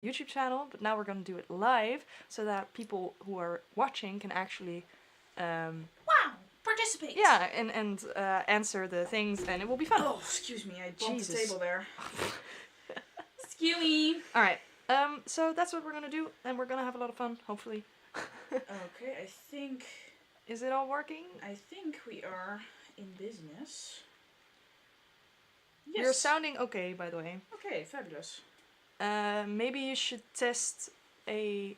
YouTube channel, but now we're gonna do it live so that people who are watching can actually participate. Yeah, and answer the things, and it will be fun. Oh, excuse me, I bumped the table there. Excuse me. All right. So that's what we're gonna do, and we're gonna have a lot of fun, hopefully. Okay, I think. Is it all working? I think we are in business. Yes. You're sounding okay, by the way. Okay, fabulous. Maybe you should test a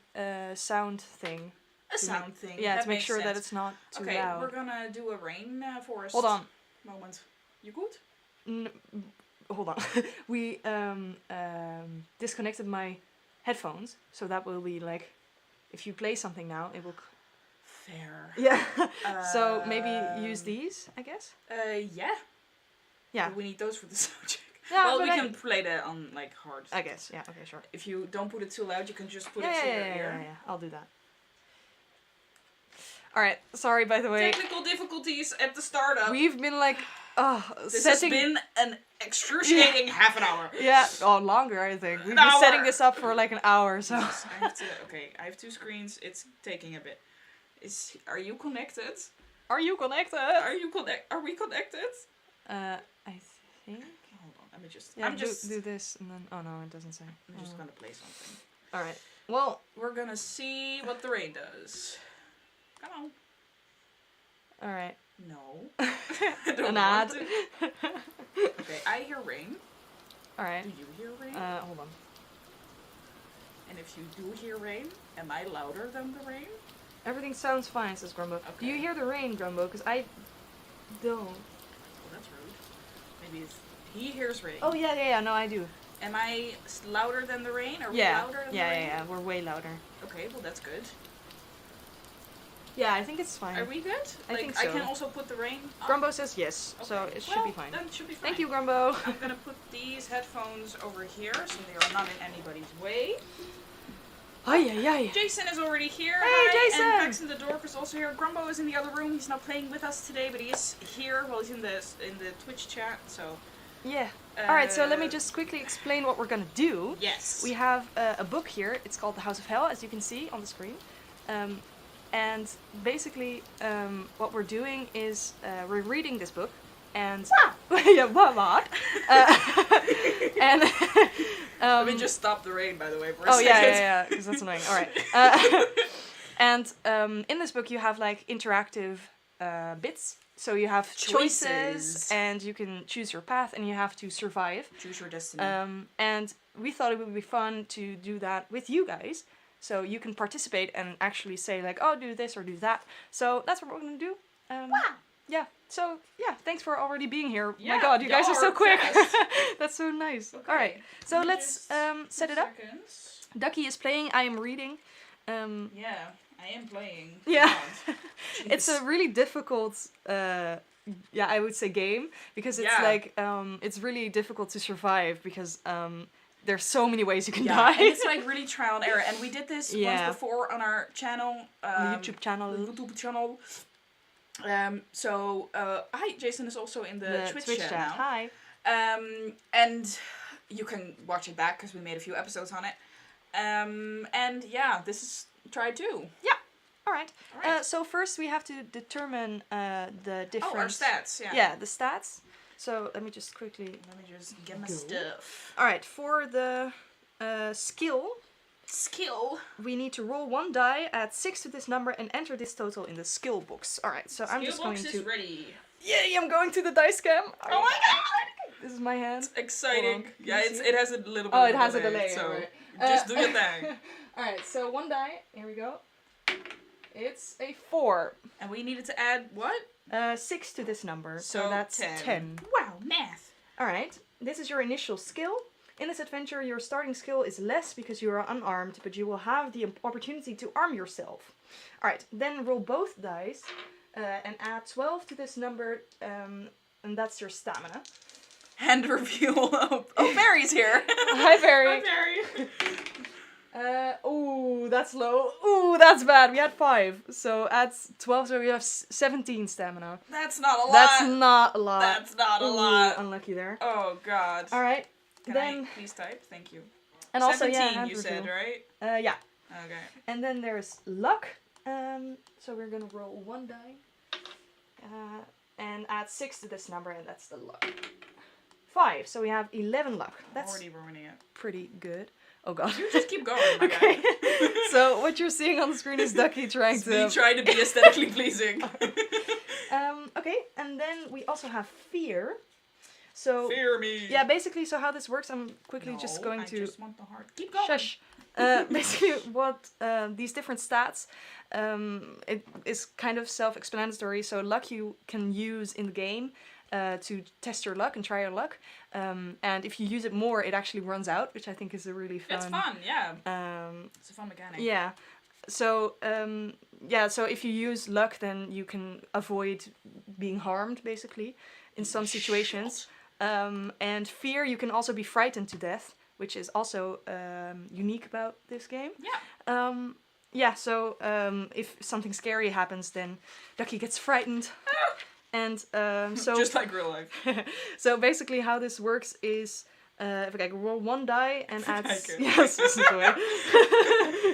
sound thing. A sound thing. Yeah, that to make sure sense. that it's not too okay, loud. We're gonna do a rainforest. Hold on. Moment. You good? Hold on. We disconnected my headphones, so that will be like, if you play something now, it will. Fair. Yeah. So maybe use these, I guess. Yeah. Yeah. Do we need those for the sound check? Yeah, well, we can play that on like hard. I guess. Yeah. Okay. Sure. If you don't put it too loud, you can just put it to your ear. Yeah. I'll do that. All right. Sorry, by the way. Technical difficulties at the startup. We've been like, this has been an excruciating half an hour. Yeah. Oh, longer, I think. We've been setting this up for like an hour. So. Yes, I have two screens. It's taking a bit. Are you connected? Are you connected? Are we connected? I think. Hold on. Let me just. Yeah, do this and then. Oh no, it doesn't say. I'm just gonna play something. All right. Well, we're gonna see what the rain does. Come on. All right. No. An ad. Okay, I hear rain. All right. Do you hear rain? Hold on. And if you do hear rain, am I louder than the rain? Everything sounds fine, says Grumbo. Okay. Do you hear the rain, Grumbo? Because I don't. Well, that's rude. Maybe he hears rain. Oh, yeah, no, I do. Am I louder than the rain? Are we louder than the rain? Yeah, we're way louder. Okay, well, that's good. Yeah, I think it's fine. Are we good? I think so. I can also put the rain on? Grumbo says yes, okay. So it should be fine. Then it should be fine. Thank you, Grumbo. I'm gonna put these headphones over here so they are not in anybody's way. Hi. Jason is already here. Hey, Hi. Jason! And Paxton the Dork is also here. Grumbo is in the other room. He's not playing with us today, but he is here. Well, he's in the Twitch chat, so... Yeah. Alright, so let me just quickly explain what we're gonna do. Yes. We have a book here. It's called The House of Hell, as you can see on the screen. And basically, what we're doing is we're reading this book, and yeah, what? And let me just stop the rain, by the way, for a second. Yeah, because that's annoying. All right. And in this book, you have like interactive bits. So you have choices, and you can choose your path, and you have to survive. Choose your destiny. And we thought it would be fun to do that with you guys. So you can participate and actually say like, oh, do this or do that. So that's what we're going to do. Yeah. So, yeah, thanks for already being here. Yeah, my god, you guys are so quick. That's so nice. Okay. Alright, so let's set it up. Seconds. Ducky is playing, I am reading. Yeah, I am playing. Yeah. It's a really difficult, I would say game. Because it's like, it's really difficult to survive because... there's so many ways you can die. And it's like really trial and error. And we did this once before on our channel. The YouTube channel. Hi, Jason is also in the Twitch chat now. Hi. And you can watch it back because we made a few episodes on it. And yeah, this is try 2. Yeah. Alright. So first we have to determine the different... Oh, our stats, yeah. Yeah, the stats. So let me just quickly... Let me just get my stuff. Alright, for the skill, we need to roll 1 die, add 6 to this number, and enter this total in the skill box. Alright, so I'm just going to... Skill box is ready. Yay, I'm going to the dice cam. Oh my god! This is my hand. It's exciting. Yeah, it has a little bit of a delay. Oh, it has a delay, so right. Just do your thing. Alright, so 1 die. Here we go. It's a 4. And we needed to add what? 6 to this number, so that's 10. Wow, math. Alright, this is your initial skill. In this adventure, your starting skill is less because you are unarmed, but you will have the opportunity to arm yourself. Alright, then roll both dice and add 12 to this number, and that's your stamina. Hand reveal. Oh, Barry's here. Hi, Barry. Hi, Barry. Ooh, that's low. Ooh, that's bad. We had 5. So add 12, so we have 17 stamina. That's not a lot. That's not a lot. That's not a lot. Unlucky there. Oh, God. Alright. Can I please type? Thank you. And also, 17, hand you reveal. said, right? Yeah. Okay. And then there's luck. So we're gonna roll 1 die. And add 6 to this number, and that's the luck. 5. So we have 11 luck. That's Already ruining it. pretty good. Oh god. You just keep going, my Okay. guy. So what you're seeing on the screen is Ducky trying It's to. me trying to be aesthetically pleasing. Okay, and then we also have fear. So Fear me. yeah, basically, so how this works, I'm quickly just No, going I to just want the heart. Keep going. shush. Basically, what these different stats, it is kind of self-explanatory. So luck you can use in the game to test your luck and try your luck. And if you use it more, it actually runs out, which I think is a really fun. It's fun, yeah. It's a fun mechanic. Yeah. So so if you use luck, then you can avoid being harmed, basically, in some situations. And fear, you can also be frightened to death, which is also unique about this game. Yeah. So if something scary happens, then Ducky gets frightened. And so Just like real life. so basically how this works is if I roll 1 die and add Kijken. yes, listen to it.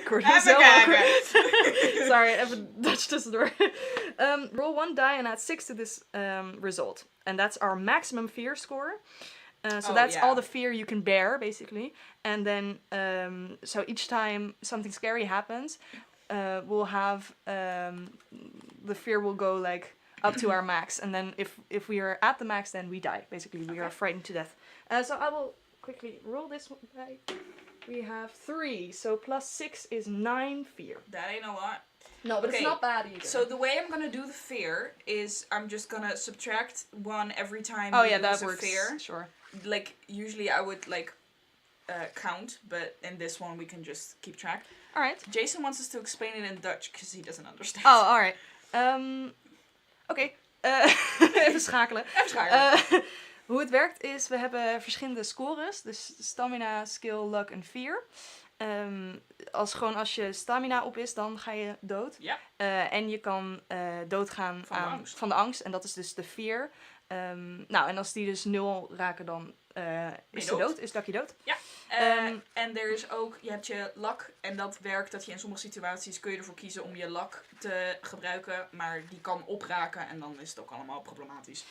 Even kijken. Sorry, even Dutch doesn't work. Roll 1 die and add 6 to this result, and that's our maximum fear score. So that's all the fear you can bear, basically. And then, so each time something scary happens, we'll have the fear will go like up to our max, and then if we are at the max, then we die. Basically, we are frightened to death. So I will quickly roll this one die. We have 3, so plus 6 is 9 fear. That ain't a lot. No, but it's not bad either. So the way I'm gonna do the fear is I'm just gonna subtract 1 every time. Oh you yeah, that use a works. fear. Sure. Like usually I would like count, but in this one we can just keep track. All right. Jason wants us to explain it in Dutch because he doesn't understand. Oh, all right. Oké. Even schakelen. Hoe het werkt is, we hebben verschillende scores. Dus stamina, skill, luck en fear. Als je stamina op is, dan ga je dood. Ja. En je kan doodgaan van de angst. En dat is dus de fear. En als die dus 0 raken, dan is ze dood. Is Ducky dood. Ja. En er is ook, je hebt je luck. En dat werkt dat je in sommige situaties kun je ervoor kiezen om je luck te gebruiken. Maar die kan opraken en dan is het ook allemaal problematisch.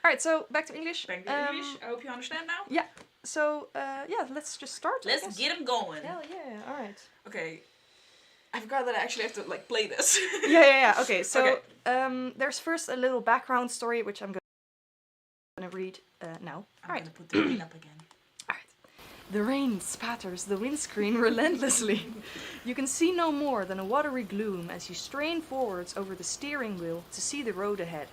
Alright, so back to English. Back to English. I hope you understand now. Yeah. So, let's just start. Let's get him going. Hell yeah, alright. Okay. I forgot that I actually have to, like, play this. Yeah. Okay, so there's first a little background story, which I'm going to read now. I'm going to put the rain up again. Alright. The rain spatters the windscreen relentlessly. You can see no more than a watery gloom as you strain forwards over the steering wheel to see the road ahead.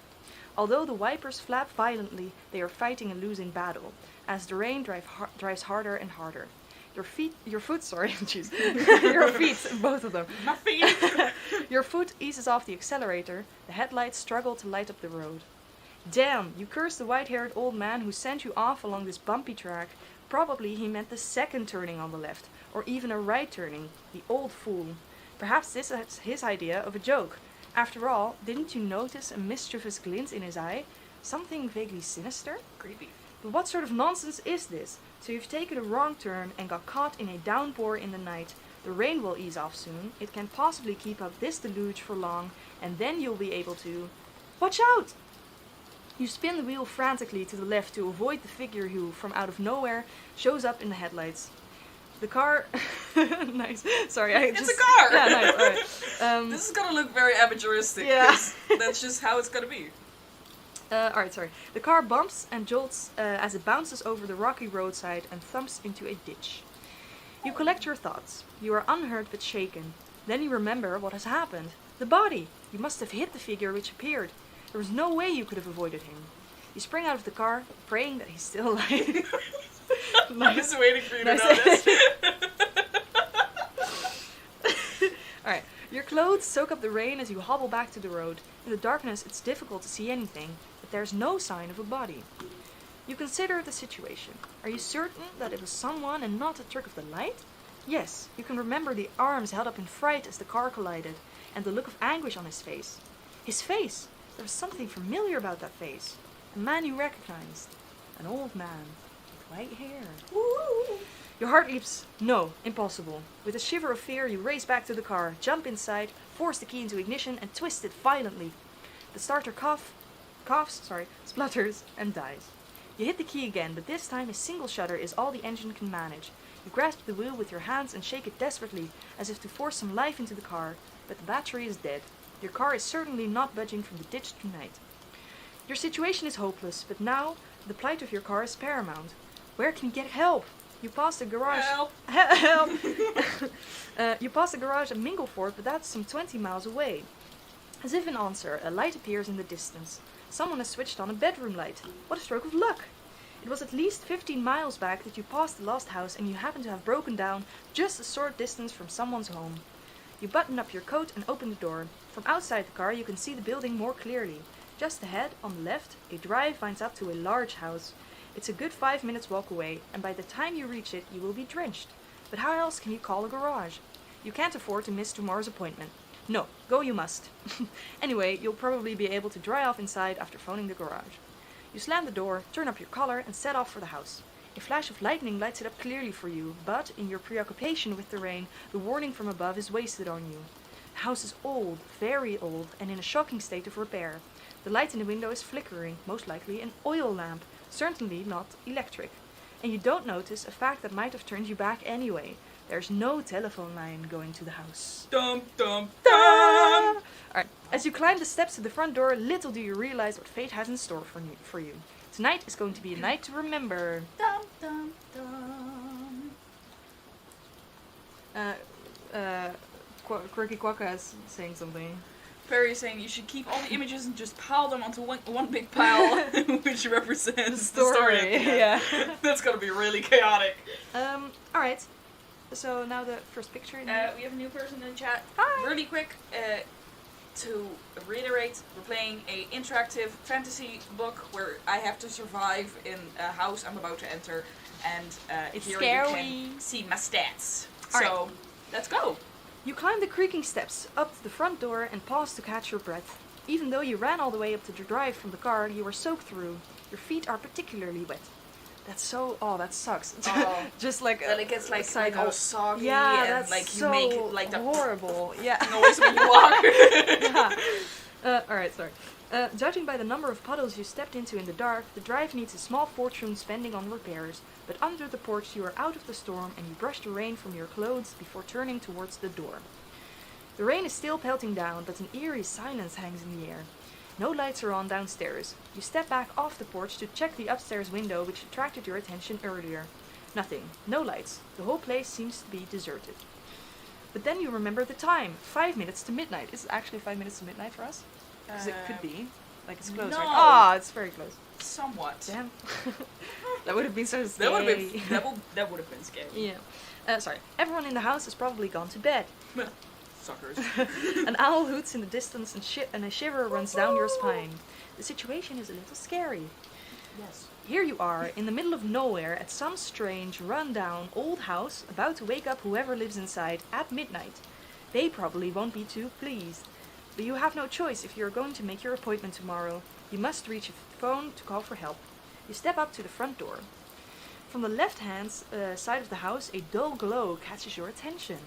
Although the wipers flap violently, they are fighting a losing battle, as the rain drives harder and harder. Your feet, both of them. My feet! Your foot eases off the accelerator, the headlights struggle to light up the road. Damn, you curse the white-haired old man who sent you off along this bumpy track. Probably he meant the second turning on the left, or even a right turning, the old fool. Perhaps this is his idea of a joke. After all, didn't you notice a mischievous glint in his eye? Something vaguely sinister? Creepy. But what sort of nonsense is this? So you've taken a wrong turn and got caught in a downpour in the night. The rain will ease off soon. It can't possibly keep up this deluge for long, and then you'll be able to... Watch out! You spin the wheel frantically to the left to avoid the figure who, from out of nowhere, shows up in the headlights. The car... Nice. Sorry, It's a car! Yeah, nice. Alright. This is gonna look very amateuristic. Yeah. That's just how it's gonna be. Alright, sorry. The car bumps and jolts as it bounces over the rocky roadside and thumps into a ditch. You collect your thoughts. You are unhurt but shaken. Then you remember what has happened. The body! You must have hit the figure which appeared. There was no way you could have avoided him. You spring out of the car, praying that he's still alive. I was waiting for you to know this. Alright, your clothes soak up the rain as you hobble back to the road. In the darkness, it's difficult to see anything, but there's no sign of a body. You consider the situation. Are you certain that it was someone and not a trick of the light? Yes, you can remember the arms held up in fright as the car collided, and the look of anguish on his face. His face! There was something familiar about that face. A man you recognized. An old man with white hair. Ooh. Your heart leaps. No, impossible. With a shiver of fear, you race back to the car, jump inside, force the key into ignition, and twist it violently. The starter splutters, and dies. You hit the key again, but this time a single shutter is all the engine can manage. You grasp the wheel with your hands and shake it desperately, as if to force some life into the car, but the battery is dead. Your car is certainly not budging from the ditch tonight. Your situation is hopeless, but now the plight of your car is paramount. Where can you get help? You pass the garage. Help! You pass the garage at Mingleford, but that's some 20 miles away. As if in answer, a light appears in the distance. Someone has switched on a bedroom light. What a stroke of luck! It was at least 15 miles back that you passed the last house, and you happen to have broken down just a short distance from someone's home. You button up your coat and open the door. From outside the car you can see the building more clearly. Just ahead, on the left, a drive winds up to a large house. It's a good 5 minutes walk away, and by the time you reach it, you will be drenched. But how else can you call a garage? You can't afford to miss tomorrow's appointment. No, go you must. Anyway, you'll probably be able to dry off inside after phoning the garage. You slam the door, turn up your collar, and set off for the house. A flash of lightning lights it up clearly for you, but in your preoccupation with the rain, the warning from above is wasted on you. The house is old, very old, and in a shocking state of repair. The light in the window is flickering, most likely an oil lamp, certainly not electric. And you don't notice a fact that might have turned you back anyway. There's no telephone line going to the house. Dum dum dum! Alright, as you climb the steps to the front door, little do you realize what fate has in store for you. Tonight is going to be a night to remember. Dum dum dum. Quirky Quokka is saying something. Perry is saying you should keep all the images and just pile them onto one big pile, which represents the story. At the end. Yeah. That's gonna be really chaotic. Alright. So now the first picture. We have a new person in the chat. Hi. Really quick, to reiterate, we're playing a interactive fantasy book where I have to survive in a house I'm about to enter, and It's here scary. you can see my stats. All So, let's go. You climb the creaking steps up to the front door and pause to catch your breath. Even though you ran all the way up to the drive from the car, you were soaked through. Your feet are particularly wet. That sucks. Oh. Just like Then it gets like all soggy, yeah, and that's like so you make like the horrible. Yeah. noise when you walk. Yeah. Alright, sorry. Judging by the number of puddles you stepped into in the dark, the drive needs a small fortune spending on repairs, but under the porch you are out of the storm and you brush the rain from your clothes before turning towards the door. The rain is still pelting down, but an eerie silence hangs in the air. No lights are on downstairs. You step back off the porch to check the upstairs window which attracted your attention earlier. Nothing. No lights. The whole place seems to be deserted. But then you remember the time. 5 minutes to midnight. Is it actually 5 minutes to midnight for us? Because it could be. Like it's close, no. right? Ah, it's very close. Somewhat. Damn. That would have been so That scary. would have been scary. Yeah. Sorry. Everyone in the house has probably gone to bed. Suckers. An owl hoots in the distance and a shiver runs down your spine. The situation is a little scary. Yes. Here you are, in the middle of nowhere, at some strange, run-down, old house, about to wake up whoever lives inside at midnight. They probably won't be too pleased. But you have no choice if you are going to make your appointment tomorrow. You must reach a phone to call for help. You step up to the front door. From the left-hand side of the house, a dull glow catches your attention.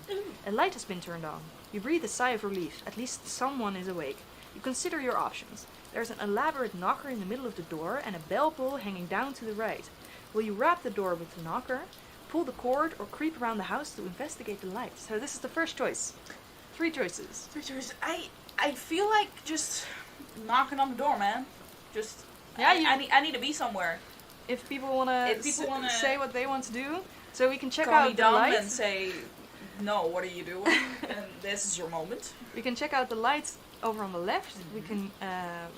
A light has been turned on. You breathe a sigh of relief. At least someone is awake. You consider your options. There's an elaborate knocker in the middle of the door and a bell pull hanging down to the right. Will you wrap the door with the knocker, pull the cord, or creep around the house to investigate the light? So this is the first choice. 3 choices. I feel like just knocking on the door, man. Just Yeah, I need to be somewhere. If people wanna say what they want to do, so we can check Call out me the dumb light. and say, no, what are you doing? And this is your moment. We can check out the lights over on the left. We can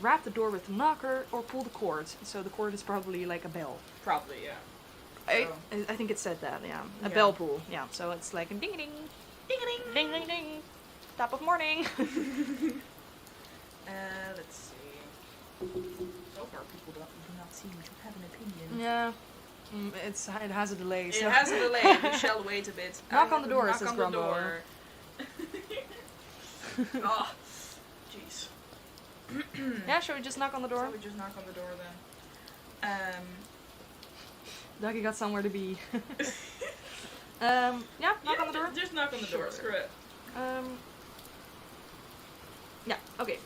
wrap the door with the knocker or pull the cord. So the cord is probably like a bell. Probably, yeah. I think it said that, yeah. A Yeah. bell pull, yeah. So it's like a ding ding, Ding a ding, ding ding ding, top of morning. Let's see. So far, people do not seem to have an opinion. Yeah, it has a delay. So. It has a delay. We shall wait a bit. Knock on the door, Knock says on the Grumbo. door. Oh, jeez. Yeah, shall we just knock on the door? So we just knock on the door then. Ducky got somewhere to be. Yeah, knock on the door. Just knock on the door. Sure. Screw it. Yeah, okay.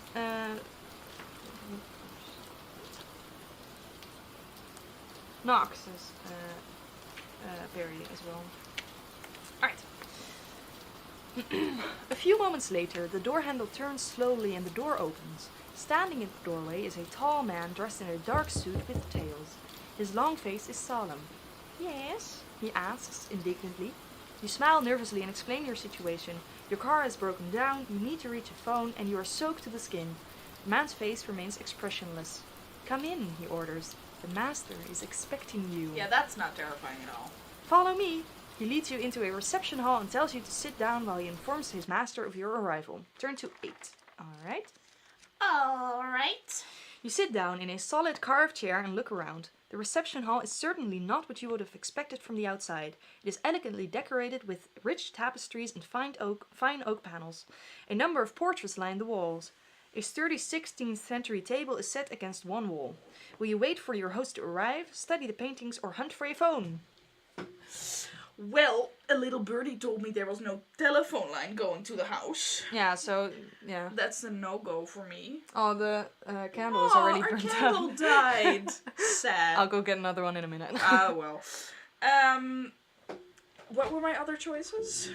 Knock, says Barry as well. Alright. A few moments later, the door handle turns slowly and the door opens. Standing in the doorway is a tall man dressed in a dark suit with tails. His long face is solemn. Yes? He asks indignantly. You smile nervously and explain your situation. Your car has broken down, you need to reach a phone, and you are soaked to the skin. The man's face remains expressionless. Come in, he orders. The master is expecting you. Yeah, that's not terrifying at all. Follow me. He leads you into a reception hall and tells you to sit down while he informs his master of your arrival. Turn to 8. Alright. Alright. You sit down in a solid carved chair and look around. The reception hall is certainly not what you would have expected from the outside. It is elegantly decorated with rich tapestries and fine oak panels. A number of portraits line the walls. A sturdy 16th century table is set against one wall. Will you wait for your host to arrive, study the paintings, or hunt for a phone? Well, a little birdie told me there was no telephone line going to the house. Yeah, so, yeah. That's a no-go for me. Oh, the candle is already burnt out. Our candle died. Sad. I'll go get another one in a minute. Ah, well. What were my other choices?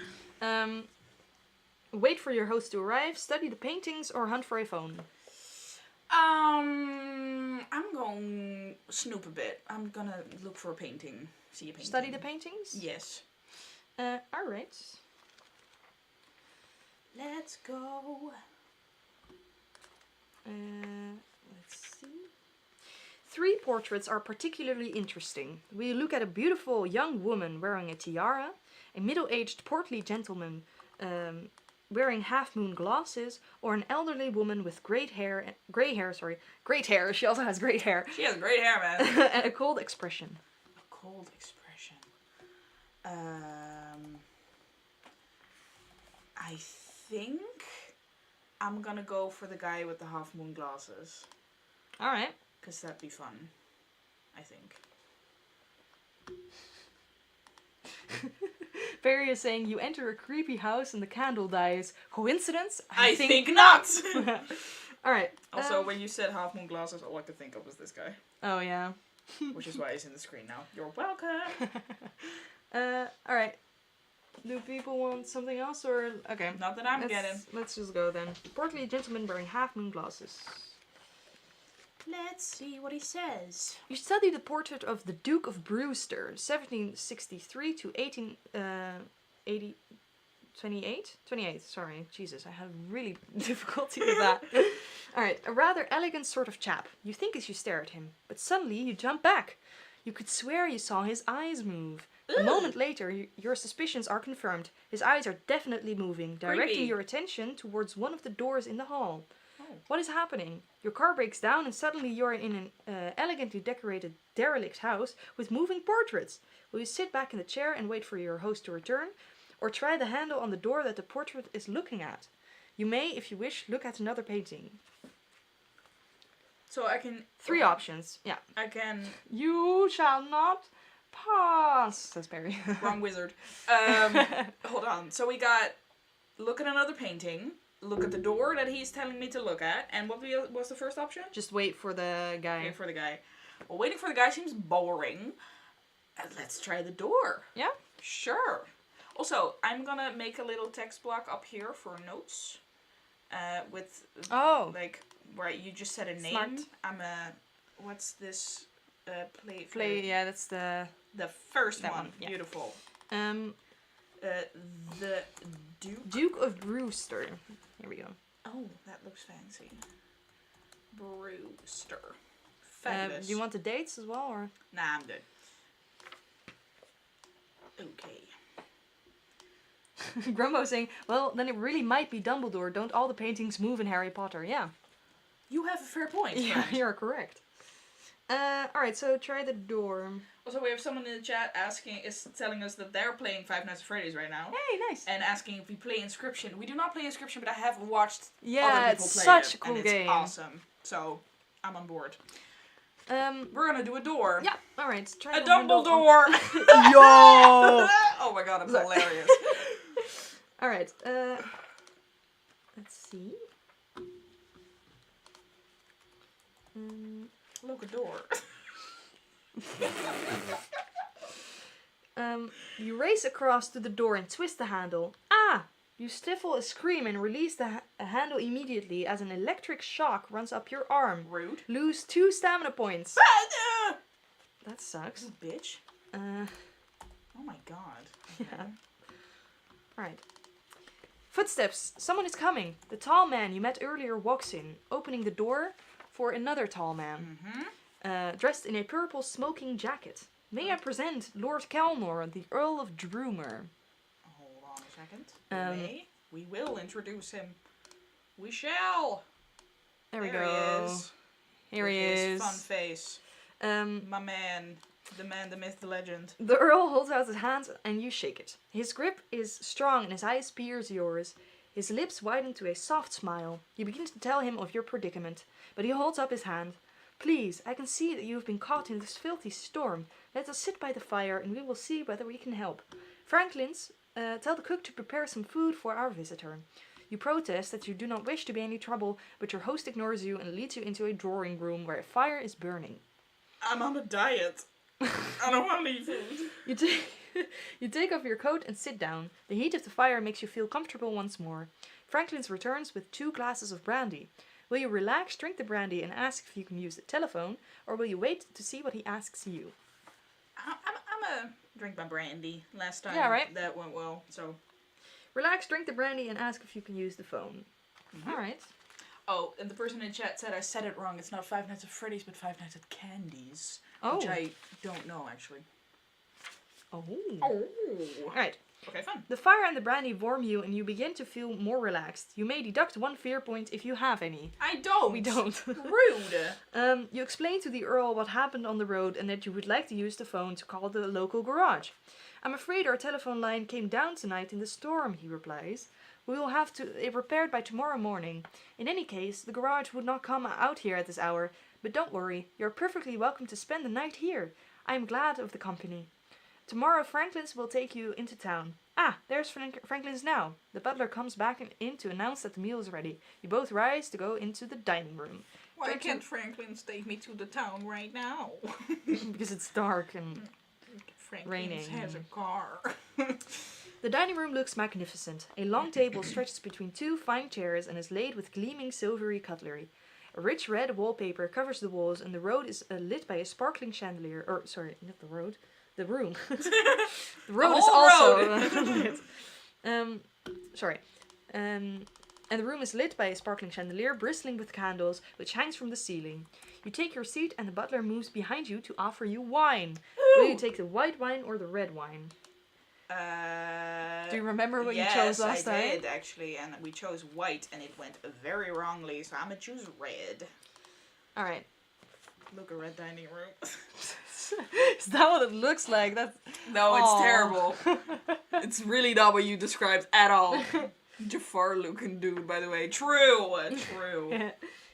Wait for your host to arrive, study the paintings, or hunt for a phone. I'm going to snoop a bit. I'm gonna look for a painting. See a painting. Study the paintings? Yes. Alright. Let's go. Let's see. 3 portraits are particularly interesting. We look at a beautiful young woman wearing a tiara, a middle-aged portly gentleman wearing half-moon glasses, or an elderly woman with great hair. She also has great hair. She has great hair, man. And a cold expression. A cold expression. I think I'm gonna go for the guy with the half-moon glasses. Alright. Because that'd be fun. I think. Barry is saying you enter a creepy house and the candle dies. Coincidence? I think not! Alright. Also, when you said half moon glasses, all I could think of was this guy. Oh, yeah. Which is why he's in the screen now. You're welcome! Alright. Do people want something else or... Okay. Not that I'm getting. Let's just go then. Portly gentleman wearing half moon glasses. Let's see what he says. You study the portrait of the Duke of Brewster, 1763 to 28, sorry. Jesus, I have really difficulty with that. Alright, a rather elegant sort of chap. You think as you stare at him, but suddenly you jump back. You could swear you saw his eyes move. A moment later, your suspicions are confirmed. His eyes are definitely moving, directing Creepy. your attention towards one of the doors in the hall. What is happening? Your car breaks down and suddenly you're in an elegantly decorated derelict house with moving portraits. Will you sit back in the chair and wait for your host to return? Or try the handle on the door that the portrait is looking at? You may, if you wish, look at another painting. So I can... 3 options. Yeah. I can... You shall not pass, says Barry. Wrong wizard. Hold on. So we got... Look at another painting. Look at the door that he's telling me to look at. And what was the first option? Just wait for the guy. Wait for the guy. Well, waiting for the guy seems boring. Let's try the door. Yeah? Sure. Also, I'm gonna make a little text block up here for notes. With... Like, where you just said a name. Smart. I'm a... What's this? Play, yeah, that's the... The first that one. yeah. Beautiful. The Duke... Duke of Brewster. Here we go. Oh, that looks fancy. Brewster. Fabulous. Do you want the dates as well, or? Nah, I'm good. Okay. Grumbo saying, well, then it really might be Dumbledore. Don't all the paintings move in Harry Potter? Yeah. You have a fair point. Yeah, you're correct. Alright, so try the door. Also, we have someone in the chat telling us that they're playing Five Nights at Freddy's right now. Hey, nice. And asking if we play Inscription. We do not play Inscription, but I have watched yeah, other people it's play such it, a cool and game. It's awesome. So, I'm on board. We're gonna do a door. Yeah, alright. A Dumbledore! Yo! Oh my god, I'm Sorry. hilarious. Alright, let's see. Look, a door. You race across to the door and twist the handle. Ah! You stifle a scream and release the handle immediately as an electric shock runs up your arm. Rude. Lose 2 stamina points. That sucks. Bitch. Oh my god. Okay. Yeah. Alright. Footsteps. Someone is coming. The tall man you met earlier walks in, opening the door for another tall man. Dressed in a purple smoking jacket. May I present Lord Kelmore, the Earl of Droomer. Hold on a second. We will introduce him. We shall. There we There go. he is. Here With he his is. fun face. My man. The man, the myth, the legend. The Earl holds out his hand and you shake it. His grip is strong and his eyes pierce yours. His lips widen to a soft smile. You begin to tell him of your predicament, but he holds up his hand. Please, I can see that you have been caught in this filthy storm. Let us sit by the fire and we will see whether we can help. Franklin's, tell the cook to prepare some food for our visitor. You protest that you do not wish to be any trouble, but your host ignores you and leads you into a drawing room where a fire is burning. I'm on a diet. I don't want any food. You take off your coat and sit down. The heat of the fire makes you feel comfortable once more. Franklin's returns with 2 glasses of brandy. Will you relax, drink the brandy, and ask if you can use the telephone, or will you wait to see what he asks you? I'm a drink my brandy. Last time that went well, so. Relax, drink the brandy, and ask if you can use the phone. Alright. Oh, and the person in chat said I said it wrong. It's not Five Nights at Freddy's, but Five Nights at Candy's. Oh. Which I don't know, actually. Oh. Oh. Alright. Okay, fun. The fire and the brandy warm you, and you begin to feel more relaxed. You may deduct 1 fear point if you have any. I don't. We don't. Rude. You explain to the Earl what happened on the road and that you would like to use the phone to call the local garage. I'm afraid our telephone line came down tonight in the storm, he replies. We will have it repaired by tomorrow morning. In any case, the garage would not come out here at this hour, but don't worry, you're perfectly welcome to spend the night here. I am glad of the company. Tomorrow Franklin's will take you into town. Ah, there's Franklin's now. The butler comes back in to announce that the meal is ready. You both rise to go into the dining room. Why can't Franklin's take me to the town right now? Because it's dark and Franklin's raining. has a car. The dining room looks magnificent. A long table stretches between 2 fine chairs and is laid with gleaming silvery cutlery. A rich red wallpaper covers the walls and the road is lit by a sparkling chandelier. Or, sorry, not the road. The room. The road is also lit. And the room is lit by a sparkling chandelier bristling with candles, which hangs from the ceiling. You take your seat and the butler moves behind you to offer you wine. Will you take the white wine or the red wine? Do you remember what you chose last time? Yes, I did actually, and we chose white, and it went very wrongly, so I'm gonna choose red. Alright. Look, a red dining room. Is that what it looks like? No, it's terrible. It's really not what you described at all. Jafar looking dude, by the way. True.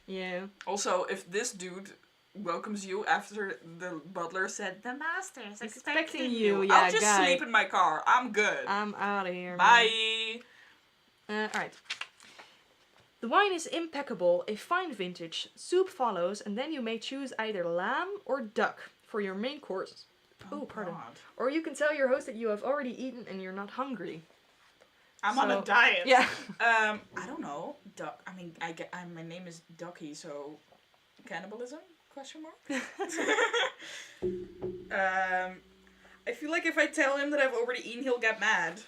Yeah. Also, if this dude welcomes you after the butler said, the master is expecting you. Yeah, I'll just sleep in my car. I'm good. I'm out of here. Bye. Alright. The wine is impeccable, a fine vintage. Soup follows, and then you may choose either lamb or duck for your main course. Oh, pardon. God. Or you can tell your host that you have already eaten and you're not hungry. I'm on a diet. Yeah. I don't know. Duck. I mean, my name is Ducky, so cannibalism? Question mark. I feel like if I tell him that I've already eaten, he'll get mad.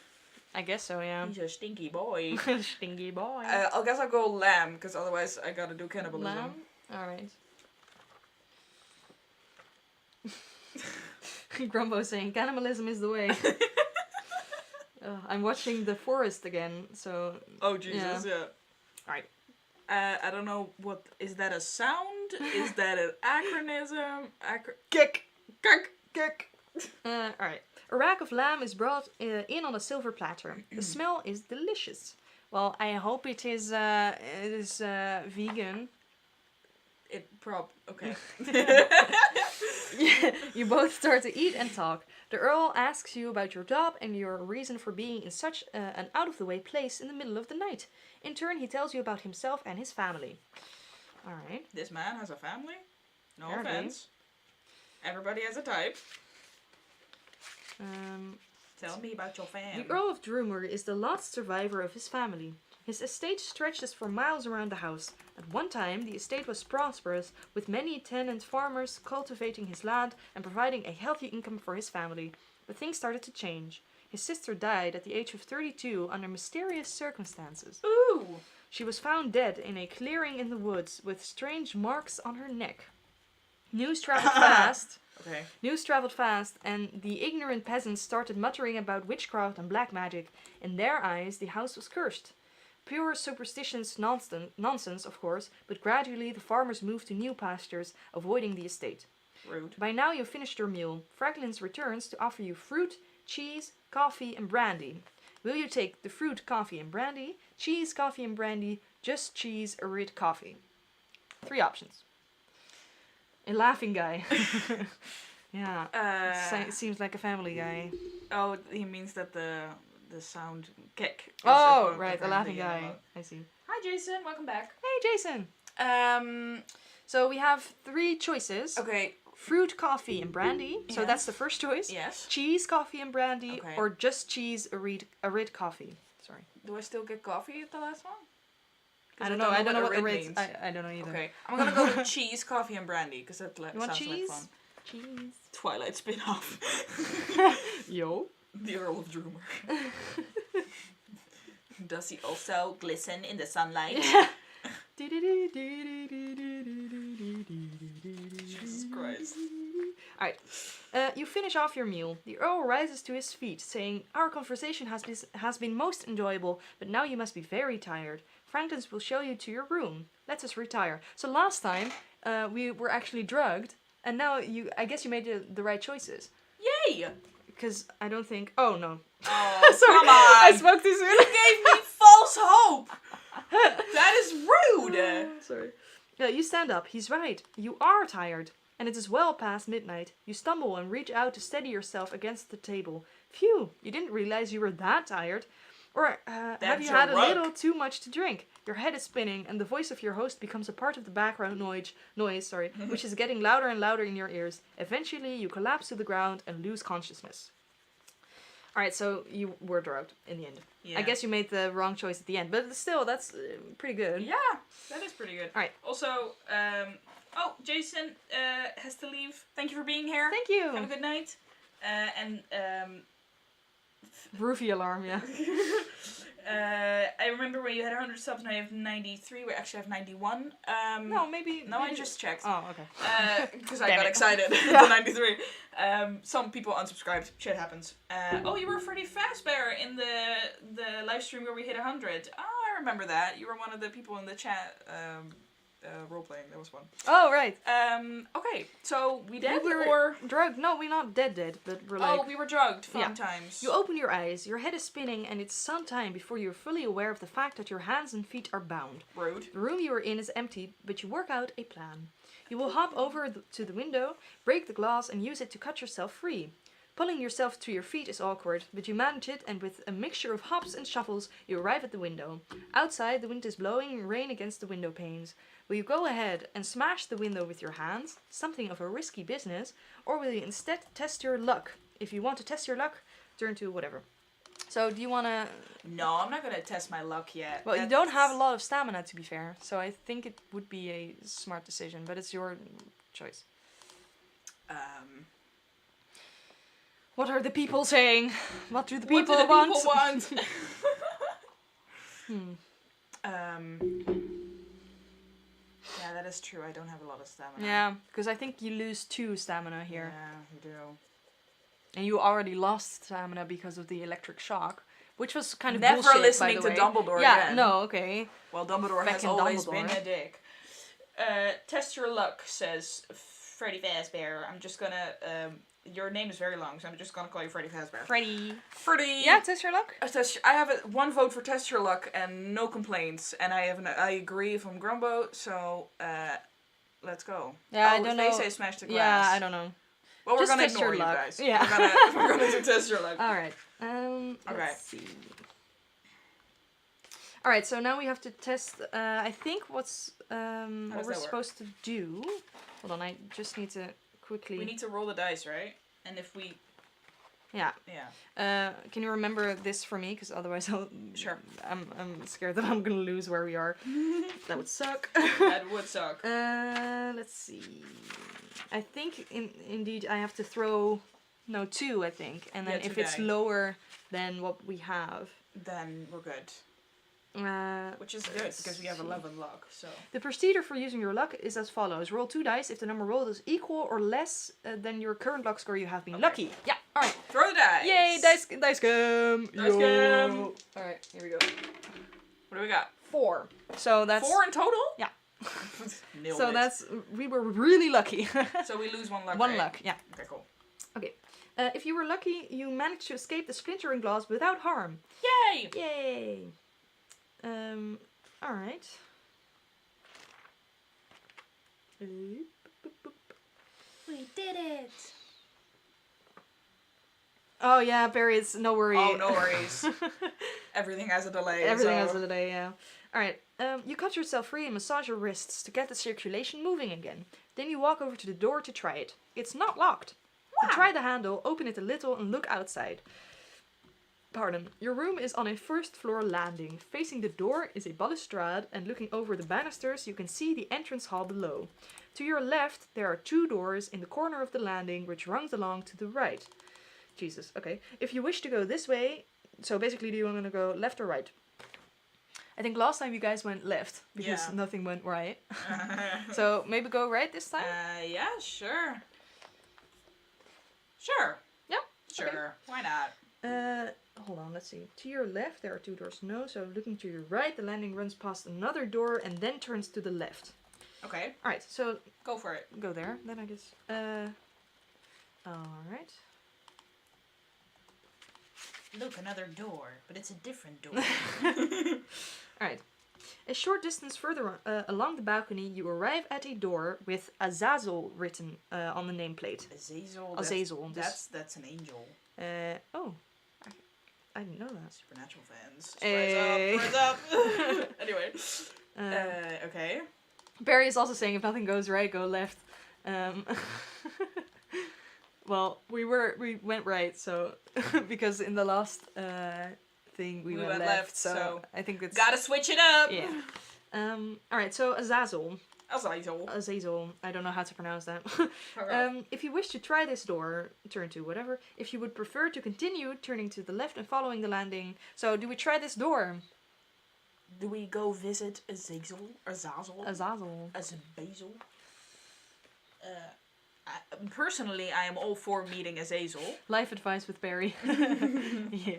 I guess so, yeah. He's a stinky boy. Stinky boy. I guess I'll go lamb, because otherwise I gotta do cannibalism. Lamb? Alright. Grumbo's saying cannibalism is the way. I'm watching The Forest again, so... Oh, Jesus, yeah. Alright. I don't know what... Is that a sound? Is that an acronym? Kick! Alright. A rack of lamb is brought in on a silver platter. The smell is delicious. Well, I hope it is vegan. Okay. You both start to eat and talk. The Earl asks you about your job and your reason for being in such an out-of-the-way place in the middle of the night. In turn, he tells you about himself and his family. Alright. This man has a family? No Apparently. offense. Everybody has a type. Um, Tell me about your family. the Earl of Drummer is the last survivor of his family. His estate stretches for miles around the house. At one time, the estate was prosperous, with many tenant farmers cultivating his land and providing a healthy income for his family. But things started to change. His sister died at the age of 32 under mysterious circumstances. Ooh! She was found dead in a clearing in the woods with strange marks on her neck. News traveled fast. Okay. News traveled fast, and the ignorant peasants started muttering about witchcraft and black magic. In their eyes, the house was cursed. Pure superstitious nonsense, of course, but gradually the farmers moved to new pastures, avoiding the estate. Rude. By now you've finished your meal. Franklin returns to offer you fruit, cheese, coffee, and brandy. Will you take the fruit, coffee, and brandy, cheese, coffee, and brandy, just cheese, or red coffee? 3 options. A laughing guy. Yeah. Seems like a family guy. Oh, he means that the sound kick. is Oh, a- right, a apparently laughing in guy. mode. I see. Hi, Jason. Welcome back. Hey, Jason. Um. So we have 3 choices. Okay. Fruit, coffee, and brandy. So Yes. that's the first choice. Yes. Cheese, coffee, and brandy. Okay. Or just cheese, a red coffee. Sorry. Do I still get coffee at the last one? 'Cause I don't know. I don't know what a the red red means. I don't know either. Okay. I'm gonna go with cheese, coffee, and brandy because that You want sounds cheese? like fun. Cheese. Twilight spin-off. Yo. The Earl of Drummer. Does he also glisten in the sunlight? Jesus Christ. Alright. You finish off your meal. The Earl rises to his feet, saying, "Our conversation has been most enjoyable, but now you must be very tired. Franklin's will show you to your room. Let us retire." So last time, we were actually drugged, and now I guess you made the right choices. Yay! Because I don't think... Oh, no. Oh, Sorry, come on! I spoke too soon. You gave me false hope! That is rude! Sorry. Yeah, you stand up. He's right. You are tired. And it is well past midnight. You stumble and reach out to steady yourself against the table. Phew, you didn't realize you were that tired. Or have you had a drunk. little too much to drink? Your head is spinning, and the voice of your host becomes a part of the background noise, which is getting louder and louder in your ears. Eventually, you collapse to the ground and lose consciousness. Alright, so you were drugged in the end. Yeah. I guess you made the wrong choice at the end, but still, that's pretty good. Yeah, that is pretty good. Alright. Also, Jason has to leave. Thank you for being here. Thank you! Have a good night. Roofie alarm, yeah. I remember when you had 100 subs, now you have 93. We actually have 91. No, maybe... No, I just checked. Oh, okay. Because I Damn got it. excited Yeah. to 93. Some people unsubscribed. Shit happens. Oh, you were Freddy Fazbear in the live stream where we hit 100. Oh, I remember that. You were one of the people in the chat role-playing. That was fun. Oh, right. Okay, so we dead We were or... drugged. No, we're not dead, but we're like... Oh, we were drugged. Fun Yeah. times. You open your eyes, your head is spinning, and it's some time before you're fully aware of the fact that your hands and feet are bound. Rude. The room you are in is empty, but you work out a plan. You will hop over to the window, break the glass, and use it to cut yourself free. Pulling yourself to your feet is awkward, but you manage it, and with a mixture of hops and shuffles, you arrive at the window. Outside, the wind is blowing rain against the window panes. Will you go ahead and smash the window with your hands, something of a risky business, or will you instead test your luck? If you want to test your luck, turn to whatever. So, do you want to... No, I'm not gonna test my luck yet. Well, you don't have a lot of stamina, to be fair, so I think it would be a smart decision, but it's your choice. What are the people saying? What do the people What do the want? people want? Yeah, that is true. I don't have a lot of stamina. Yeah, because I think you lose 2 stamina here. Yeah, you do. And you already lost stamina because of the electric shock, which was kind of Never bullshit, listening by to the way. Dumbledore Yeah, again. no, okay. Well, Dumbledore has Fucking always Dumbledore. been a dick. Test your luck, says Freddy Fazbear. I'm just gonna... your name is very long, so I'm just gonna call you Freddy Fazbear. Freddy. Freddy! Yeah, test your luck? I have 1 vote for test your luck and no complaints. And I agree from Grumbo, so... let's go. Yeah, I if don't they know. say smash the glass. Yeah, I don't know. Well, we're Just gonna test ignore your you luck. guys. Yeah. We're gonna do test your luck. All right. Okay. Let's see. All right. So now we have to test. I think what we're that work? supposed to do. Hold on. I just need to quickly. We need to roll the dice, right? And if we... Yeah. Yeah. Can you remember this for me? Because otherwise, Sure. I'm scared that I'm gonna lose where we are. That would suck. That would suck. Let's see. I think indeed I have to throw 2. I think, and then Yeah, if 2 it's die. lower than what we have, Then we're good. Which is good let's because we have see. 11 luck. So. The procedure for using your luck is as follows: roll 2 dice. If the number rolled is equal or less than your current luck score, you have been lucky. Yeah. All right. Throw the dice. Yay! Dice game. Dice game. All right. Here we go. What do we got? 4. So that's 4 in total? Yeah. Nailed so it. we were really lucky. So we lose 1 luck. 1 right? luck. Yeah. Okay, cool. Okay. If you were lucky, you managed to escape the splintering glass without harm. Yay! Yay! Alright. We did it! Oh yeah, Barry, it's no worry. Oh, no worries. Everything has a delay. Everything so... has a delay, yeah. Alright, you cut yourself free and massage your wrists to get the circulation moving again. Then you walk over to the door to try it. It's not locked. Wow. You try the handle, open it a little and look outside. Pardon. Your room is on a first floor landing. Facing the door is a balustrade, and looking over the banisters you can see the entrance hall below. To your left there are 2 doors in the corner of the landing which runs along to the right. Jesus, okay. If you wish to go this way, so basically do you want to go left or right? I think last time you guys went left because Yeah. nothing went right. So maybe go right this time? Yeah, sure. Sure. Yeah. Sure. Okay. Why not? Hold on, let's see. To your left there are 2 doors. No, so looking to your right, the landing runs past another door and then turns to the left. Okay. Alright, so Go for it. go there, then I guess. Alright. Look, another door, but it's a different door. Alright. A short distance further along the balcony, you arrive at a door with Azazel written on the nameplate. Azazel. Azazel. That's an angel. Oh. I didn't know that. Supernatural fans. Hey. Surprise up. Anyway. Okay. Barry is also saying if nothing goes right, go left. Well, we went right, so because in the last thing we went left, so I think it's gotta switch it up. yeah. All right, so Azazel. Azazel. I don't know how to pronounce that. If you wish to try this door, turn to whatever. If you would prefer to continue turning to the left and following the landing, so do we try this door? Do we go visit Azazel? Azazel? Azazel. Azazel? Personally, I am all for meeting Azazel. Life advice with Barry. Yeah.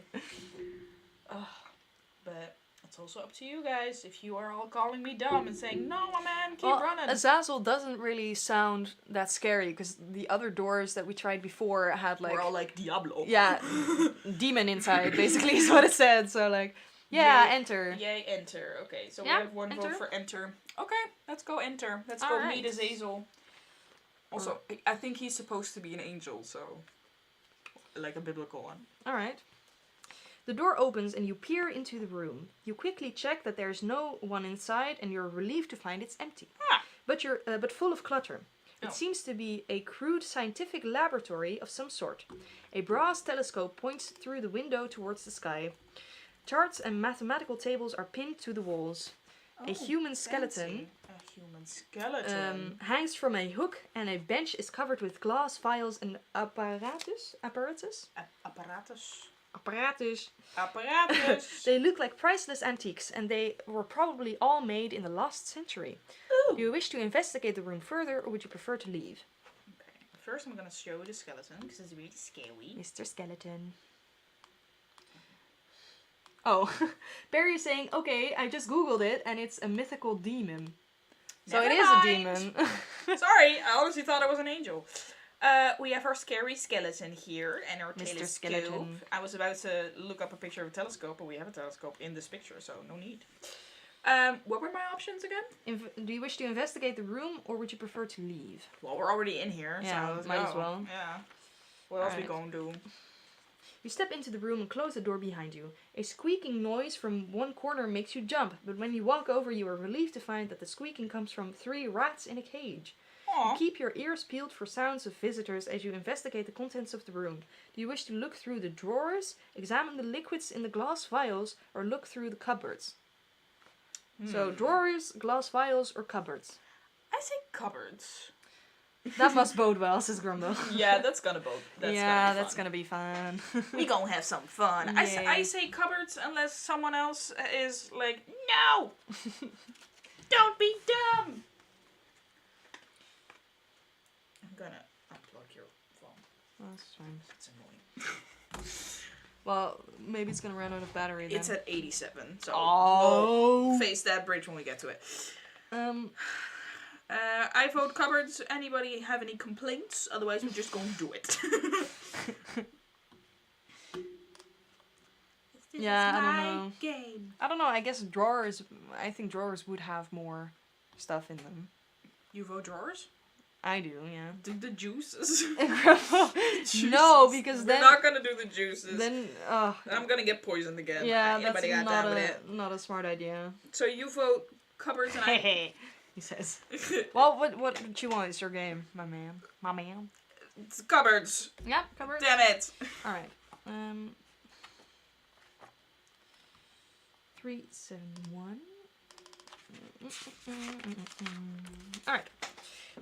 But it's also up to you guys if you are all calling me dumb and saying, no, my man, keep Well, running. Azazel doesn't really sound that scary because the other doors that we tried before had like We're all like Diablo. yeah, demon inside basically is what it said. So like yeah, Yay. enter. Yay, enter. Okay, so Yeah, we have 1 enter. vote for enter. Okay, let's go enter. Let's go Alright. meet Azazel. Also, I think he's supposed to be an angel, so like a biblical one. All right. The door opens and you peer into the room. You quickly check that there's no one inside, and you're relieved to find it's empty. Ah. But full of clutter. Oh. It seems to be a crude scientific laboratory of some sort. A brass telescope points through the window towards the sky. Charts and mathematical tables are pinned to the walls. A human skeleton Fancy. A human skeleton. hangs from a hook, and a bench is covered with glass vials and apparatus. Apparatus. Apparatus. They look like priceless antiques, and they were probably all made in the last century. Ooh. Do you wish to investigate the room further, or would you prefer to leave? Okay. First, I'm gonna show the skeleton because it's really scary. Mr. Skeleton. Oh, Barry is saying, okay, I just googled it, and it's a mythical demon. So Never it is mind. a demon. Sorry, I honestly thought it was an angel. We have our scary skeleton here and our Mr. telescope. Skeleton. I was about to look up a picture of a telescope, but we have a telescope in this picture, so no need. What were my options again? Do you wish to investigate the room, or would you prefer to leave? Well, we're already in here, Yeah, so let's might go. as well. Yeah. What else we Alright. gonna do? You step into the room and close the door behind you. A squeaking noise from one corner makes you jump, but when you walk over, you are relieved to find that the squeaking comes from 3 rats in a cage. You Aw. keep your ears peeled for sounds of visitors as you investigate the contents of the room. Do you wish to look through the drawers, examine the liquids in the glass vials, or look through the cupboards? So, drawers, glass vials, or cupboards? I say cupboards. That must bode well, says Grumble. Yeah, that's gonna bode. That's gonna be fun. We gonna have some fun. I say cupboards unless someone else is like, no! Don't be dumb! I'm gonna unplug your phone. That's fine. It's annoying. Well, maybe it's gonna run out of battery then. It's at 87, so Oh. we'll face that bridge when we get to it. I vote cupboards. Anybody have any complaints? Otherwise, we're just gonna do it. Yeah, I don't know. Game. I don't know, I guess drawers, I think drawers would have more stuff in them. You vote drawers? I do, yeah. The juices. No, because We're then... not gonna do the juices. Then, I'm gonna get poisoned again. yeah, Anybody that's got time with it? not a smart idea. So you vote cupboards and I... He says. Well, what you want is your game, my man. My man. It's cupboards. Yeah, cupboards. Damn it. Alright. 371. Alright.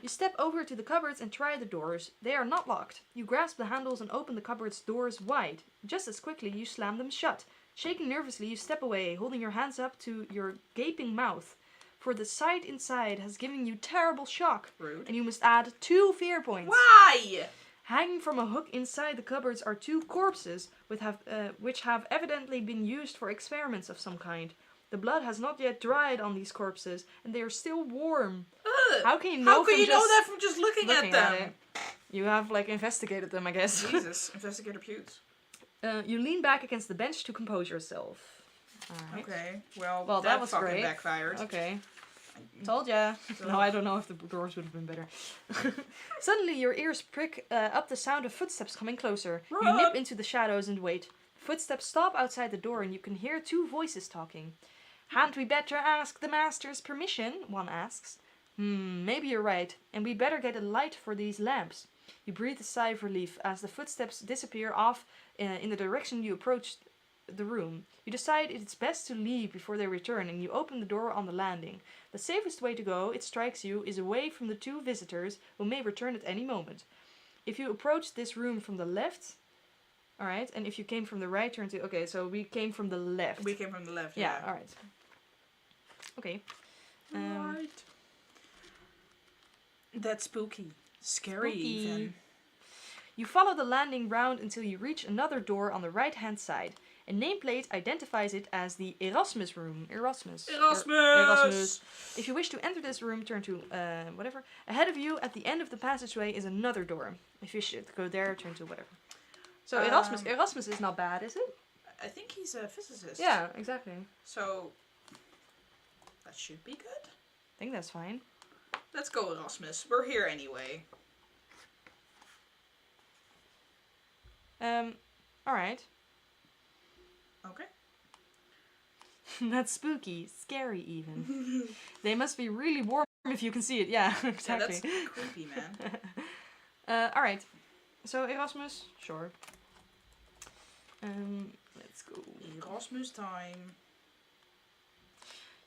You step over to the cupboards and try the doors. They are not locked. You grasp the handles and open the cupboard's doors wide. Just as quickly, you slam them shut. Shaking nervously, you step away, holding your hands up to your gaping mouth. For the sight inside has given you terrible shock. Rude. And you must add 2 fear points. Why? Hanging from a hook inside the cupboards are 2 corpses which have evidently been used for experiments of some kind. The blood has not yet dried on these corpses, and they are still warm. Ugh. How can you know? That from just looking at them? it? You have investigated them, I guess. Jesus, investigator Pewds. You lean back against the bench to compose yourself. Alright. Okay, well Well, that that was fucking great. backfired. Okay. Told ya. No, I don't know if the doors would have been better. Suddenly, your ears prick up the sound of footsteps coming closer. Run! You nip into the shadows and wait. Footsteps stop outside the door, and you can hear 2 voices talking. Hadn't we better ask the master's permission? One asks. Maybe you're right, and we better get a light for these lamps. You breathe a sigh of relief as the footsteps disappear off in the direction you approach the room. You decide it's best to leave before they return, and you open the door on the landing. The safest way to go, it strikes you, is away from the 2 visitors who may return at any moment. If you approach this room from the left, alright, and if you came from the right, turn to... Okay, so we came from the left. We came from the left, Yeah, alright. Okay. Right. That's spooky. Scary Spooky. even. You follow the landing round until you reach another door on the right-hand side. A nameplate identifies it as the Erasmus room. Erasmus. Erasmus! If you wish to enter this room, turn to whatever. Ahead of you, at the end of the passageway, is another door. If you should go there, turn to whatever. So Erasmus. Erasmus is not bad, is it? I think he's a physicist. Yeah, exactly. So that should be good. I think that's fine. Let's go, Erasmus. We're here anyway. Alright. Okay. That's spooky. Scary, even. They must be really warm if you can see it. Yeah, exactly. Yeah, that's creepy, man. Alright. So, Erasmus? Sure. Let's go. Erasmus time.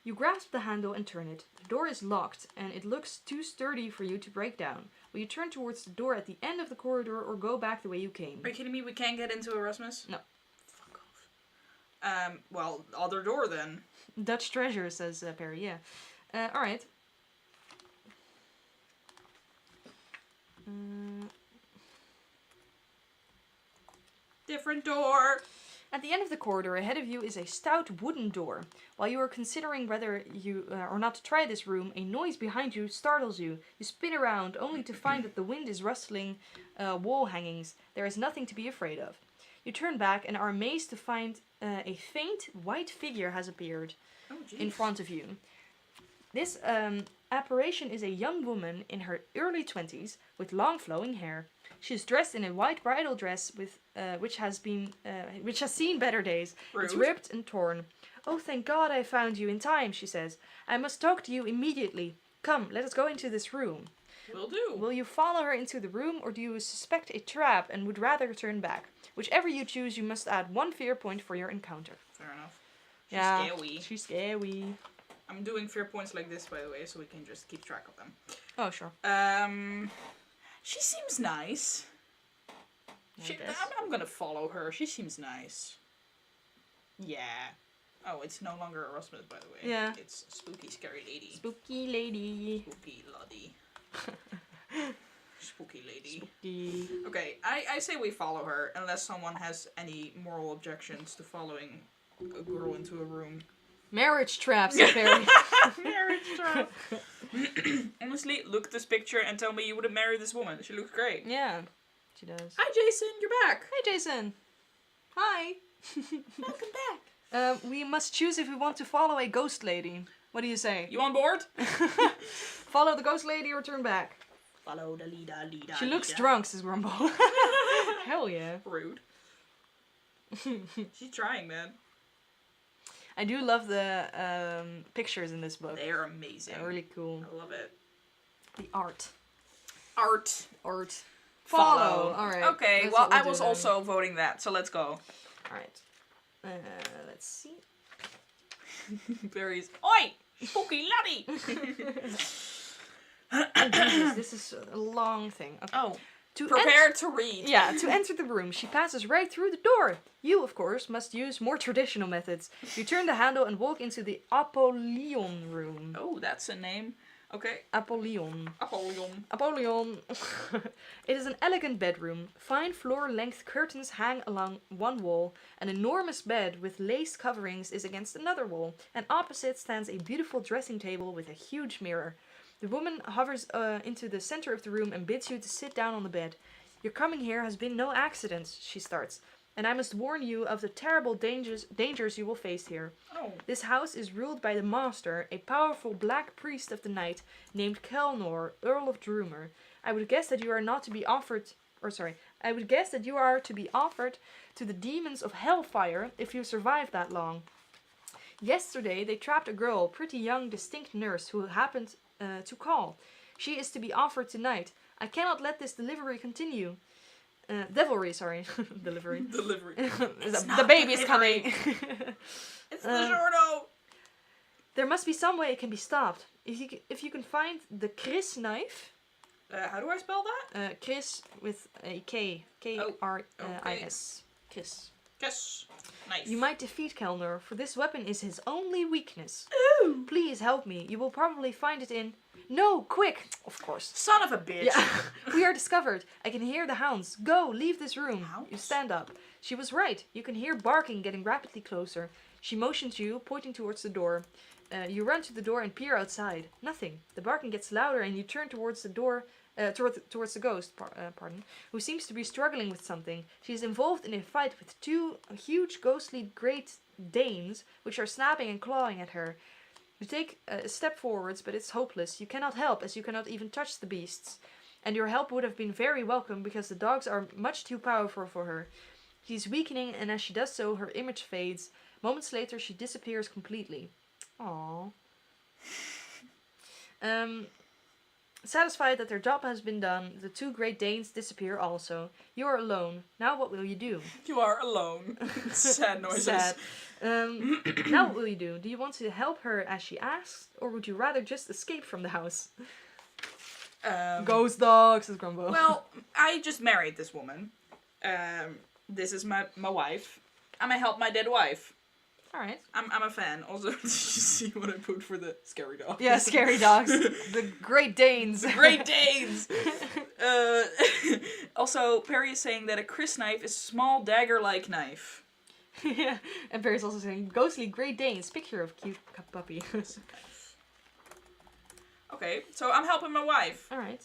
You grasp the handle and turn it. The door is locked, and it looks too sturdy for you to break down. Will you turn towards the door at the end of the corridor or go back the way you came? Are you kidding me? We can't get into Erasmus? No. Fuck off. Well, other door then. Dutch treasure, says Perry, yeah. Alright. Different door. At the end of the corridor, ahead of you is a stout wooden door. While you are considering whether you or not to try this room, a noise behind you startles you. You spin around, only to find that the wind is rustling wall hangings. There is nothing to be afraid of. You turn back and are amazed to find a faint white figure has appeared in front of you. This apparition is a young woman in her early 20s with long flowing hair. She is dressed in a white bridal dress which has seen better days. Rude. It's ripped and torn. "Oh, thank God I found you in time," she says. "I must talk to you immediately. Come, let us go into this room." Will do. Will you follow her into the room, or do you suspect a trap and would rather turn back? Whichever you choose, you must add 1 fear point for your encounter. Fair enough. Yeah, Scary. she's scary. I'm doing fear points like this, by the way, so we can just keep track of them. Oh, sure. She seems nice. I'm gonna follow her. She seems nice. Yeah. Oh, it's no longer Erasmus, by the way. Yeah. It's Spooky Scary Lady. Spooky lady. Spooky Lady. Spooky Lady. Spooky. Okay, I say we follow her, unless someone has any moral objections to following a girl into a room. Marriage traps, Perry. Marriage trap. Honestly, look at this picture and tell me you wouldn't marry this woman. She looks great. Yeah, she does. Hi, Jason. You're back. Hey, Jason. Hi. Welcome back. We must choose if we want to follow a ghost lady. What do you say? You on board? Follow the ghost lady or turn back? Follow the leader. She looks drunk, says Grumble. Hell yeah. Rude. She's trying, man. I do love the pictures in this book. They're amazing. They're really cool. I love it. The art. Art. Follow. All right. Okay, That's well, what we'll I do was then. also voting that, so let's go. All right. Let's see. Barry's. Oi! Spooky laddie! Oh, Jesus, this is a long thing. Okay. Oh. To Prepare to read. Yeah, to enter the room, she passes right through the door. You, of course, must use more traditional methods. You turn the handle and walk into the Apollyon room. Oh, that's a name. Okay. Apollyon. Apollyon. Apollyon. It is an elegant bedroom. Fine floor-length curtains hang along one wall. An enormous bed with lace coverings is against another wall. And opposite stands a beautiful dressing table with a huge mirror. The woman hovers into the center of the room and bids you to sit down on the bed. "Your coming here has been no accident," she starts, "and I must warn you of the terrible dangers you will face here. Oh. This house is ruled by the master, a powerful black priest of the night, named Kelnor, Earl of Drumer. I would guess that you are to be offered to the demons of hellfire if you survive that long. Yesterday they trapped a girl, pretty young, distinct nurse, who happened to call. She is to be offered tonight. I cannot let this delivery continue. Devilry, sorry. Delivery. Delivery. The baby's coming. It's the Jordo. There must be some way it can be stopped. If you can find the Chris knife. How do I spell that? Chris with a K. K-R-I-S. Chris. Yes. Nice. You might defeat Kelner, for this weapon is his only weakness. Ooh. Please help me. You will probably find it in... No, quick! Of course. Son of a bitch. Yeah. We are discovered. I can hear the hounds. Go, leave this room. Hounds? You stand up. She was right. You can hear barking getting rapidly closer. She motions you, pointing towards the door. You run to the door and peer outside. Nothing. The barking gets louder and you turn towards the door... towards the ghost, who seems to be struggling with something. She is involved in a fight with 2 huge ghostly Great Danes, which are snapping and clawing at her. You take a step forwards, but it's hopeless. You cannot help, as you cannot even touch the beasts. And your help would have been very welcome, because the dogs are much too powerful for her. She is weakening, and as she does so, her image fades. Moments later, she disappears completely. Aww. Satisfied that their job has been done, the 2 Great Danes disappear also. You are alone. Now what will you do? You are alone. Sad noises. Sad. Now what will you do? Do you want to help her as she asks? Or would you rather just escape from the house? Ghost dogs, says Grumbo. Well, I just married this woman. This is my wife. I'm gonna help my dead wife. Alright. I'm a fan. Also, did you see what I put for the scary dog? Yeah, scary dogs. The Great Danes. The Great Danes! Also, Perry is saying that a Chris knife is a small dagger-like knife. Yeah, and Perry's also saying, ghostly Great Danes, picture of cute puppy. Okay, so I'm helping my wife. Alright.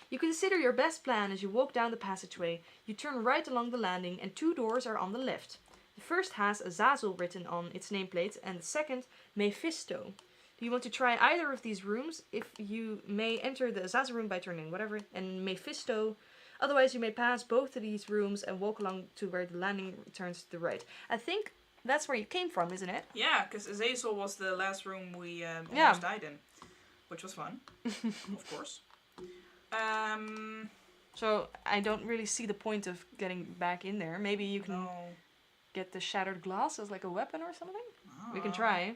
You consider your best plan as you walk down the passageway. You turn right along the landing and 2 doors are on the left. The first has Azazel written on its nameplate and the second Mephisto. Do you want to try either of these rooms? If you may enter the Azazel room by turning whatever and Mephisto. Otherwise you may pass both of these rooms and walk along to where the landing turns to the right. I think that's where you came from, isn't it? Yeah, because Azazel was the last room we almost died in. Which was fun. Of course. So I don't really see the point of getting back in there. Maybe you can get the shattered glass as like a weapon or something. We can try.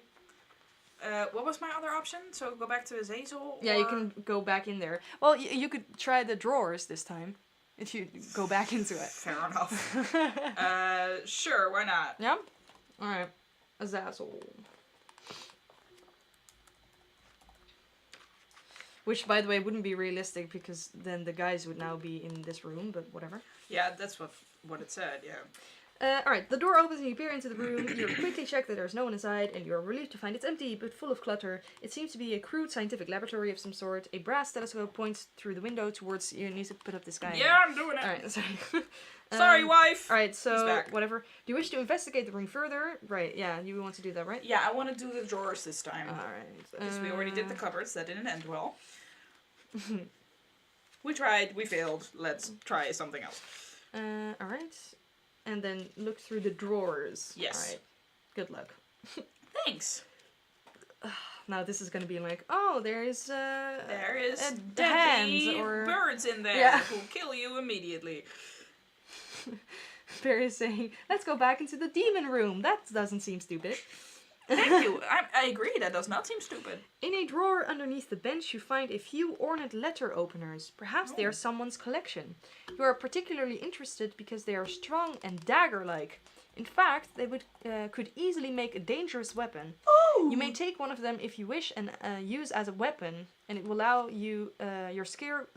What was my other option? So go back to Azazel? Yeah, you can go back in there. Well, you could try the drawers this time. If you go back into it. Fair enough. Sure, why not? Yeah? Alright. Azazel. Which, by the way, wouldn't be realistic because then the guys would now be in this room, but whatever. Yeah, that's what it said, yeah. Alright, the door opens and you peer into the room. You quickly check that there's no one inside, and you're relieved to find it's empty, but full of clutter. It seems to be a crude scientific laboratory of some sort. A brass telescope points through the window towards you. Need to put up this guy. Yeah, I'm doing it. Alright, sorry. Sorry, wife! Alright, so, whatever. Do you wish to investigate the room further? Right, yeah, you want to do that, right? Yeah, I want to do the drawers this time. Alright. Because we already did the cupboards, that didn't end well. We tried, we failed. Let's try something else. Alright. And then look through the drawers. Yes. Alright. Good luck. Thanks. Now this is gonna be like, oh, there's there is hands deadly or birds in there who'll kill you immediately. Barry is saying, let's go back into the demon room. That doesn't seem stupid. Thank you. I agree. That does not seem stupid. In a drawer underneath the bench, you find a few ornate letter openers. Perhaps they are someone's collection. You are particularly interested because they are strong and dagger-like. In fact, they could easily make a dangerous weapon. Oh! You may take one of them if you wish and use as a weapon, and it will allow you your skill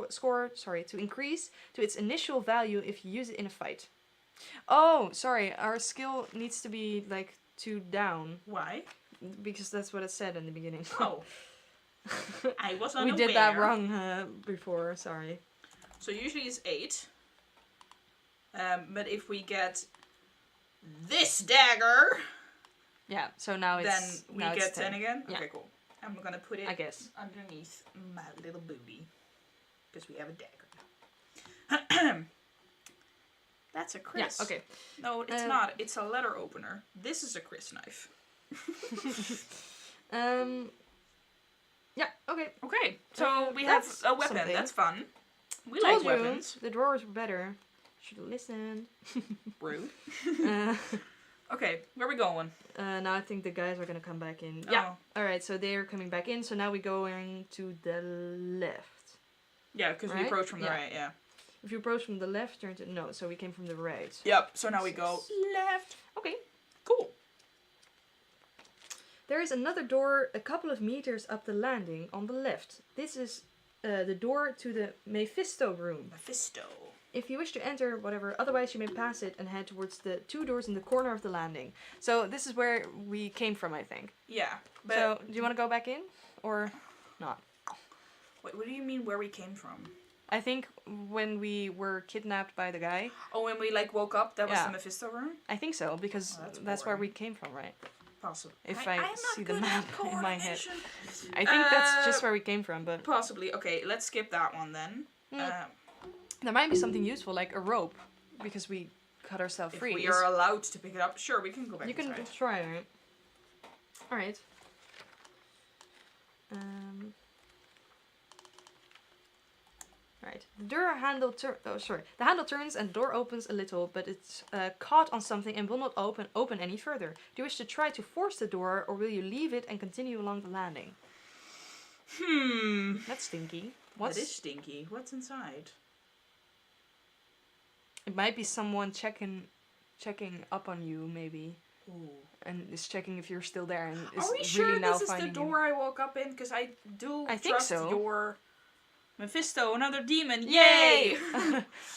score to increase to its initial value if you use it in a fight. Oh, sorry, our skill needs to be like 2 down. Why? Because that's what it said in the beginning. Oh. I was unaware. We did that wrong before, sorry. So usually it's 8. But if we get this dagger... Yeah, so now it's... Then we get 10 again? Yeah. Okay, cool. I'm gonna put it I guess underneath my little booty. Because we have a dagger. That's a Chris. Yeah, okay. No, it's not. It's a letter opener. This is a Chris knife. Yeah, okay. Okay, so we have a weapon. Something. That's fun. We Told like you, weapons. the drawers were better. Should have listened. Rude. Okay, where are we going? Now I think the guys are gonna come back in. Yeah. Alright, so they're coming back in, so now we're going to the left. Yeah, because we approach from the right, yeah. If you approach from the left, turn to... No, so we came from the right. Yep, so now we go left. Okay. Cool. There is another door a couple of meters up the landing on the left. This is the door to the Mephisto room. Mephisto. If you wish to enter, whatever, otherwise you may pass it and head towards the 2 doors in the corner of the landing. So this is where we came from, I think. Yeah. But So, do you want to go back in? Or not? Wait, what do you mean where we came from? I think when we were kidnapped by the guy. Oh, when we like woke up, that was the Mephisto room? I think so, because that's where we came from, right? Possibly. If I see the good map at in my head. coordination. I think that's just where we came from, but... Possibly. Okay, let's skip that one then. There might be something useful, like a rope, because we cut ourselves free. If we are allowed to pick it up, sure, we can go back You can inside. try, right? Alright. Right. The handle turns and the door opens a little, but it's caught on something and will not open any further. Do you wish to try to force the door, or will you leave it and continue along the landing? That's stinky. That is stinky. What's inside? It might be someone checking up on you, maybe. Ooh. And is checking if you're still there and is Are we really sure now this is the finding door I woke up in? Because I think trust so. your... Mephisto, another demon. Yay! Yay!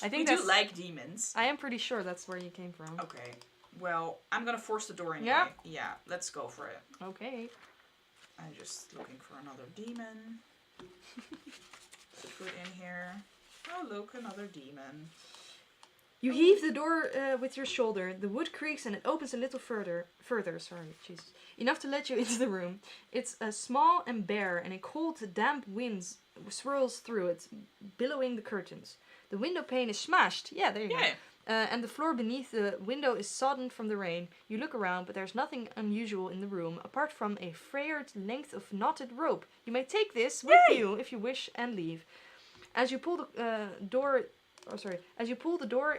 I think we do like demons. I am pretty sure that's where you came from. Okay. Well, I'm gonna force the door anyway. Yeah? Yeah, let's go for it. Okay. I'm just looking for another demon. Put in here. Oh look, another demon. You heave the door with your shoulder. The wood creaks and it opens a little further. Sorry, Jesus. Enough to let you into the room. It's small and bare, and a cold, damp wind swirls through it, billowing the curtains. The window pane is smashed. Yeah, there you go. And the floor beneath the window is sodden from the rain. You look around, but there's nothing unusual in the room, apart from a frayed length of knotted rope. You may take this with you if you wish and leave. As you pull the door... As you pull the door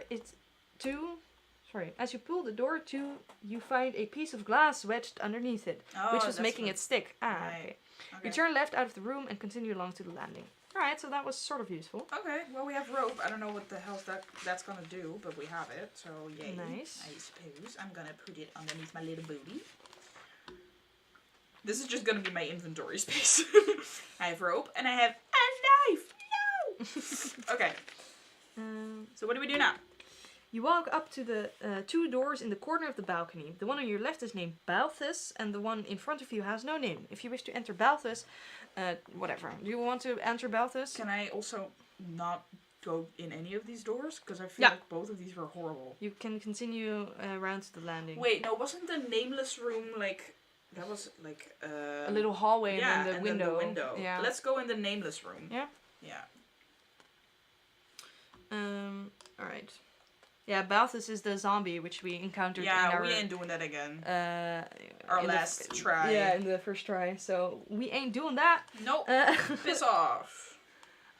to, you find a piece of glass wedged underneath it, which was making it stick. Okay. You turn left out of the room and continue along to the landing. Alright, so that was sort of useful. Okay, well we have rope. I don't know what the hell that's gonna do, but we have it, so yay. Nice. I suppose I'm gonna put it underneath my little booty. This is just gonna be my inventory space. I have rope and I have a knife! No! Okay. So what do we do now? You walk up to the two doors in the corner of the balcony. The one on your left is named Balthus, and the one in front of you has no name. If you wish to enter Balthus, whatever. Do you want to enter Balthus? Can I also not go in any of these doors? Because I feel like both of these were horrible. You can continue around to the landing. Wait, no, wasn't the nameless room like... That was like... a little hallway and then the window. Then the window. Yeah. Let's go in the nameless room. Yeah? Yeah. Alright. Yeah, Balthus is the zombie which we encountered in our... we ain't doing that again. Our last try. Yeah, in the first try. So, we ain't doing that. Nope. Piss off.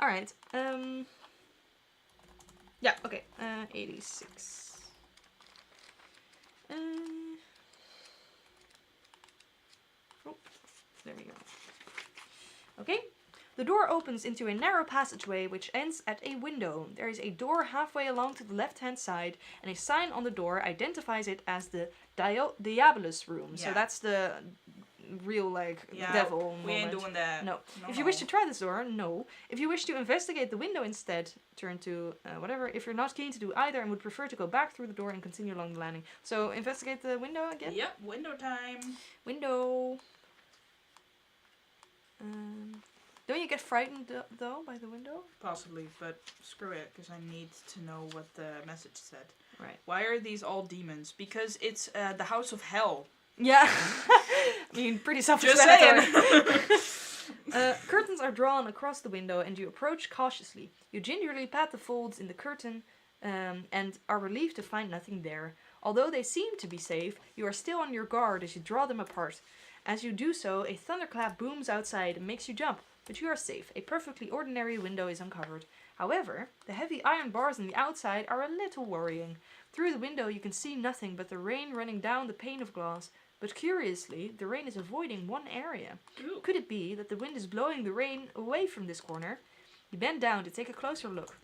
Alright. Yeah, okay. 86. Oh, there we go. Okay. The door opens into a narrow passageway which ends at a window. There is a door halfway along to the left-hand side, and a sign on the door identifies it as the Diabolus room. Yeah. So that's the real, devil we moment. Ain't doing that. No. If you wish to try this door, no. If you wish to investigate the window instead, turn to whatever. If you're not keen to do either and would prefer to go back through the door and continue along the landing. So, investigate the window again? Yep, window time. Window. Don't you get frightened, though, by the window? Possibly, but screw it, because I need to know what the message said. Right. Why are these all demons? Because it's the house of hell. Yeah. I mean, pretty self-explanatory. Just saying. Curtains are drawn across the window, and you approach cautiously. You gingerly pat the folds in the curtain and are relieved to find nothing there. Although they seem to be safe, you are still on your guard as you draw them apart. As you do so, a thunderclap booms outside and makes you jump. But you are safe. A perfectly ordinary window is uncovered. However, the heavy iron bars on the outside are a little worrying. Through the window you can see nothing but the rain running down the pane of glass. But curiously, the rain is avoiding one area. Ooh. Could it be that the wind is blowing the rain away from this corner? You bend down to take a closer look.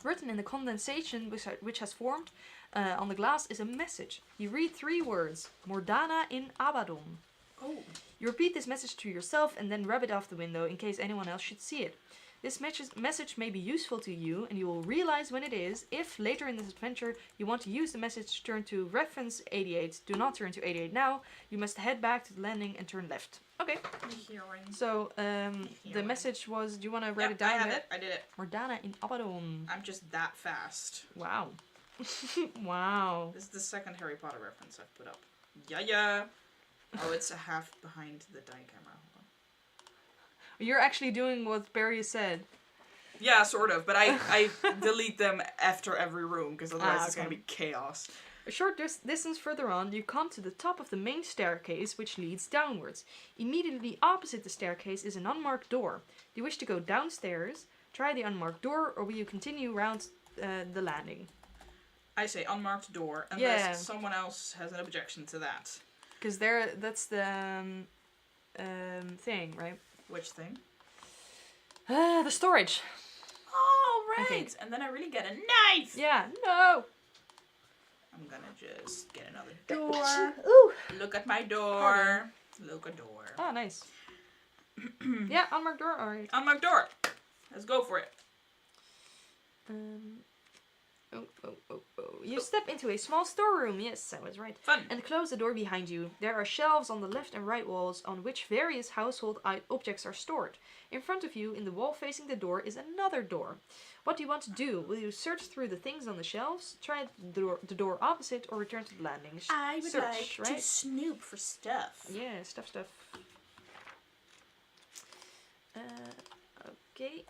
Written in the condensation which has formed on the glass is a message. You read 3 words. Mordana in Abaddon. Oh. You repeat this message to yourself and then rub it off the window in case anyone else should see it. This message may be useful to you, and you will realize when it is if, later in this adventure, you want to use the message, turn to reference 88. Do not turn to 88 now. You must head back to the landing and turn left. Okay. So, the message was, do you want to write it down? I have it. I did it. Mordana in Abaddon. I'm just that fast. Wow. Wow. This is the second Harry Potter reference I've put up. Yeah. Oh, it's a half behind the die camera. Hold on. You're actually doing what Barry said. Yeah, sort of, but I delete them after every room, because otherwise it's going to be chaos. A short distance further on, you come to the top of the main staircase, which leads downwards. Immediately opposite the staircase is an unmarked door. Do you wish to go downstairs, try the unmarked door, or will you continue round the landing? I say unmarked door, unless someone else has an objection to that. Because that's the thing, right? Which thing? The storage. Oh, right. And then I really get a knife. Yeah, no. I'm gonna just get another door. Ooh. Look at my door. Look a door. Oh, nice. Yeah, unmarked door. Alright. Unmarked door. Let's go for it. You step into a small storeroom. Yes, I was right. Fun. And close the door behind you. There are shelves on the left and right walls on which various household objects are stored. In front of you, in the wall facing the door, is another door. What do you want to do? Will you search through the things on the shelves, try the door opposite, or return to the landing? I would Search, like to snoop for stuff. Yeah, stuff. Okay.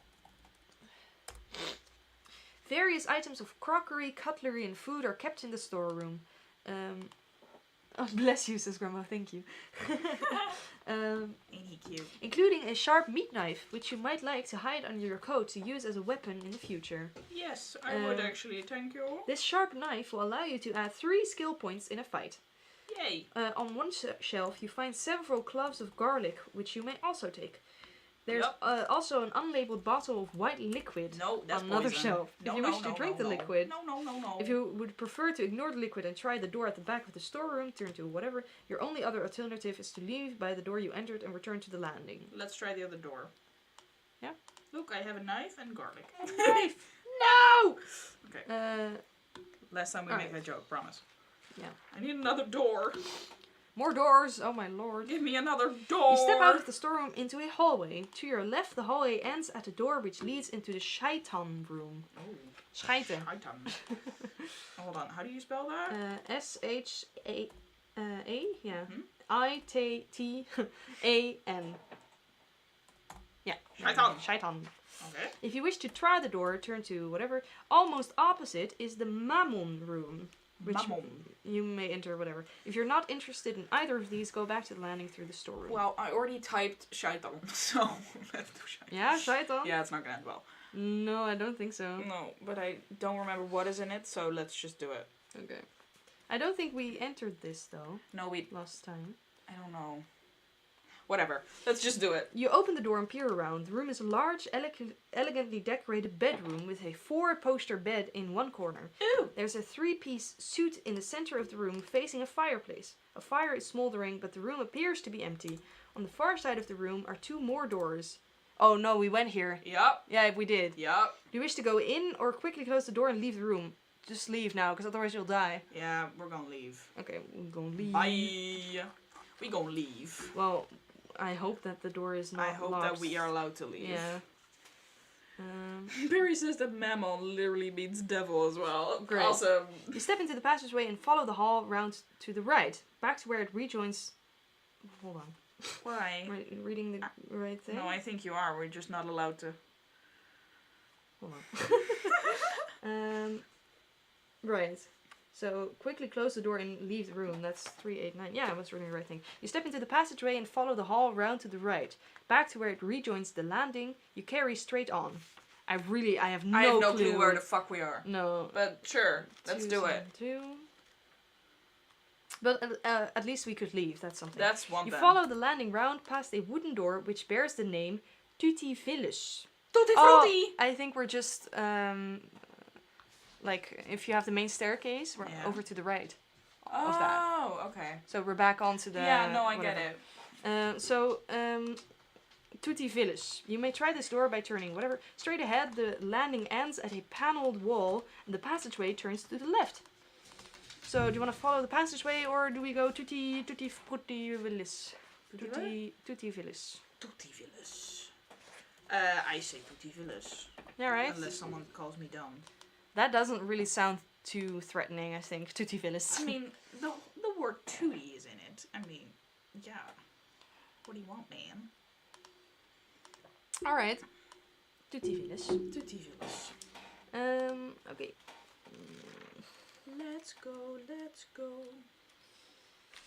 Various items of crockery, cutlery, and food are kept in the storeroom. Oh, bless you, says Grandma. Thank you. Ain't he cute? Including a sharp meat knife, which you might like to hide under your coat to use as a weapon in the future. Yes, I would actually. Thank you. This sharp knife will allow you to add 3 skill points in a fight. Yay. On one shelf, you find several cloves of garlic, which you may also take. There's also an unlabeled bottle of white liquid No, that's on another poison. shelf. If you wish to drink the liquid, No. if you would prefer to ignore the liquid and try the door at the back of the storeroom, turn to whatever, your only other alternative is to leave by the door you entered and return to the landing. Let's try the other door. Yeah? Look, I have a knife and garlic. Knife! No! Okay. Last time we make that joke, promise. Yeah. I need another door. More doors! Oh my lord. Give me another door! You step out of the storeroom into a hallway. To your left, the hallway ends at a door which leads into the Shaitan room. Oh. Scheiten. Hold on, how do you spell that? S-H-A... A? Yeah. Mhm. I-T-T-A-N. Yeah. Shaitan. Shaitan. Okay. If you wish to try the door, turn to whatever. Almost opposite is the Mammon room. Which Mammon. you may enter whatever. If you're not interested in either of these, go back to the landing through the storeroom. Well, I already typed Shaitan, so let's do Shaitan. Yeah, Shaitan? Yeah, it's not gonna end well. No, I don't think so. No, but I don't remember what is in it, so let's just do it. Okay. I don't think we entered this though. No, last time. I don't know. Whatever. Let's just do it. You open the door and peer around. The room is a large, elegantly decorated bedroom with a 4-poster bed in one corner. Ooh! There's a 3-piece suite in the center of the room facing a fireplace. A fire is smoldering, but the room appears to be empty. On the far side of the room are 2 more doors. Oh no, we went here. Yup. Yeah, we did. Yup. Do you wish to go in or quickly close the door and leave the room? Just leave now, because otherwise you'll die. Yeah, we're gonna leave. Okay, we're gonna leave. Bye. We gonna leave. Well, I hope that the door is not I hope locked. that we are allowed to leave. Yeah. Barry says that Mammon literally means devil as well. Great. Awesome. You step into the passageway and follow the hall round to the right, back to where it rejoins. Hold on. Why? Am I reading the right thing? No, I think you are. We're just not allowed to. Hold on. Right. So quickly close the door and leave the room. That's 389. Yeah, I was reading the right thing. You step into the passageway and follow the hall round to the right, back to where it rejoins the landing. You carry straight on. I have no clue where the fuck we are. No. But sure, let's do it. 2. But at least we could leave. That's something. That's one You thing. follow the landing round past a wooden door which bears the name Tutti Villus. Tutti Oh, frutti! I think we're just like if you have the main staircase, we're over to the right of that. Oh, okay. So we're back onto the. Yeah, no, I whatever. get it. Tutti Villus. You may try this door by turning whatever. Straight ahead, the landing ends at a paneled wall, and the passageway turns to the left. So, do you want to follow the passageway, or do we go Tutti Villus? Tutti Villus. Tutti Villus. I say Tutti Villus. Yeah, right. Unless someone calls me dumb. That doesn't really sound too threatening, I think. Tutti Villus. I mean, the word tutti is in it. I mean, yeah. What do you want, man? Alright. Tutti Villus. Tutti Villus. Okay. Let's go.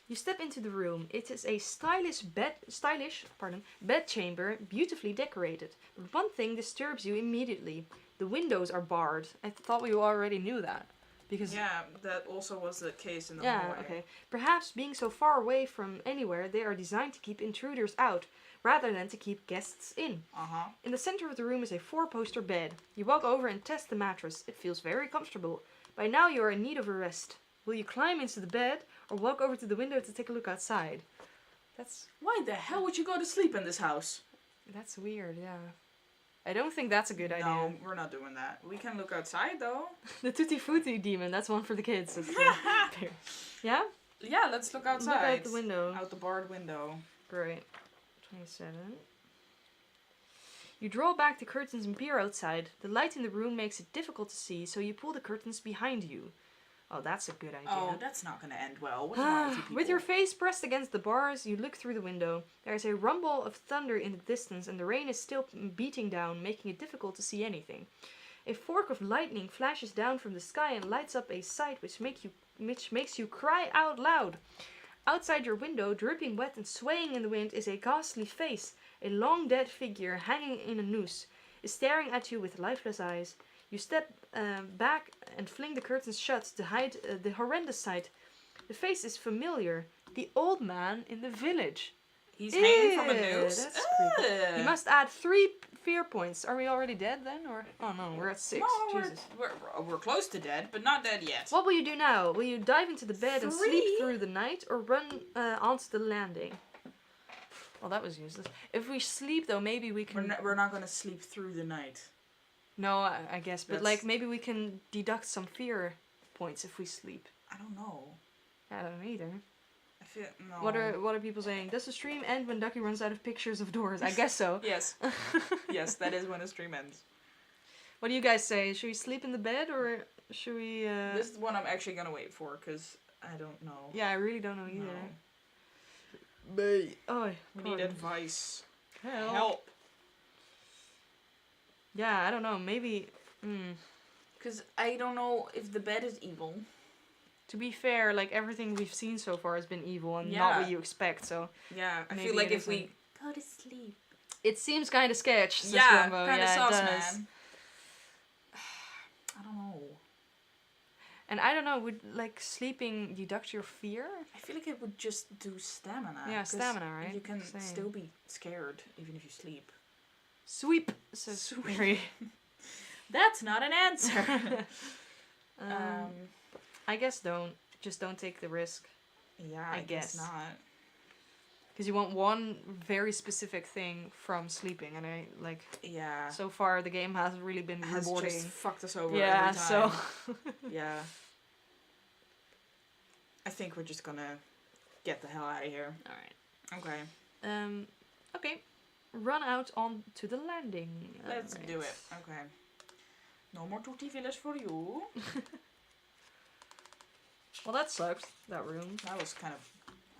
You step into the room. It is a stylish bed chamber, beautifully decorated. But one thing disturbs you immediately. The windows are barred. I thought we already knew that. Because Yeah, that also was the case in the yeah, hallway. okay. Perhaps being so far away from anywhere, they are designed to keep intruders out, rather than to keep guests in. Uh-huh. In the center of the room is a 4-poster bed. You walk over and test the mattress. It feels very comfortable. By now you are in need of a rest. Will you climb into the bed or walk over to the window to take a look outside? Why the hell would you go to sleep in this house? That's weird, yeah. I don't think that's a good idea. No, we're not doing that. We can look outside though. The Tutti Frutti demon, that's one for the kids. Yeah? Yeah, let's look outside. Look out the window. Out the barred window. Great. 27. You draw back the curtains and peer outside. The light in the room makes it difficult to see, so you pull the curtains behind you. Oh, that's a good idea. Oh, that's not gonna end well. What's wrong with you people? With your face pressed against the bars, you look through the window. There is a rumble of thunder in the distance, and the rain is still beating down, making it difficult to see anything. A fork of lightning flashes down from the sky and lights up a sight which makes you cry out loud. Outside your window, dripping wet and swaying in the wind, is a ghastly face. A long dead figure, hanging in a noose, is staring at you with lifeless eyes. You step back and fling the curtains shut to hide the horrendous sight. The face is familiar. The old man in the village. He's hanging from a noose? That's creepy. You must add 3 fear points. Are we already dead then? Or oh no, we're at 6. No, Jesus. we're close to dead, but not dead yet. What will you do now? Will you dive into the bed and 3? sleep through the night, or run onto the landing? Well, that was useless. If we sleep though, maybe we can... We're not gonna sleep through the night. No, I guess, but like maybe we can deduct some fear points if we sleep. I don't know. I don't know either. I feel no. What are people saying? Does the stream end when Ducky runs out of pictures of doors? I guess so. Yes. Yes, that is when the stream ends. What do you guys say? Should we sleep in the bed or should we? This is one I'm actually gonna wait for because I don't know. Yeah, I really don't know either. No. We need advice. Help. Yeah, I don't know. Maybe. Because I don't know if the bed is evil. To be fair, like everything we've seen so far has been evil and not what you expect. So yeah, I feel like if we go to sleep, it seems kind of sketch. Yeah, kind of sus, man. I don't know. And I don't know, would like sleeping deduct your fear? I feel like it would just do stamina. Yeah, stamina, right? You can still be scared even if you sleep. Sweep, says Sweep. That's not an answer. I guess just don't take the risk. Yeah, I guess not. Because you want one very specific thing from sleeping, and Yeah. So far, the game hasn't really been rewarding. Just fucked us over. Yeah. Every time. So. Yeah. I think we're just gonna get the hell out of here. All right. Okay. Okay. Run out onto the landing. Let's do it. Okay. No more tutti villas for you. Well, that sucked. That room. That was kind of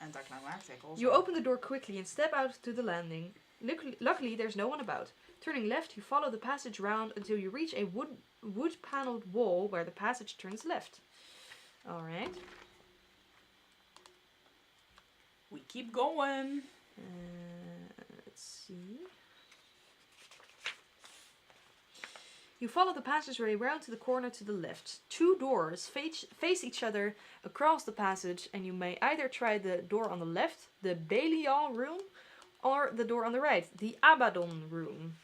anticlimactic also. You open the door quickly and step out to the landing. Luckily, there's no one about. Turning left, you follow the passage round until you reach a wood-paneled wall where the passage turns left. Alright. We keep going. Let's see. You follow the passageway round to the corner to the left. 2 doors face each other across the passage, and you may either try the door on the left, the Belial room, or the door on the right, the Abaddon room.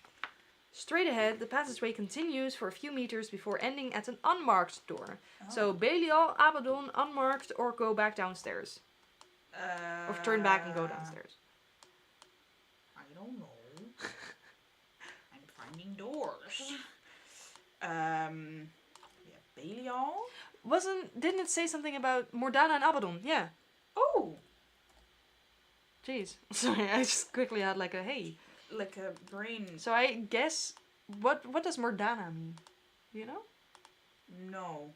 Straight ahead, the passageway continues for a few meters before ending at an unmarked door. Oh. So Belial, Abaddon, unmarked, or go back downstairs. Or turn back and go downstairs. I don't know. I'm finding doors. Yeah, Belial? Didn't it say something about Morgana and Abaddon? Yeah. Oh! Jeez. Sorry, I just quickly had like a hey. Like a brain. So I guess, what does Morgana mean? You know? No.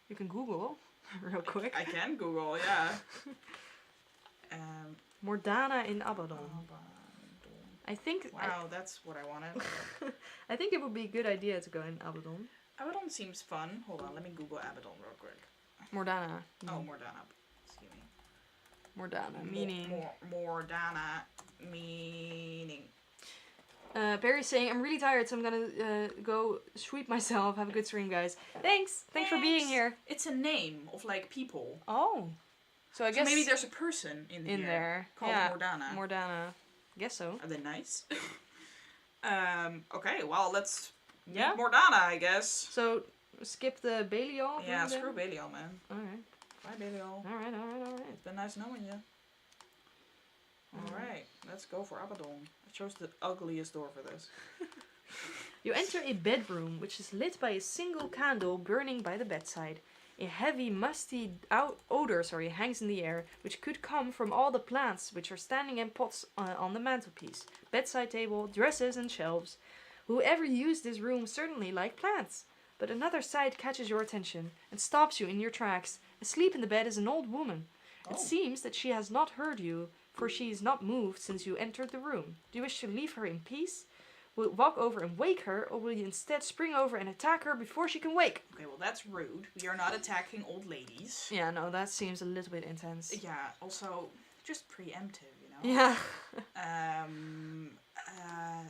You can Google real quick. I can Google, yeah. Morgana in Abaddon. I think... Wow, that's what I wanted. I think it would be a good idea to go in Abaddon. Abaddon seems fun. Hold on, let me Google Abaddon real quick. Morgana. Oh, Morgana. Excuse me. Morgana, meaning... Morgana, meaning... Barry's saying, I'm really tired, so I'm gonna go sweep myself. Have a good stream, guys. Thanks for being here. It's a name of, like, people. Oh. So I guess... maybe there's a person in there. Called Morgana. Morgana. Guess so. Are they nice? Okay, well, let's meet Morgana, I guess. So, skip the Belial? Yeah, screw Belial, man. Alright. Bye, Belial. Alright. It's been nice knowing you. Alright, let's go for Abaddon. I chose the ugliest door for this. You enter a bedroom, which is lit by a single candle burning by the bedside. A heavy, musty odor hangs in the air, which could come from all the plants which are standing in pots on the mantelpiece, bedside table, dresses, and shelves. Whoever used this room certainly liked plants. But another sight catches your attention and stops you in your tracks. Asleep in the bed is an old woman. Oh. It seems that she has not heard you, for she is not moved since you entered the room. Do you wish to leave her in peace? Will you walk over and wake her, or will you instead spring over and attack her before she can wake? Okay, well that's rude. We are not attacking old ladies. Yeah, no, that seems a little bit intense. Yeah, also, just preemptive, you know? Yeah.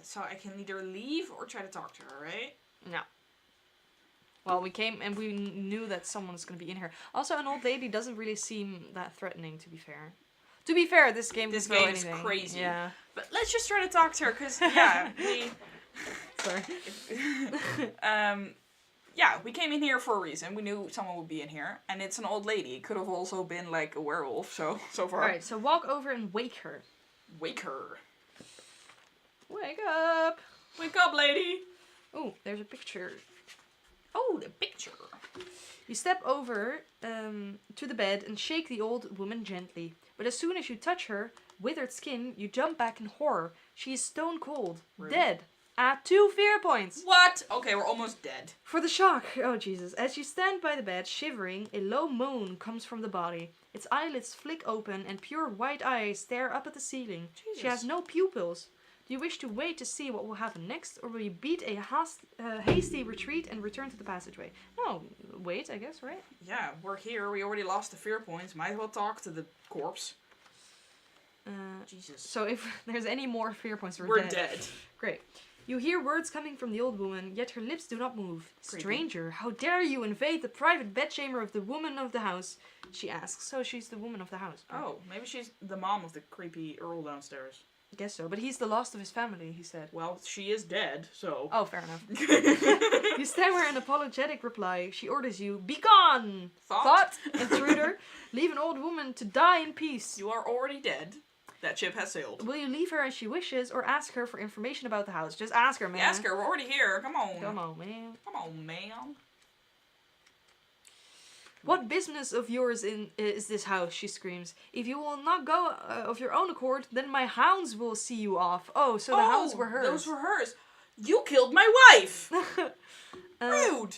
So I can either leave or try to talk to her, right? No. Well, we came and we knew that someone's going to be in here. Also, an old lady doesn't really seem that threatening, to be fair. To be fair, this game This can throw game is anything. crazy. Yeah. But let's just try to talk to her, because, yeah, Sorry. we came in here for a reason. We knew someone would be in here, and it's an old lady. It could have also been, like, a werewolf, so far. Alright, so walk over and wake her. Wake her. Wake up! Wake up, lady! Oh, there's a picture. Oh, the picture. You step over to the bed and shake the old woman gently. But as soon as you touch her withered skin, you jump back in horror. She is stone cold, Rude. dead. Add 2 fear points. What? Okay, we're almost dead. For the shock. Oh, Jesus. As you stand by the bed, shivering, a low moan comes from the body. Its eyelids flick open and pure white eyes stare up at the ceiling. Jesus. She has no pupils. Do you wish to wait to see what will happen next, or will you beat a hasty retreat and return to the passageway? No, wait, I guess, right? Yeah, we're here. We already lost the fear points. Might as well talk to the corpse. Jesus. So if there's any more fear points, We're dead. Great. You hear words coming from the old woman, yet her lips do not move. Creepy. Stranger, how dare you invade the private bedchamber of the woman of the house? She asks. So she's the woman of the house. Oh, maybe she's the mom of the creepy Earl downstairs. I guess so, but he's the last of his family, he said. Well, she is dead, so... Oh, fair enough. You stammer an apologetic reply. She orders you, be gone! Thought? Intruder. Leave an old woman to die in peace. You are already dead. That ship has sailed. Will you leave her as she wishes, or ask her for information about the house? Just ask her, man. Ask her, we're already here. Come on. Come on, man. Come on, man. What business of yours is this house? She screams. If you will not go of your own accord, then my hounds will see you off. Oh, so the hounds were hers. Those were hers. You killed my wife! Rude!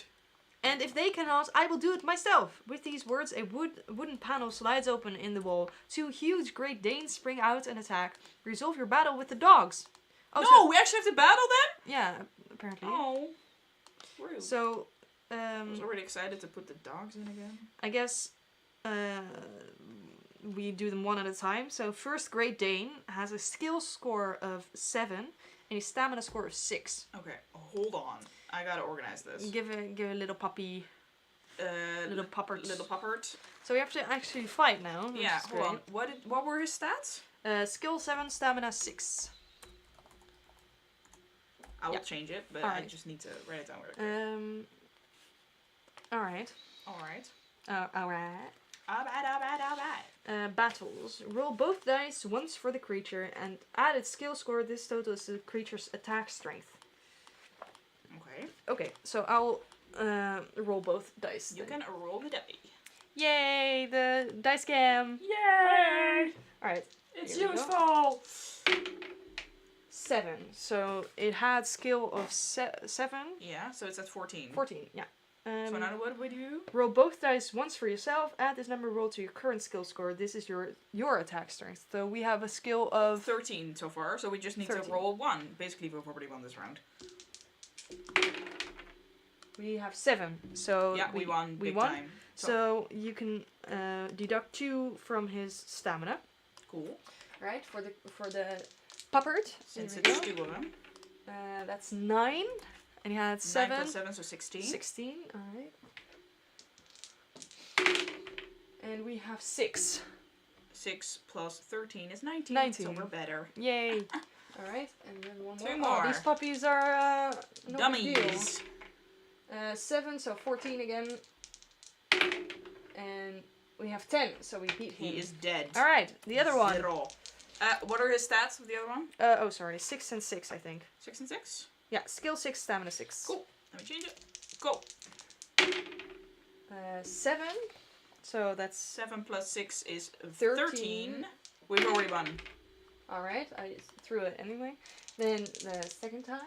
And if they cannot, I will do it myself. With these words, a wooden panel slides open in the wall. 2 huge Great Danes spring out and attack. Resolve your battle with the dogs. Oh, no, we actually have to battle then? Yeah, apparently. Oh. Rude. So, I was already excited to put the dogs in again. I guess we do them one at a time. So first Great Dane has a skill score of 7 and a stamina score of 6. Okay, hold on. I gotta organize this. Give a little puppy, little puppert. Little puppert. So we have to actually fight now. Yeah, hold on. What were his stats? Skill 7, stamina 6. I will change it, but I just need to write it down really quick. Alright. Alright. Battles. Roll both dice once for the creature and add its skill score. This total is the creature's attack strength. Okay. Okay, so I'll roll both dice. You can roll the die. Yay, the dice scam. Yay! Alright. It's here we go. useful! 7. So it had skill of 7. Yeah, so it's at 14. 14, yeah. So now what do we do? Roll both dice once for yourself. Add this number roll to your current skill score. This is your attack strength. So we have a skill of 13 so far, so we just need 13. to roll 1. Basically, we've already won this round. We have 7. So yeah, we won big won. time. So you can deduct 2 from his stamina. Cool. Right, for the puppert. Since Here we it's go. 2 of them. That's 9. And he had 7. 9 plus 7, so 16. 16, alright. And we have 6. 6 plus 13 is 19. 19. So we're better. Yay. Alright, and then one more. 2 more. Oh, these puppies are no big deal. Dummies. 7, so 14 again. And we have 10, so we beat him. He is dead. Alright, the other one. What are his stats of the other one? Oh, sorry. 6 and 6, I think. 6 and 6? Yeah, skill 6, stamina 6. Cool. Let me change it. Go. 7. So that's 7 plus 6 is 13. 13. We've already won. Alright, I threw it anyway. Then the second time,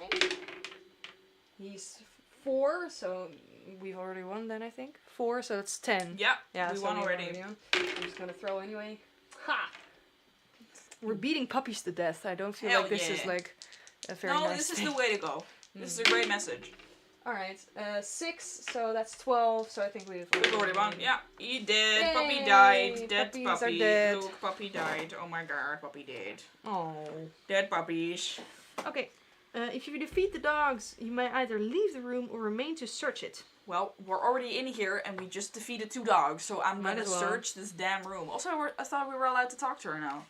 he's 4, so we've already won then, I think. 4, so it's 10. Yeah, Yeah, we so won we've already. won. I'm just gonna throw anyway. Ha! We're beating puppies to death. I don't feel Hell like this is yeah. like a very No, nice this is thing. the way to go. This is a great message. Alright, 6, so that's 12, so I think we've already won. Yeah, he did. Yay! Puppy died. Dead Puppies puppy. are dead. Look, puppy died. Oh my god, puppy dead. Oh. Dead puppies. Okay, if you defeat the dogs, you may either leave the room or remain to search it. Well, we're already in here and we just defeated 2 dogs, so I'm Might gonna as well. search this damn room. Also, I thought we were allowed to talk to her now.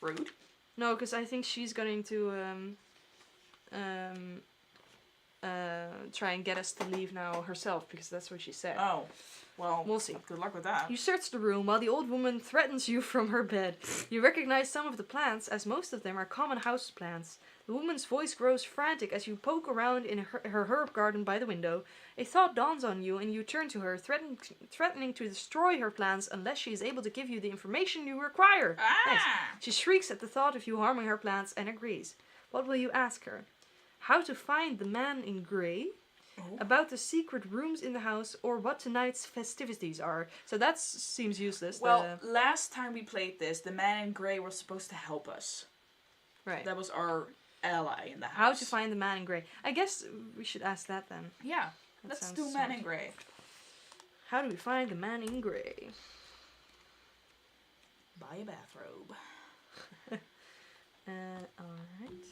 Rude. No, because I think she's going to try and get us to leave now herself, because that's what she said. Oh, well, We'll see. good luck with that. You search the room while the old woman threatens you from her bed. You recognize some of the plants, as most of them are common house plants. The woman's voice grows frantic as you poke around in her herb garden by the window. A thought dawns on you and you turn to her, threatening to destroy her plants unless she is able to give you the information you require. Ah! Nice. She shrieks at the thought of you harming her plants and agrees. What will you ask her? How to find the man in grey? Oh. About the secret rooms in the house, or what tonight's festivities are. So that seems useless. Well, last time we played this, the man in grey was supposed to help us. Right. That was our ally in the house. How to find the man in grey. I guess we should ask that then. Yeah, That let's sounds do man smart. in grey. How do we find the man in grey? Buy a bathrobe. Alright.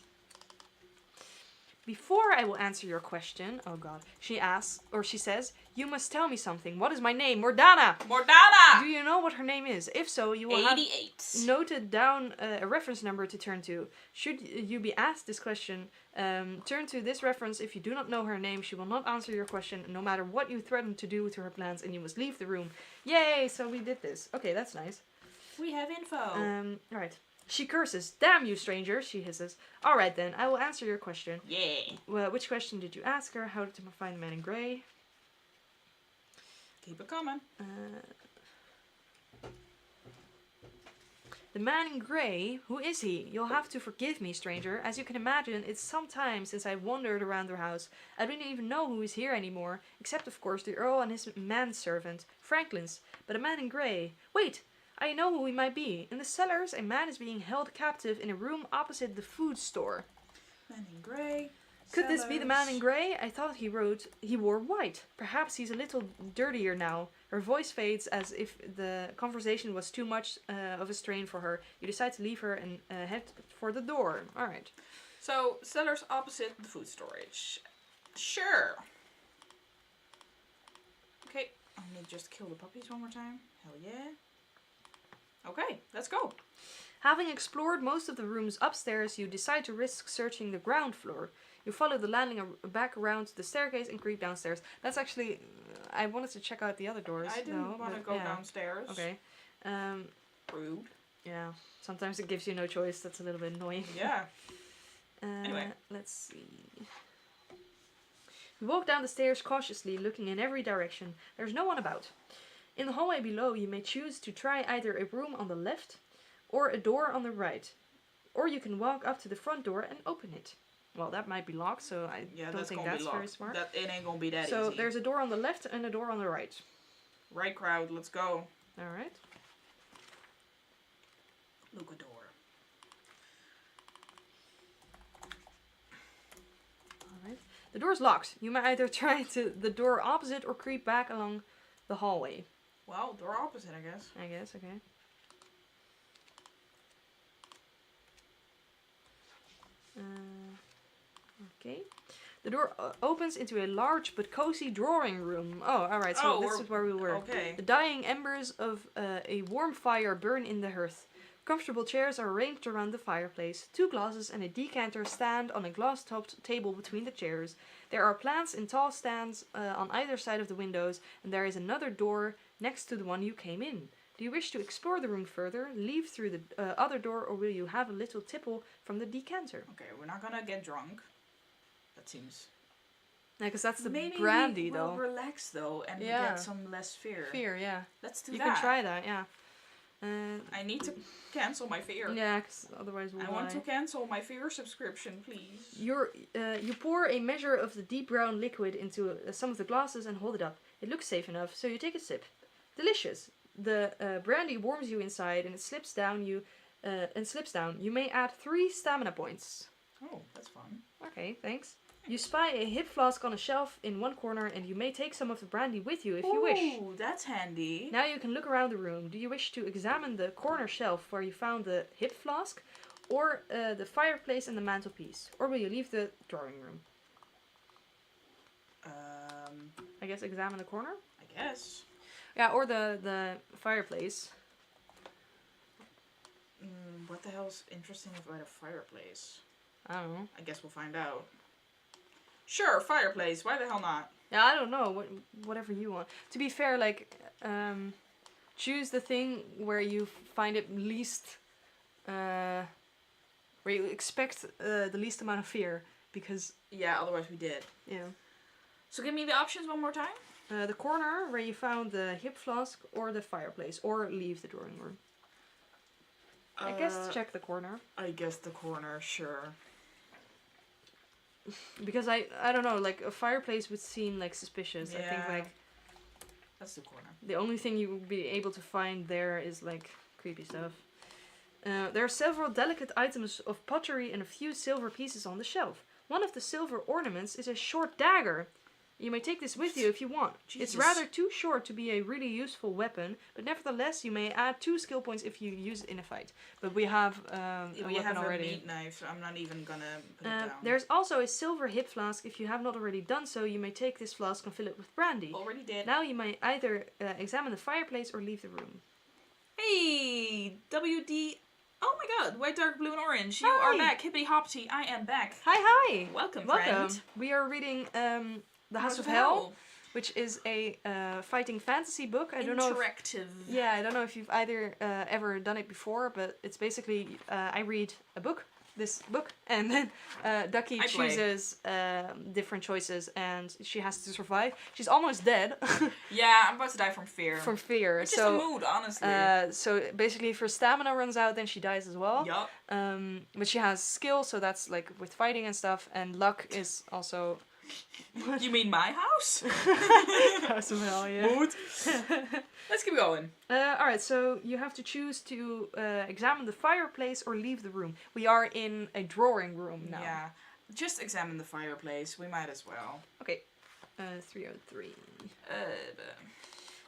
Before I will answer your question, oh god, she asks, or she says, you must tell me something. What is my name? Mordana! Do Mordana! you know what her name is? If so, you will have 88. noted down a reference number to turn to. Should you be asked this question, turn to this reference. If you do not know her name, she will not answer your question, no matter what you threaten to do to her plans, and you must leave the room. Yay, so we did this. Okay, that's nice. We have info. Alright. She curses. Damn you, stranger, she hisses. Alright then, I will answer your question. Yeah. Well, which question did you ask her? How to find the man in grey? Keep it coming. The man in grey? Who is he? You'll have to forgive me, stranger. As you can imagine, it's some time since I wandered around the house. I don't even know who is here anymore, except of course the Earl and his manservant, Franklin's. But a man in grey. Wait! I know who he might be. In the cellars, a man is being held captive in a room opposite the food store. Man in grey. Could this be the man in grey? I thought he wore white. Perhaps he's a little dirtier now. Her voice fades as if the conversation was too much of a strain for her. You decide to leave her and head for the door. Alright. So, cellars opposite the food storage. Sure. Okay, I'm gonna just kill the puppies one more time. Hell yeah. Okay, let's go. Having explored most of the rooms upstairs, you decide to risk searching the ground floor. You follow the landing back around the staircase and creep downstairs. That's actually... I wanted to check out the other doors. I didn't want to go downstairs. Okay. Rude. Yeah. Sometimes it gives you no choice. That's a little bit annoying. Yeah. Anyway. Let's see. You walk down the stairs cautiously, looking in every direction. There's no one about. In the hallway below, you may choose to try either a room on the left or a door on the right. Or you can walk up to the front door and open it. Well, that might be locked, so I don't think that's very smart. It ain't gonna be that easy. So there's a door on the left and a door on the right. Right, crowd, let's go. Alright. Luchador. Alright. The door's locked. You may either try the door opposite or creep back along the hallway. Well, door opposite, I guess. Okay. Okay. The door opens into a large but cozy drawing room. Oh, alright, so this is where we were. Okay. The dying embers of a warm fire burn in the hearth. Comfortable chairs are arranged around the fireplace. 2 glasses and a decanter stand on a glass-topped table between the chairs. There are plants in tall stands on either side of the windows, and there is another door next to the one you came in. Do you wish to explore the room further, leave through the other door, or will you have a little tipple from the decanter? Okay, we're not gonna get drunk. That seems... Yeah, because that's the Maybe brandy, we'll though. relax, though, and Yeah. get some less fear. Fear, yeah. Let's do You that. can try that, yeah. I need to cancel my fear. Yeah, because otherwise we'll I want die. to cancel my fear subscription, please. You pour a measure of the deep brown liquid into some of the glasses and hold it up. It looks safe enough, so you take a sip. Delicious. The brandy warms you inside and it slips down. You may add 3 stamina points. Oh, that's fun. Okay, thanks. You spy a hip flask on a shelf in one corner and you may take some of the brandy with you if you wish. Ooh, that's handy. Now you can look around the room. Do you wish to examine the corner shelf where you found the hip flask, or the fireplace and the mantelpiece? Or will you leave the drawing room? I guess examine the corner? I guess. Yeah, or the fireplace. What the hell's interesting about a fireplace? I don't know. I guess we'll find out. Sure, fireplace. Why the hell not? Yeah, I don't know. Whatever you want. To be fair, like, choose the thing where you find it least, where you expect the least amount of fear, because... Yeah, otherwise we did. Yeah. So give me the options one more time. The corner where you found the hip flask, or the fireplace, or leave the drawing room. I guess check the corner. I guess the corner, sure. Because I don't know, like, a fireplace would seem, like, suspicious. Yeah. I think, like... That's the corner. The only thing you would be able to find there is, like, creepy stuff. There are several delicate items of pottery and a few silver pieces on the shelf. One of the silver ornaments is a short dagger. You may take this with you if you want. Jesus. It's rather too short to be a really useful weapon, but nevertheless you may add 2 skill points if you use it in a fight. But we have a weapon already. A meat knife, so I'm not even gonna put it down. There's also a silver hip flask. If you have not already done so, you may take this flask and fill it with brandy. Already did. Now you may either examine the fireplace or leave the room. Hey, WD. Oh my god, white, dark, blue, and orange. You Hi. are back. Hippity hoppity, I am back. Hi! Welcome, Welcome. friend. We are reading The House of Hell, which is a fighting fantasy book. I don't know. I don't know if you've either ever done it before, but it's basically I read this book, and then Ducky chooses different choices, and she has to survive. She's almost dead. Yeah, I'm about to die from fear. From fear. It's just a mood, honestly. So basically, if her stamina runs out, then she dies as well. Yup. But she has skill, so that's like with fighting and stuff, and luck is also. You mean my house? House of Hell, yeah. Mood. Let's keep going. Alright, so you have to choose to examine the fireplace or leave the room. We are in a drawing room now. Yeah. Just examine the fireplace. We might as well. Okay. 303.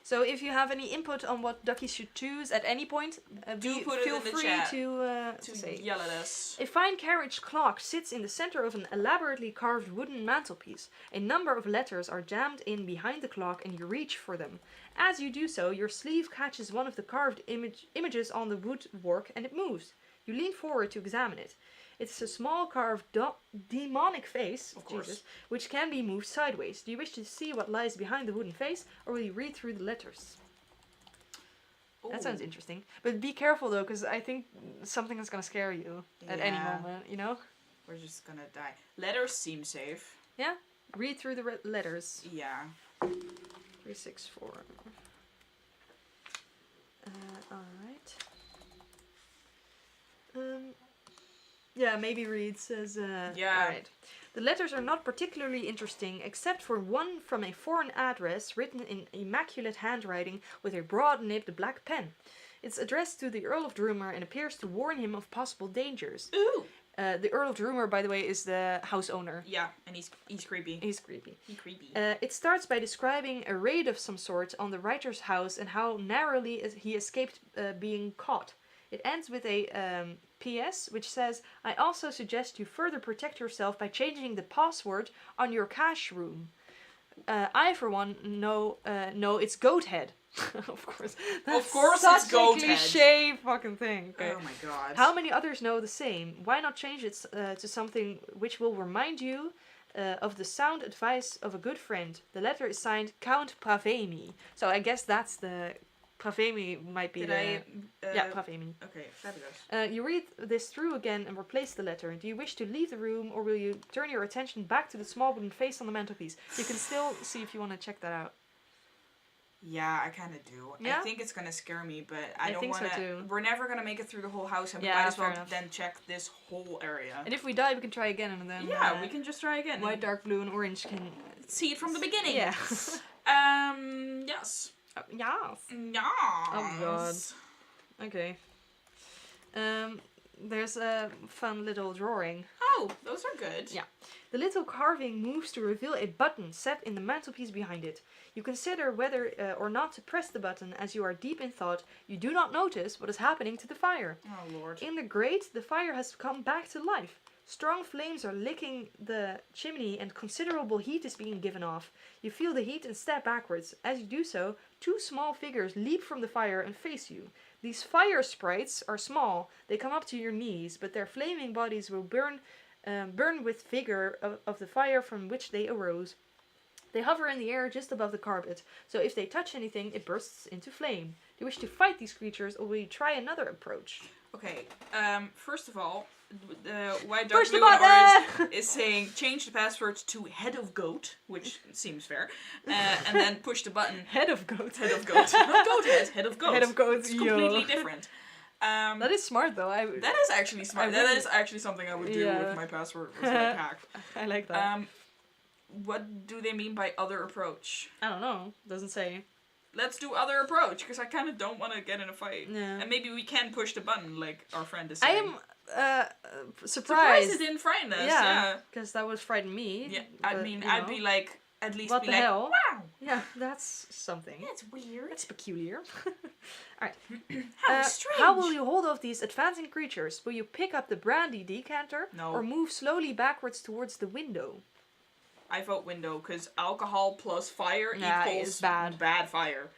So if you have any input on what Ducky should choose at any point, feel free to say. Yell at us. A fine carriage clock sits in the center of an elaborately carved wooden mantelpiece. A number of letters are jammed in behind the clock and you reach for them. As you do so, your sleeve catches one of the carved images on the woodwork and it moves. You lean forward to examine it. It's a small carved demonic face, Jesus, which can be moved sideways. Do you wish to see what lies behind the wooden face, or will you read through the letters? Ooh. That sounds interesting. But be careful though, because I think something is going to scare you at any moment, you know? We're just going to die. Letters seem safe. Yeah? Read through the letters. Yeah. 364. Alright. Yeah, maybe read says, yeah. Alright. The letters are not particularly interesting, except for one from a foreign address written in immaculate handwriting with a broad-nibbed black pen. It's addressed to the Earl of Drumer and appears to warn him of possible dangers. Ooh! The Earl of Drumer, by the way, is the house owner. Yeah, and he's creepy. He's creepy. Creepy. It starts by describing a raid of some sort on the writer's house and how narrowly he escaped being caught. It ends with a PS, which says, I also suggest you further protect yourself by changing the password on your cash room. I, for one, know it's Goathead. Of course. That's of course such it's Goathead. a cliche fucking thing. Okay. Oh my god. How many others know the same? Why not change it to something which will remind you of the sound advice of a good friend? The letter is signed Count Pravemi. So I guess that's the Pravemi might be Did the... I? yeah, Pravemi. Okay, fabulous. You read this through again and replace the letter. Do you wish to leave the room, or will you turn your attention back to the small wooden face on the mantelpiece? You can still see if you want to check that out. Yeah, I kind of do. Yeah? I think it's gonna scare me, but I don't think want so to. too. We're never gonna make it through the whole house, and we Yeah, might as fair well enough. then check this whole area. And if we die, we can try again, and then... Yeah, we can just try again. White, dark blue, and orange can... see it from the beginning. Yeah. Yes. Yes. Yes. Oh, God. Okay. There's a fun little drawing. Oh, those are good. Yeah. The little carving moves to reveal a button set in the mantelpiece behind it. You consider whether or not to press the button. As you are deep in thought, you do not notice what is happening to the fire. Oh, Lord. In the grate, the fire has come back to life. Strong flames are licking the chimney and considerable heat is being given off. You feel the heat and step backwards. As you do so, two small figures leap from the fire and face you. These fire sprites are small. They come up to your knees, but their flaming bodies will burn with vigor of the fire from which they arose. They hover in the air just above the carpet, so if they touch anything, it bursts into flame. Do you wish to fight these creatures, or will you try another approach? Okay, first of all, the white Push dark the blue and button! orange is saying change the password to head of goat, which seems fair, and then push the button. Head of goat. Head of goat. Not goat head, head of goat. Head of goat, It's completely different. That is smart though. That is actually smart. That is actually something I would do with my password with my pack. I like that. What do they mean by other approach? I don't know. Doesn't say. Let's do other approach, because I kind of don't want to get in a fight. Yeah. And maybe we can push the button, like our friend is I saying. am Surprised surprised. it didn't frighten us. Yeah, because that would frighten me. Yeah, but, I mean, you I'd know. be like, at least What be the like, hell? wow, Yeah, that's something. that's weird. That's peculiar. Alright. How strange. How will you hold off these advancing creatures? Will you pick up the brandy decanter? No. Or move slowly backwards towards the window? I vote window, because alcohol plus fire Yeah, equals it's bad. bad fire.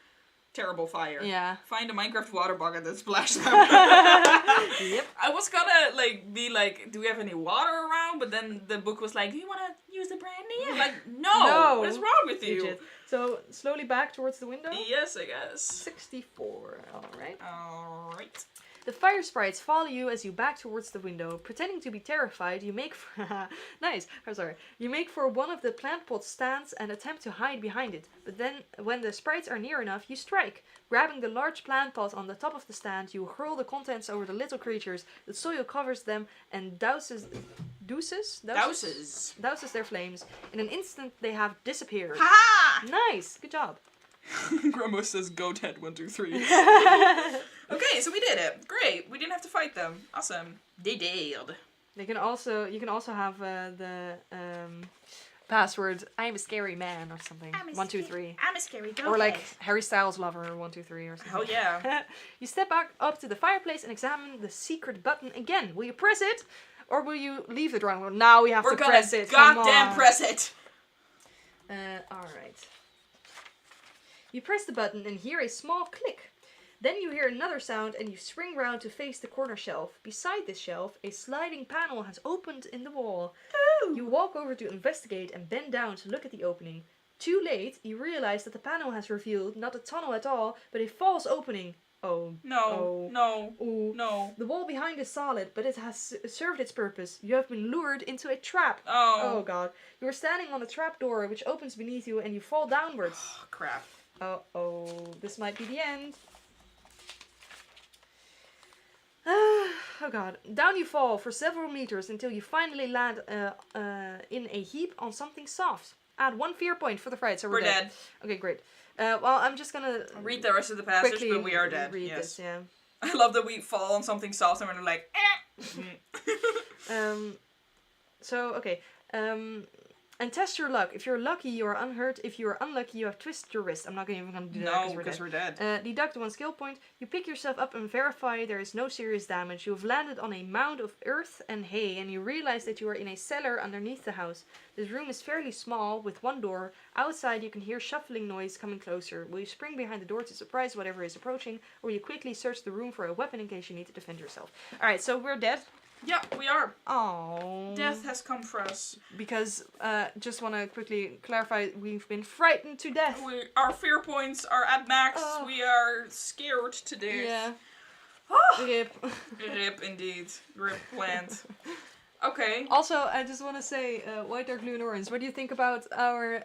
Terrible fire. Yeah. Find a Minecraft water bucket and splash them. Yep. I was gonna be like, do we have any water around? But then the book was like, do you want to use the brandy? I'm like, no. What is wrong with you? Idiot. So, slowly back towards the window? Yes, I guess. 64. Alright. Alright. The fire sprites follow you as you back towards the window. Pretending to be terrified, you make nice. I'm sorry. You make for one of the plant pot stands and attempt to hide behind it. But then, when the sprites are near enough, you strike. Grabbing the large plant pot on the top of the stand, you hurl the contents over the little creatures. The soil covers them and douses their flames. In an instant, they have disappeared. Ha! Nice. Good job. Grandma says goat head 1, 2, 3. Okay, so we did it. Great. We didn't have to fight them. Awesome. They did. You can also have the password I'm a scary man or something. 1, 2, 3. I'm a scary goat Or like Harry Styles lover 1, 2, 3 or something. Oh yeah. You step back up to the fireplace and examine the secret button again. Will you press it? Or will you leave the drawing room? Now we have to press it. Goddamn press it. Alright. You press the button and hear a small click. Then you hear another sound and you spring round to face the corner shelf. Beside this shelf, a sliding panel has opened in the wall. Ooh. You walk over to investigate and bend down to look at the opening. Too late, you realize that the panel has revealed not a tunnel at all, but a false opening. Oh. No. Oh. No. Ooh. No. The wall behind is solid, but it has served its purpose. You have been lured into a trap. Oh. Oh god. You are standing on a trap door which opens beneath you and you fall downwards. Oh, crap. Oh, this might be the end. Oh god. Down you fall for several meters until you finally land in a heap on something soft. Add 1 fear point for the fright, so we're dead. Okay, great. Well, I'm just gonna read the rest of the passage, quickly but we are dead. read Yes. this, yeah. I love that we fall on something soft and we're like, So, okay. And test your luck. If you're lucky, you are unhurt. If you are unlucky, you have twisted your wrist. I'm not even going to do that No, because we're dead. Deduct 1 skill point. You pick yourself up and verify there is no serious damage. You have landed on a mound of earth and hay, and you realize that you are in a cellar underneath the house. This room is fairly small, with 1 door. Outside, you can hear shuffling noise coming closer. Will you spring behind the door to surprise whatever is approaching, or will you quickly search the room for a weapon in case you need to defend yourself? Alright, so we're dead. Yeah, we are. Oh. Death has come for us. Because, just want to quickly clarify, we've been frightened to death. Our fear points are at max. Oh. We are scared to death. Yeah. Ah! Rip. Rip, indeed. Rip plant. Okay. Also, I just want to say, white, dark, blue, and orange. What do you think about our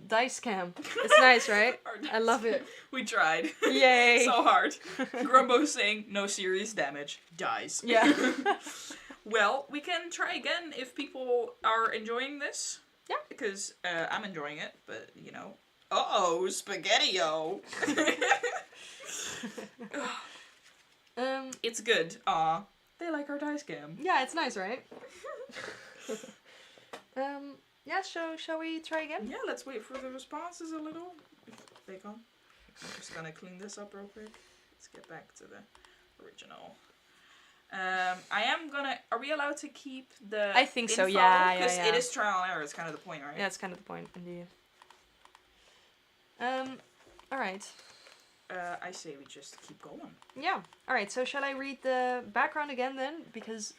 dice cam? It's nice, right? I love it. We tried. Yay! So hard. Grumbo's saying no serious damage. Dies. Yeah. Well, we can try again if people are enjoying this. Yeah. Because I'm enjoying it, but you know. Uh-oh, spaghetti-o. It's good. Aw. They like our dice game. Yeah, it's nice, right? Yeah, shall we try again? Yeah, let's wait for the responses a little. If they come. I'm just gonna clean this up real quick. Let's get back to the original. Are we allowed to keep the I think so, info? yeah. Because it is trial and error, it's kind of the point, right? Yeah, it's kind of the point, indeed. Alright. I say we just keep going. Yeah. Alright, so shall I read the background again then? Because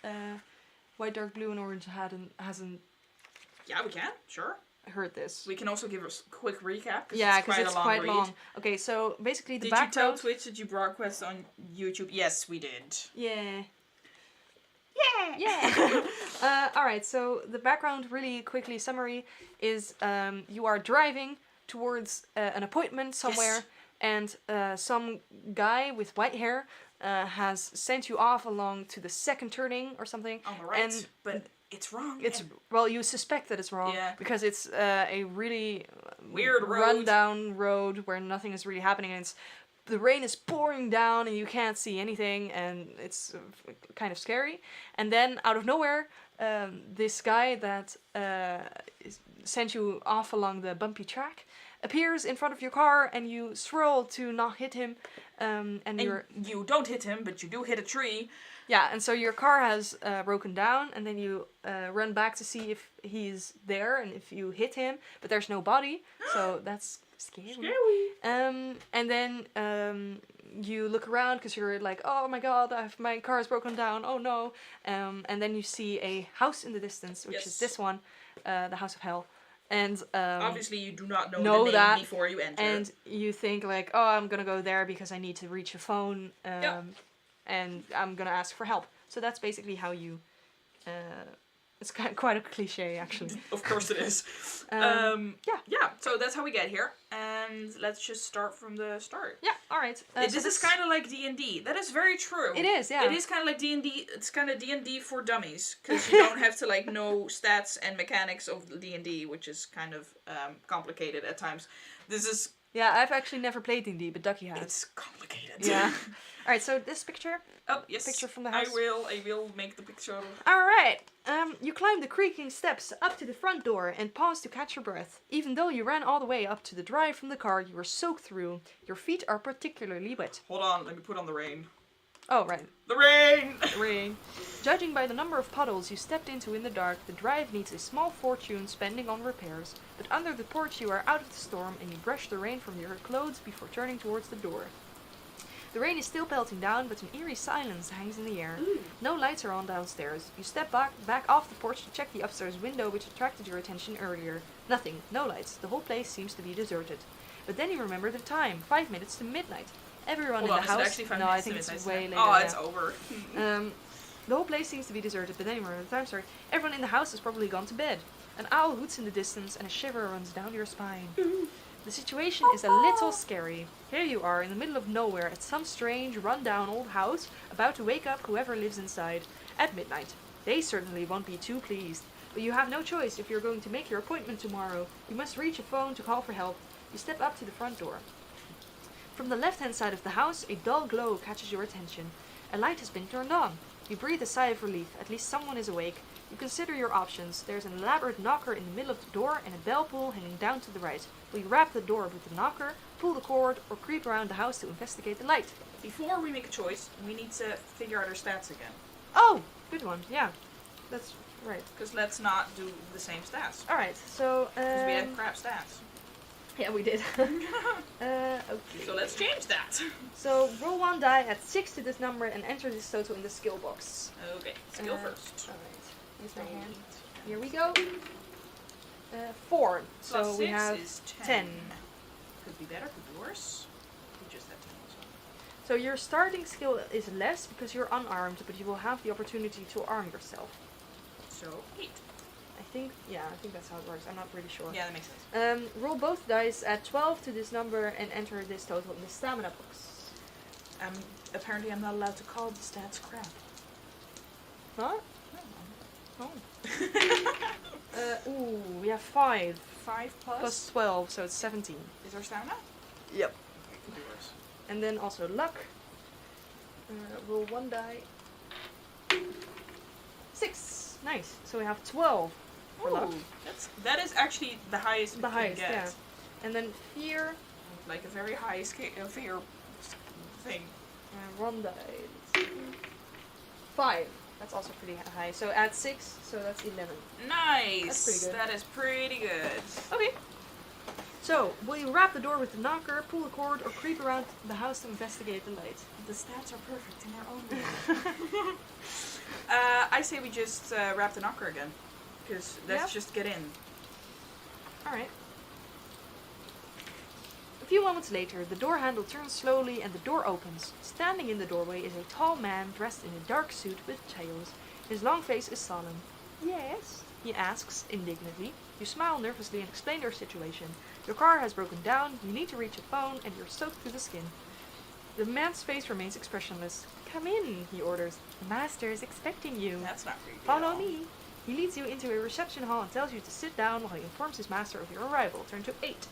white, dark, blue, and orange hasn't Yeah, we can. Sure. heard this. We can also give a quick recap. Yeah, because it's quite read. long. Okay, so basically the Did you background... tell Twitch that you broadcast on YouTube? Yes, we did. Yeah. Yeah! Alright, so the background, really quickly summary, is you are driving towards an appointment somewhere, and some guy with white hair has sent you off along to the second turning or something. On the right, and but it's wrong. Well, you suspect that it's wrong, Yeah. because it's a really Weird road. run-down road where nothing is really happening, and the rain is pouring down and you can't see anything, and it's kind of scary. And then out of nowhere, this guy that sent you off along the bumpy track appears in front of your car, and you swirl to not hit him. And you don't hit him, but you do hit a tree. Yeah, and so your car has broken down, and then you run back to see if he's there and if you hit him, but there's no body, so that's scary. And then you look around because you're like, oh my god, my car is broken down, oh no. And then you see a house in the distance, which is this one, the House of Hell. And obviously you do not know the name before you enter. And you think like, oh, I'm gonna go there because I need to reach a phone, and I'm gonna ask for help. So that's basically how you. It's quite a cliche, actually. Of course it is. Yeah. So that's how we get here, and let's just start from the start. Yeah. All right. This is kind of like D&D. That is very true. It is. Yeah. It is kind of like D&D. It's kind of D&D for dummies, because you don't have to like know stats and mechanics of D&D, which is kind of complicated at times. This is. Yeah, I've actually never played D&D, but Ducky has. It's complicated. Yeah. All right. So this picture. Oh yes. Picture from the house. I will make the picture. All right. You climb the creaking steps up to the front door and pause to catch your breath. Even though you ran all the way up to the drive from the car, you were soaked through. Your feet are particularly wet. Hold on, let me put on the rain. Oh, right. The rain! Rain. Judging by the number of puddles you stepped into in the dark, the drive needs a small fortune spending on repairs. But under the porch you are out of the storm and you brush the rain from your clothes before turning towards the door. The rain is still pelting down, but an eerie silence hangs in the air. Ooh. No lights are on downstairs. You step back off the porch to check the upstairs window which attracted your attention earlier. Nothing. No lights. The whole place seems to be deserted. But then you remember the time. 5 minutes to midnight. Everyone in the house... Is it actually 5 no, minutes I think to it's midnight? way later. Oh, yeah. it's over. The whole place seems to be deserted, but then you remember the time. Sorry. Everyone in the house has probably gone to bed. An owl hoots in the distance and a shiver runs down your spine. The situation is a little scary. Here you are in the middle of nowhere at some strange, run-down old house, about to wake up whoever lives inside. At midnight. They certainly won't be too pleased. But you have no choice if you're going to make your appointment tomorrow. You must reach a phone to call for help. You step up to the front door. From the left-hand side of the house, a dull glow catches your attention. A light has been turned on. You breathe a sigh of relief. At least someone is awake. You consider your options. There's an elaborate knocker in the middle of the door and a bell pull hanging down to the right. Will you wrap the door with the knocker, pull the cord, or creep around the house to investigate the light? Before we make a choice, we need to figure out our stats again. Oh, good one. Yeah, that's right. Because let's not do the same stats. All right, so Because we have crap stats. Yeah, we did. Okay. So let's change that. So roll 1 die, add 6 to this number, and enter this total in the skill box. Okay, skill first. Alright. Use my hand. Here we go. 4. So Plus we 6 have is 10. Could be better, could be worse. We just had 10 also. So your starting skill is less because you're unarmed, but you will have the opportunity to arm yourself. So 8. I think that's how it works. I'm not really sure. Yeah, that makes sense. Roll both dice, add 12 to this number, and enter this total in the stamina box. Apparently I'm not allowed to call the stats crap. Huh? Oh. Ooh, we have 5. 5 Plus 12, so it's 17. Is there stamina? Yep. Okay, could be worse. And then also luck. Roll 1 die. 6. Nice. So we have 12 for luck. That is actually the highest we The can highest, get. yeah. And then fear. Like a very high fear thing. 1 die. 5. That's also pretty high. So add 6, so that's 11. Nice! That's pretty good. That is pretty good. Okay. So, will you wrap the door with the knocker, pull the cord, or creep around the house to investigate the light? The stats are perfect in their own way. I say we just wrap the knocker again. Because let's just get in. Alright. A few moments later, the door handle turns slowly and the door opens. Standing in the doorway is a tall man dressed in a dark suit with tails. His long face is solemn. Yes? He asks, indignantly. You smile nervously and explain your situation. Your car has broken down, you need to reach a phone, and you're soaked to the skin. The man's face remains expressionless. Come in, he orders. The master is expecting you. That's not creepy. Follow me. He leads you into a reception hall and tells you to sit down while he informs his master of your arrival. Turn to 8.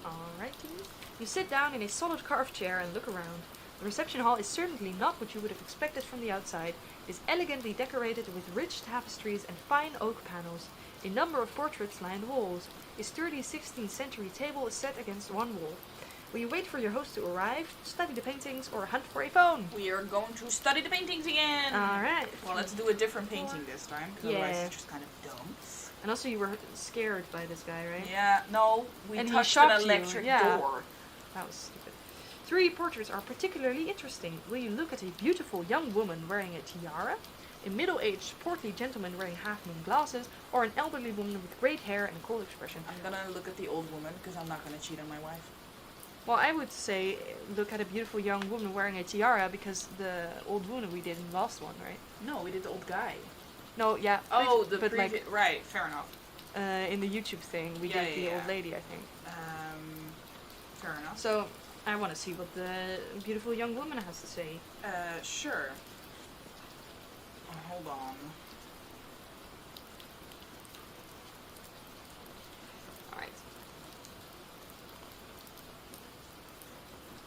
Alrighty. You sit down in a solid carved chair and look around. The reception hall is certainly not what you would have expected from the outside. It is elegantly decorated with rich tapestries and fine oak panels. A number of portraits line the walls. A sturdy 16th century table is set against one wall. Will you wait for your host to arrive, study the paintings, or hunt for a phone? We are going to study the paintings again! Alright. Well, let's do a different painting this time, because otherwise it's just kind of dumb. And also you were scared by this guy, right? Yeah, no, we And he touched shocked an you, electric yeah. door. That was stupid. 3 portraits are particularly interesting. Will you look at a beautiful young woman wearing a tiara, a middle-aged, portly gentleman wearing half-moon glasses, or an elderly woman with great hair and a cold expression? I'm gonna look at the old woman, because I'm not gonna cheat on my wife. Well, I would say look at a beautiful young woman wearing a tiara, because the old woman we did in the last one, right? No, we did the old guy. No, yeah. Oh, but like, right, fair enough. in the YouTube thing, we did the old lady, I think. Fair enough. So, I want to see what the beautiful young woman has to say. Sure. Oh, hold on. Alright.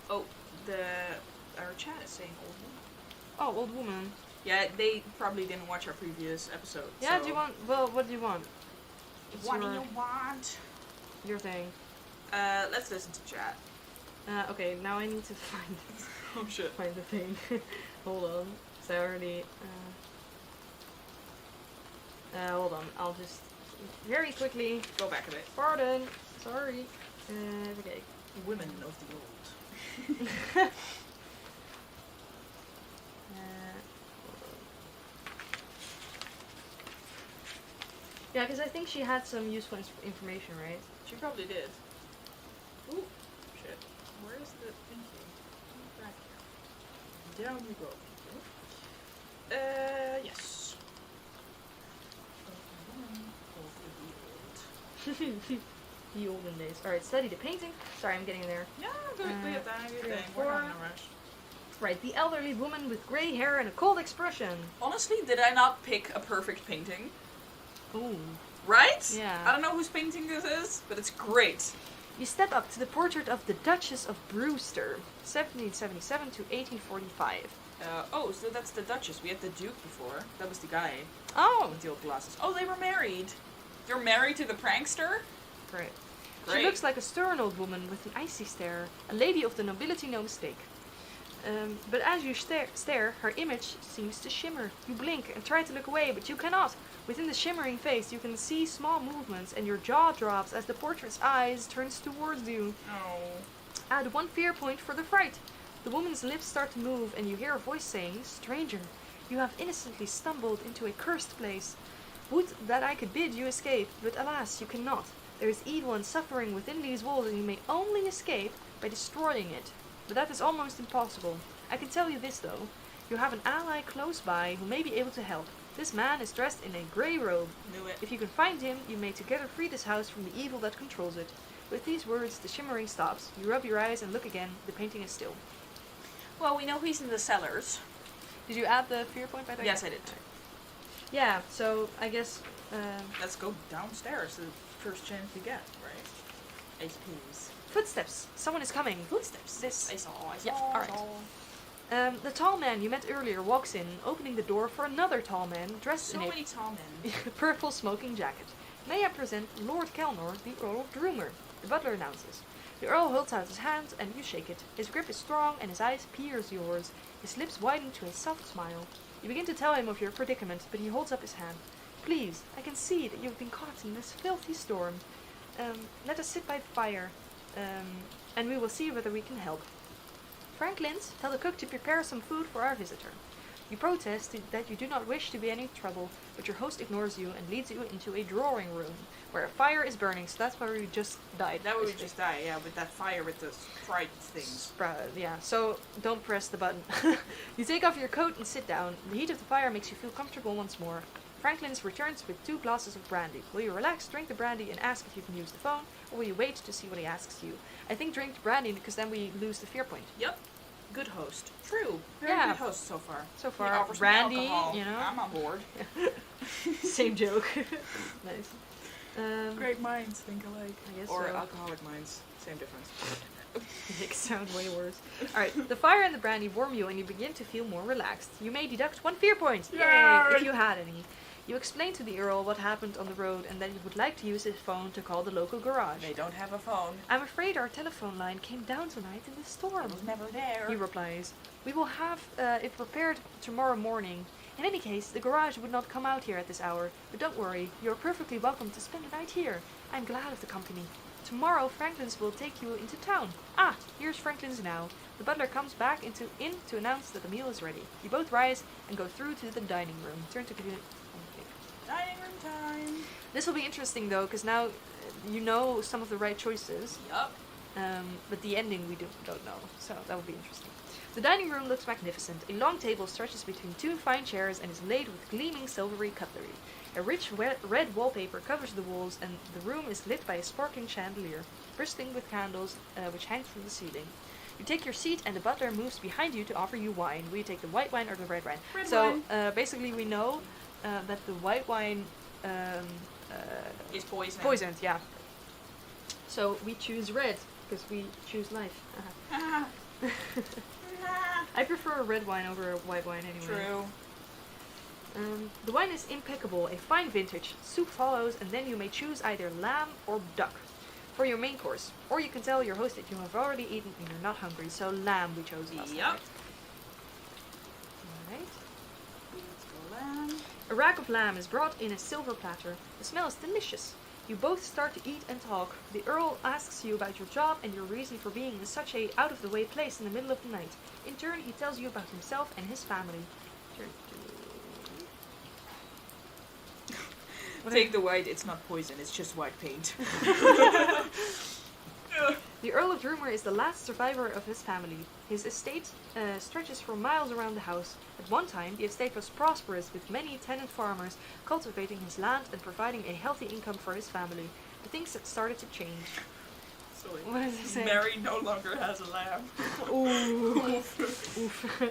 Oh, our chat is saying old woman. Oh, old woman. Yeah, they probably didn't watch our previous episode. Yeah, so. do you want, well, what do you want? It's What do you want? your thing. Let's listen to chat. Okay, now I need to find Oh shit. find the thing. Hold on. So I already hold on. I'll just very quickly Go back a bit. pardon. Sorry. Okay. Women of the old. Hold on. Yeah, because I think she had some useful information, right? She probably did. Ooh, shit. Where is the thinking? Back here. Down you go. Yes. The olden days. Alright, study the painting. Sorry, I'm getting there. Yeah, good. We have time. three or We're not four. in a rush. Right, the elderly woman with grey hair and a cold expression. Honestly, did I not pick a perfect painting? Ooh. Right? Yeah. I don't know whose painting this is, but it's great. You step up to the portrait of the Duchess of Brewster, 1777 to 1845. Oh, so that's the Duchess. We had the Duke before. That was the guy Oh! with the old glasses. Oh, they were married. You're married to the prankster? Great. Great. She looks like a stern old woman with an icy stare. A lady of the nobility, no mistake. But as you stare, her image seems to shimmer. You blink and try to look away, but you cannot. Within the shimmering face, you can see small movements, and your jaw drops as the portrait's eyes turns towards you. Oh. Add 1 fear point for the fright. The woman's lips start to move, and you hear a voice saying, "Stranger, you have innocently stumbled into a cursed place. Would that I could bid you escape, but alas, you cannot. There is evil and suffering within these walls, and you may only escape by destroying it. But that is almost impossible. I can tell you this, though. You have an ally close by who may be able to help. This man is dressed in a grey robe. Knew it. If you can find him, you may together free this house from the evil that controls it." With these words, the shimmering stops. You rub your eyes and look again. The painting is still. Well, we know he's in the cellars. Did you add the fear point by the way? Yes, I did. Yeah, so I guess... Let's go downstairs. The first chance we get, right? I suppose. Footsteps. Someone is coming. Footsteps. This. I saw. Yeah, alright. The tall man you met earlier walks in, opening the door for another tall man dressed So in many tall men. a purple smoking jacket. May I present Lord Kelnor, the Earl of Droomer? The butler announces. The Earl holds out his hand and you shake it. His grip is strong and his eyes pierce yours. His lips widen to a soft smile. You begin to tell him of your predicament, but he holds up his hand. "Please, I can see that you have been caught in this filthy storm. Let us sit by the fire, and we will see whether we can help." "Franklins, tell the cook to prepare some food for our visitor." You protest that you do not wish to be any trouble, but your host ignores you and leads you into a drawing room, where a fire is burning, so that's where we just died. That would just die, yeah, with that fire with the fright things. Yeah, so don't press the button. You take off your coat and sit down. The heat of the fire makes you feel comfortable once more. Franklin's returns with 2 glasses of brandy. Will you relax, drink the brandy, and ask if you can use the phone, or will you wait to see what he asks you? I think drink the brandy, because then we lose the fear point. Yep. Good host. True. Very Yeah. good host so far. So He far, offers me brandy, alcohol. you know. I'm on board. Same joke. Nice. Great minds think alike. I guess Or so. alcoholic minds. Same difference. Makes sound way worse. Alright, the fire and the brandy warm you and you begin to feel more relaxed. You may deduct 1 fear point, yay, Yay! if you had any. You explain to the Earl what happened on the road and that you would like to use his phone to call the local garage. They don't have a phone. "I'm afraid our telephone line came down tonight in the storm," It was never there. he replies. "We will have it repaired tomorrow morning. In any case, the garage would not come out here at this hour, but don't worry, you're perfectly welcome to spend the night here. I'm glad of the company. Tomorrow, Franklin's will take you into town. Ah, here's Franklin's now." The butler comes back in to announce that the meal is ready. You both rise and go through to the dining room. Turn to Dining room time. This will be interesting though, because now you know some of the right choices, Yup. but the ending we don't know, so that will be interesting. The dining room looks magnificent. A long table stretches between 2 fine chairs and is laid with gleaming silvery cutlery. A rich red wallpaper covers the walls, and the room is lit by a sparkling chandelier, bristling with candles which hang from the ceiling. You take your seat, and the butler moves behind you to offer you wine. Will you take the white wine or the red wine? Red so wine. basically, we know that the white wine Is poison. poisoned. Yeah. So we choose red because we choose life. Ah. I prefer red wine over white wine anyway. True. The wine is impeccable, a fine vintage. Soup follows, and then you may choose either lamb or duck for your main course. Or you can tell your host that you have already eaten and you're not hungry. So lamb we chose last Yep. night. Alright. Let's go lamb. A rack of lamb is brought in a silver platter. The smell is delicious. You both start to eat and talk. The Earl asks you about your job and your reason for being in such a out-of-the-way place in the middle of the night. In turn, he tells you about himself and his family. Turn to... Take the white, it's not poison, it's just white paint. The Earl of Droomer is the last survivor of his family. His estate stretches for miles around the house. At one time, the estate was prosperous, with many tenant farmers cultivating his land and providing a healthy income for his family. But things had started to change. Sorry. What does it say? Mary no longer has a lamb. Ooh. Oof.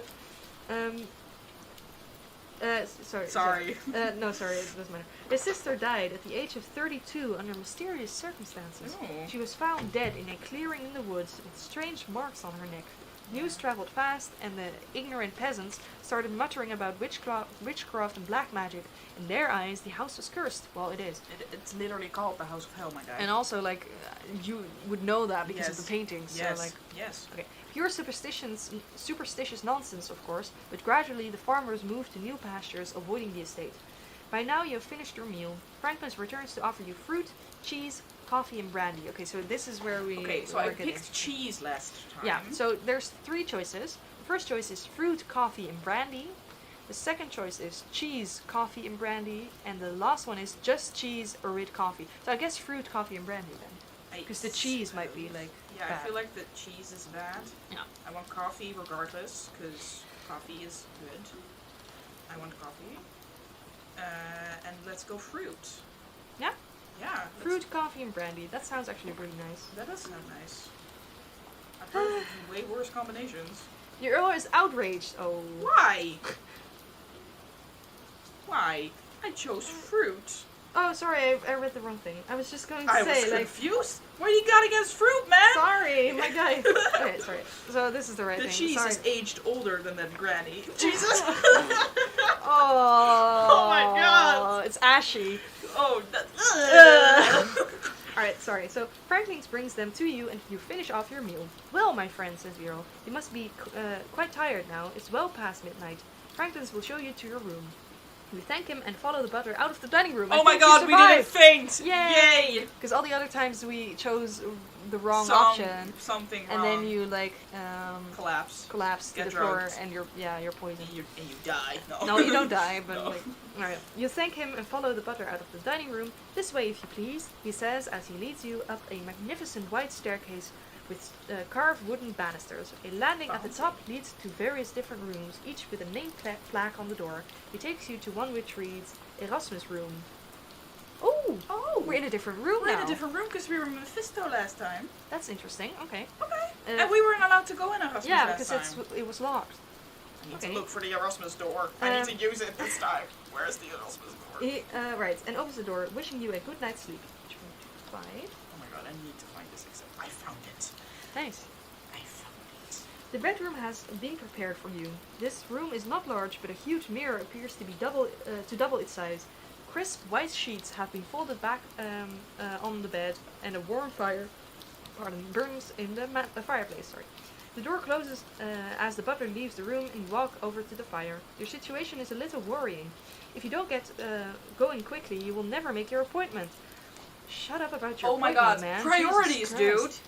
Sorry. No, sorry, it doesn't matter. His sister died at the age of 32 under mysterious circumstances. Oh. She was found dead in a clearing in the woods with strange marks on her neck. News traveled fast, and the ignorant peasants started muttering about witchcraft and black magic. In their eyes, the house was cursed. Well, it is. It's literally called the House of Hell, my guy. And also, like, you would know that because of Yes. the paintings. Yes. So, like, Yes. okay. Pure superstitious nonsense, of course, but gradually the farmers moved to new pastures, avoiding the estate. By now you have finished your meal. Franklin's returns to offer you fruit, cheese, coffee, and brandy. Okay, so this is where we. Okay, so I picked cheese last time. Yeah, so there's 3 choices. The first choice is fruit, coffee, and brandy. The second choice is cheese, coffee, and brandy. And the last one is just cheese or with coffee. So I guess fruit, coffee, and brandy then. Because the cheese might be like. Yeah, bad. I feel like the cheese is bad. Yeah. I want coffee regardless, because coffee is good. I want coffee. And let's go fruit. Yeah? Yeah. Fruit, coffee, and brandy. That sounds actually pretty nice. That does sound nice. I've heard of way worse combinations. The Earl is outraged. Oh. Why? Why? I chose fruit. Oh, sorry, I read the wrong thing. I was just going to I say, was like. confused. What do you got against fruit, man? Sorry, my guy. Okay, sorry. So this is the right The thing. cheese sorry. is aged older than that granny. Jesus. Oh. Oh my God. It's ashy. Oh. Alright, sorry. So Franklin brings them to you and you finish off your meal. Well, my friend, says the Earl, you must be quite tired now. It's well past midnight. Franklin's will show you to your room. You thank him and follow the butler out of the dining room. Oh my God, we didn't faint! Yay! Because all the other times we chose the wrong option. Something And wrong. then you like collapse collapse to Get the floor drugged. and you're poisoned. and you die. No. No, you don't die, but No. like, alright. You thank him and follow the butler out of the dining room. This way, if you please, he says as he leads you up a magnificent white staircase with carved wooden banisters. A landing at the top leads to various different rooms, each with a name plaque on the door. He takes you to one which reads Erasmus Room. Oh, we're in a different room We're now. in a different room because we were in Mephisto last time. That's interesting. Okay. Okay. And we weren't allowed to go in Erasmus Yeah, last because time. it was locked. I need okay. to look for the Erasmus door. I need to use it this time. Where's the Erasmus door? Right, and opens the door, wishing you a good night's sleep. 5. Oh my God, I need to find this except I found it. Nice. I found it. The bedroom has been prepared for you. This room is not large, but a huge mirror appears to be double its size. Crisp white sheets have been folded back on the bed, and a warm fire, burns in the fireplace. Sorry. The door closes as the butler leaves the room, and you walk over to the fire. Your situation is a little worrying. If you don't get going quickly, you will never make your appointment. Shut up about your Oh my appointment, God, man. priorities, Jesus dude. Christ.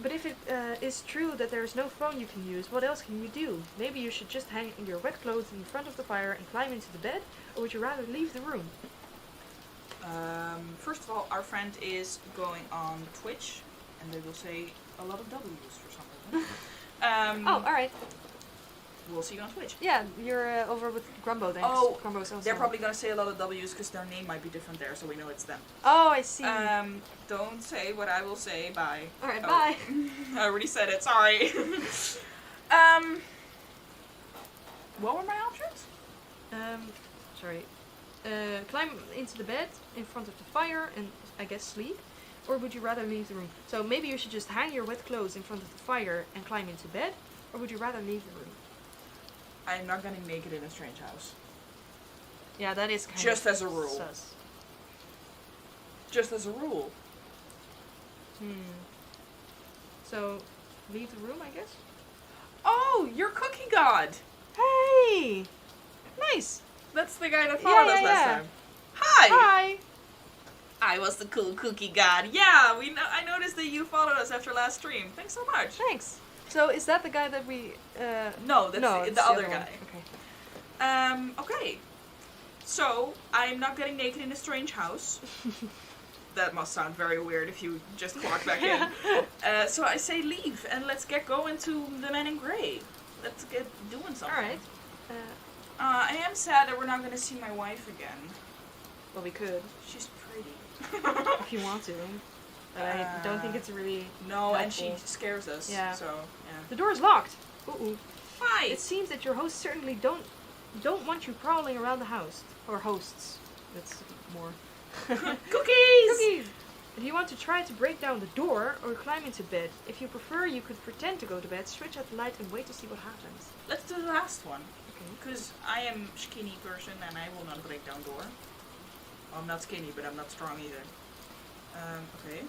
But if it is true that there is no phone you can use, what else can you do? Maybe you should just hang your wet clothes in front of the fire and climb into the bed, or would you rather leave the room? First of all, our friend is going on Twitch, and they will say a lot of W's for some reason. Oh, alright. We'll see you on Twitch. Yeah, you're over with Grumbo then. 'cause Oh, Grumbo's also They're probably gonna say a lot of W's because their name might be different there, so we know it's them. Oh, I see. Don't say what I will say. Bye. Alright, Oh. bye. I already said it. Sorry. What were my options? Sorry. Climb into the bed in front of the fire and I guess sleep, or would you rather leave the room? So maybe you should just hang your wet clothes in front of the fire and climb into bed, or would you rather leave the room? I'm not getting naked in a strange house. Yeah, that is kind Just of as a rule. sus. Just as a rule. So, leave the room, I guess? Oh, you're Cookie God. Hey! Nice! That's the guy that followed us last yeah. time. Hi. Hi! I was the cool Cookie God. Yeah, I noticed that you followed us after last stream. Thanks so much. Thanks. So, is that the guy that we... No, that's it's the other one. guy. Okay. Okay. So, I'm not getting naked in a strange house. That must sound very weird if you just clocked back in. So I say leave and let's get going to the Men in Grey. Let's get doing something. Alright. I am sad that we're not going to see my wife again. Well, we could, She's pretty. if you want to. But I don't think it's really No, and she helpful. scares us. Yeah. So, yeah. The door is locked. Ooh. Hi! It seems that your hosts certainly don't want you prowling around the house. Or hosts. That's more. Cookies! Cookies! Do you want to try to break down the door or climb into bed? If you prefer, you could pretend to go to bed, switch out the light and wait to see what happens. Let's do the last one. Okay. Because I am a skinny person and I will not break down door. Well, I'm not skinny, but I'm not strong either. Okay.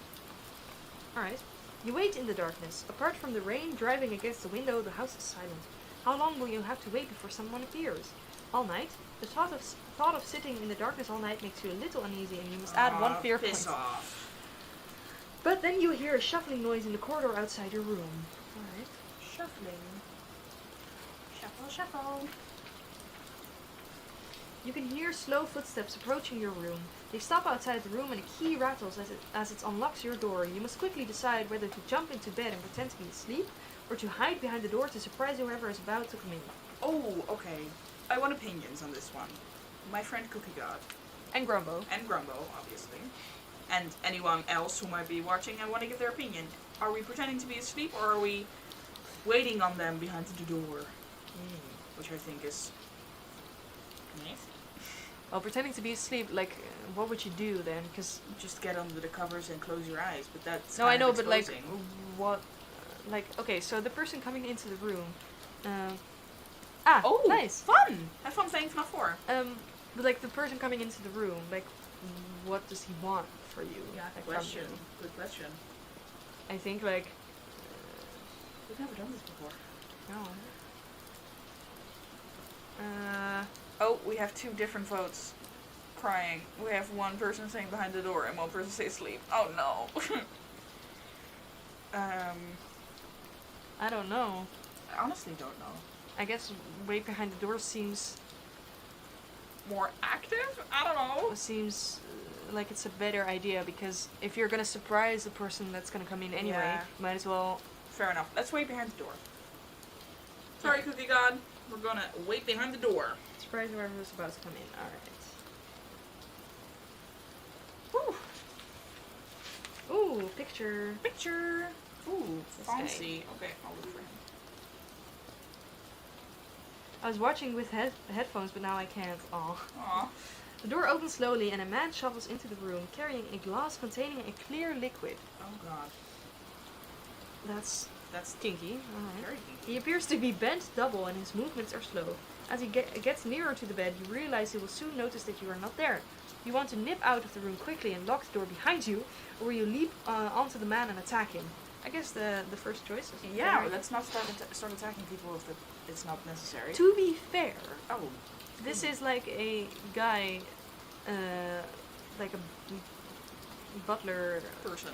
Alright. You wait in the darkness. Apart from the rain driving against the window, the house is silent. How long will you have to wait before someone appears? All night? The thought of sitting in the darkness all night makes you a little uneasy, and you must add one fear piss point. off. But then you hear a shuffling noise in the corridor outside your room. Alright. Shuffling. Shuffle, shuffle. You can hear slow footsteps approaching your room. They stop outside the room and a key rattles as it unlocks your door. You must quickly decide whether to jump into bed and pretend to be asleep, or to hide behind the door to surprise whoever is about to come in. Oh, okay. I want opinions on this one. My friend Cookie God. And Grumbo. And Grumbo, obviously. And anyone else who might be watching and want to give their opinion. Are we pretending to be asleep or are we waiting on them behind the door? Which I think is nice. Well, pretending to be asleep, like, what would you do then? Because Just get under the covers and close your eyes, but that's no, I kind know, of but like, exposing. what? Like, okay, so the person coming into the room. Oh, nice. Fun! Have fun playing FNAF 4. But like the person coming into the room, like, what does he want for you? Yeah, like, good from question. you? Good question. I think like. We've never done this before. No. Oh, we have two different votes. Crying. We have one person staying behind the door and one person stay asleep. Oh no. I don't know. I honestly don't know. I guess wait behind the door seems More active? I don't know. Like it's a better idea, because if you're gonna surprise the person that's gonna come in anyway, Yeah. might as well. Fair enough. Let's wait behind the door. Sorry, Cookie God. We're gonna wait behind the door. Surprise whoever's about to come in. Alright. Ooh. Ooh, picture. Picture. Ooh, This fancy. Okay, I'll look for him. I was watching with headphones, but now I can't. Aw. Aw. The door opens slowly and a man shuffles into the room, carrying a glass containing a clear liquid. Oh god. That's That's kinky. Alright. very He kinky. appears to be bent double and his movements are slow. As he gets nearer to the bed, you realize he will soon notice that you are not there. You want to nip out of the room quickly and lock the door behind you, or will you leap onto the man and attack him? I guess the first choice is Yeah, fair. let's not start attacking people if it's not necessary. To be fair, Oh. this is like a guy, like a butler-esque Person.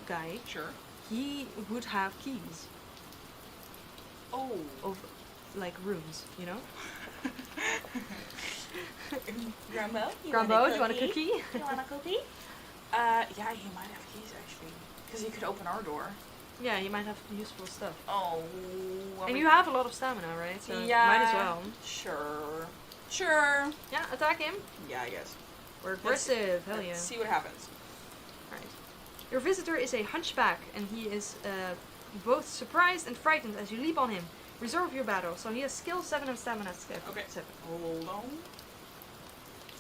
guy. Sure. He would have keys Oh. of, like, rooms, you know? Grandma? Grumbo, do you want a cookie? You want a cookie? Yeah, he might have keys actually. Because he could open our door. Yeah, you might have useful stuff. Oh. And you have a lot of stamina, right? So yeah. might as well. Sure. Sure. Yeah, attack him. Yeah, I guess. We're aggressive. Hell yeah. Let's see what happens. Right. Your visitor is a hunchback, and he is both surprised and frightened as you leap on him. Reserve your battle. So he has skill 7 and stamina 7. Okay. 7. Hold on.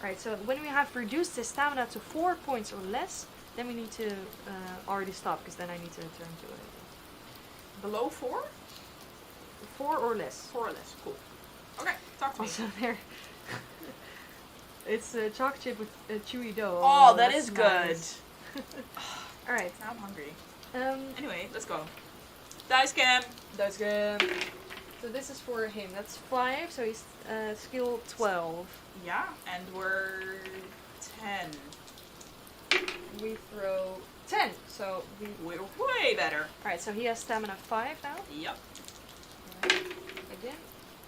Right, so when we have reduced his stamina to 4 points or less, then we need to already stop, because then I need to turn to it. Below 4? 4 or less. 4 or less. Cool. Okay, talk to me. Also there. It's a chocolate chip with chewy dough. Oh, that that's is nice. good. Alright. Now I'm hungry. Um, Anyway, let's go. Dice cam. That's good. So this is for him. That's 5, so he's skill 12. Yeah, and we're 10. We throw 10, so we... We're way better. Alright, so he has stamina 5 now. Yep. Alright, again.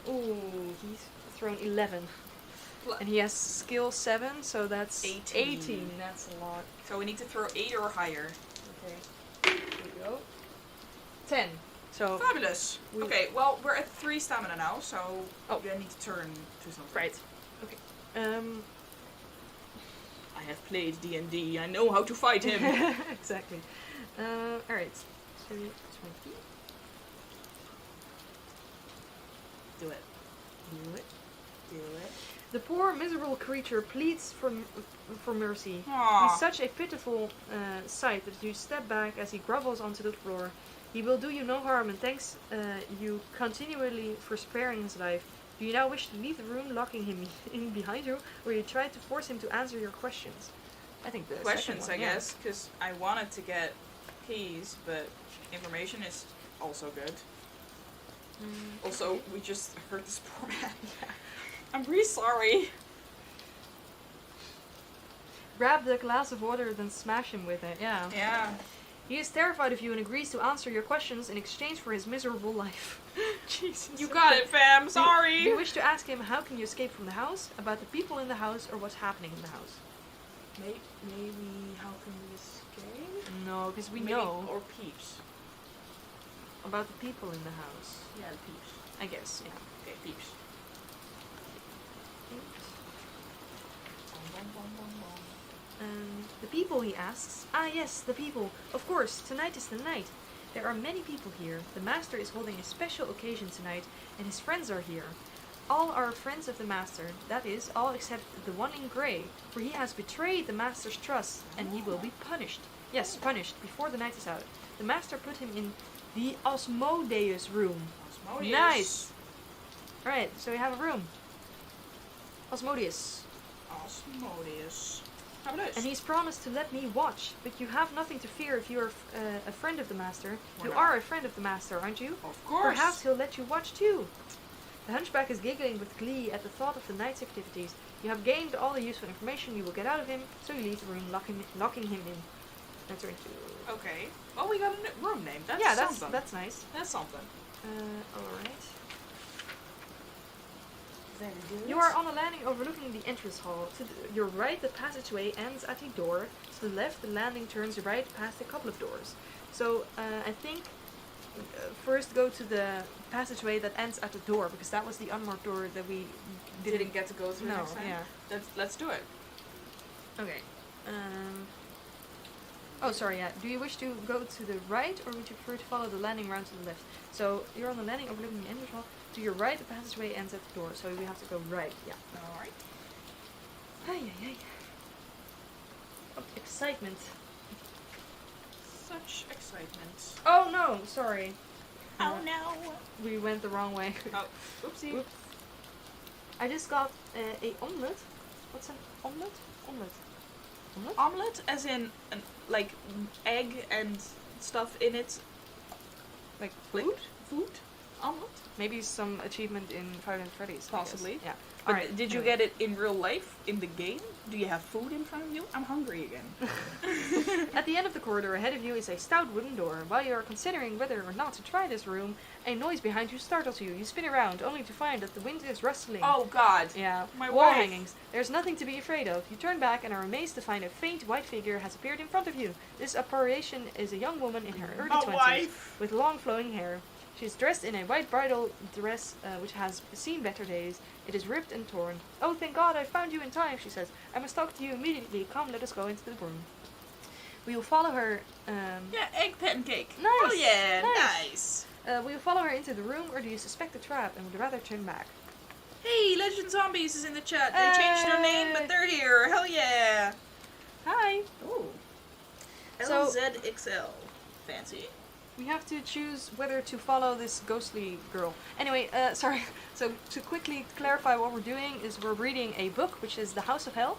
Ooh, he's thrown 11. And he has skill 7, so that's 18. 18. That's a lot. So we need to throw 8 or higher. Okay. Here we go. 10. So... Fabulous. We- Okay, well, we're at 3 stamina now, so Oh. we need to turn to something. Right. Okay. I have played D&D. I know how to fight him. Exactly. Alright. So 20. Do it. Do it. Do it. The poor miserable creature pleads for mercy. Aww. He's such a pitiful sight that you step back as he grovels onto the floor. He will do you no harm and thanks you continually for sparing his life. Do you now wish to leave the room, locking him in behind you, or you try to force him to answer your questions? I think the Questions, second one, I yeah. guess, because I wanted to get keys, but information is also good. Also, we just hurt this poor man. I'm really sorry. Grab the glass of water, then smash him with it. Yeah. Yeah. He is terrified of you and agrees to answer your questions in exchange for his miserable life. Jesus. You got it, fam. Sorry. Do you wish to ask him how can you escape from the house, about the people in the house, or what's happening in the house? Maybe how can we escape? No, because we Maybe, know or peeps. about the people in the house. Yeah, the peeps. I guess, yeah. Okay, peeps. The people, he asks. Ah, yes, the people. Of course, tonight is the night. There are many people here. The master is holding a special occasion tonight, and his friends are here. All are friends of the master, that is, all except the one in grey, for he has betrayed the master's trust, and he will be punished. Yes, punished, before the night is out. The master put him in the Osmodeus room. Osmodeus. Nice! Alright, so we have a room. Osmodeus. Osmodeus. How about And this? he's promised to let me watch, but you have nothing to fear if you are a friend of the master. Why You not? are a friend of the master, aren't you? Of course. Perhaps he'll let you watch too. The hunchback is giggling with glee at the thought of the night's activities. You have gained all the useful information you will get out of him, so you leave the room, locking him in. Enter into. Okay. Well, we got a room name. That's yeah, something. that's nice. That's something. Alright. Very good. You are on a landing overlooking the entrance hall. To your right, the passageway ends at a door. To the left, the landing turns right past a couple of doors. So, I think first go to the passageway that ends at the door, because that was the unmarked door that we didn't get to go through No, next time. yeah. Let's do it. Okay. Oh, sorry, yeah. Do you wish to go to the right, or would you prefer to follow the landing round to the left? So, you're on the landing overlooking the entrance hall. To your right, the passageway ends at the door, so we have to go right, yeah. Alright. Hey. Oh, excitement. Such excitement. Oh no, sorry. Oh no. We went the wrong way. Oh, oopsie. Oops. I just got a omelet. What's an omelet? Omelet. Omelette, as in like egg and stuff in it. Like Like food? food. Omelette. Maybe some achievement in Five Nights at Freddy's. I guess. Possibly. Yeah. But Alright, did you anyway. get it in real life in the game? Do you have food in front of you? I'm hungry again. At the end of the corridor ahead of you is a stout wooden door. While you are considering whether or not to try this room, a noise behind you startles you. You spin around, only to find that the wind is rustling. Oh God. Yeah, My wall wife. hangings. There's nothing to be afraid of. You turn back and are amazed to find a faint white figure has appeared in front of you. This apparition is a young woman in her early My 20s wife. with long flowing hair. She is dressed in a white bridal dress which has seen better days. It is ripped and torn. Oh, thank God, I found you in time, she says. I must talk to you immediately. Come, let us go into the room. We will follow her. Yeah, egg pancake. Nice. Oh yeah, Nice. nice. We will follow her into the room, or do you suspect a trap and would rather turn back? Hey, Legend Zombies is in the chat. They changed their name, but they're here. Hell yeah. Hi. Oh. So- LZXL. Fancy. We have to choose whether to follow this ghostly girl. Anyway, sorry. So to quickly clarify what we're doing is we're reading a book, which is The House of Hell,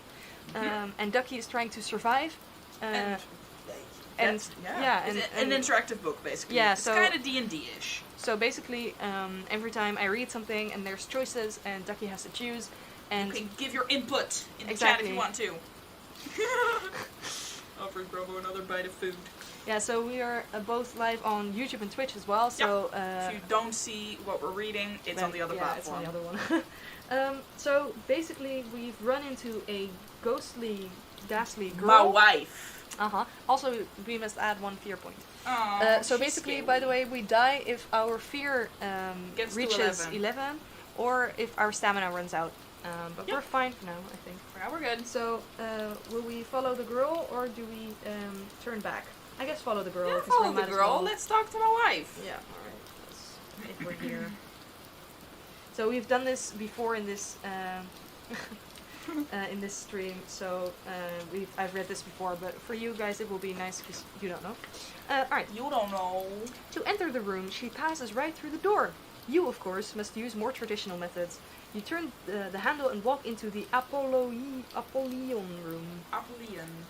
and Ducky is trying to survive. And It's an interactive book basically. Yeah, it's so- kind of D&D-ish. So basically, every time I read something and there's choices, and Ducky has to choose, and You can give your input in the chat if Exactly. you want to. Offers Brobo another bite of food. yeah. So we are both live on YouTube and Twitch as well. So If you don't see what we're reading, it's on the other yeah, it's on platform. the other one. So basically, we've run into a ghastly girl. My wife. Also, we must add 1 fear point. Aw, So she's basically, scary. by the way, we die if our fear Gets to reaches 11. 11, or if our stamina runs out. But Yep. we're fine for now, I think. Yeah, we're good. So, will we follow the girl, or do we turn back? I guess follow the girl. Yeah, 'cause we follow the might as girl. well- Let's talk to my wife. Yeah, alright. If we're here. So we've done this before in this in this stream. So I've read this before, but for you guys it will be nice because you don't know. Alright. You don't know. To enter the room, she passes right through the door. You, of course, must use more traditional methods. You turn the handle and walk into the Apollyon room.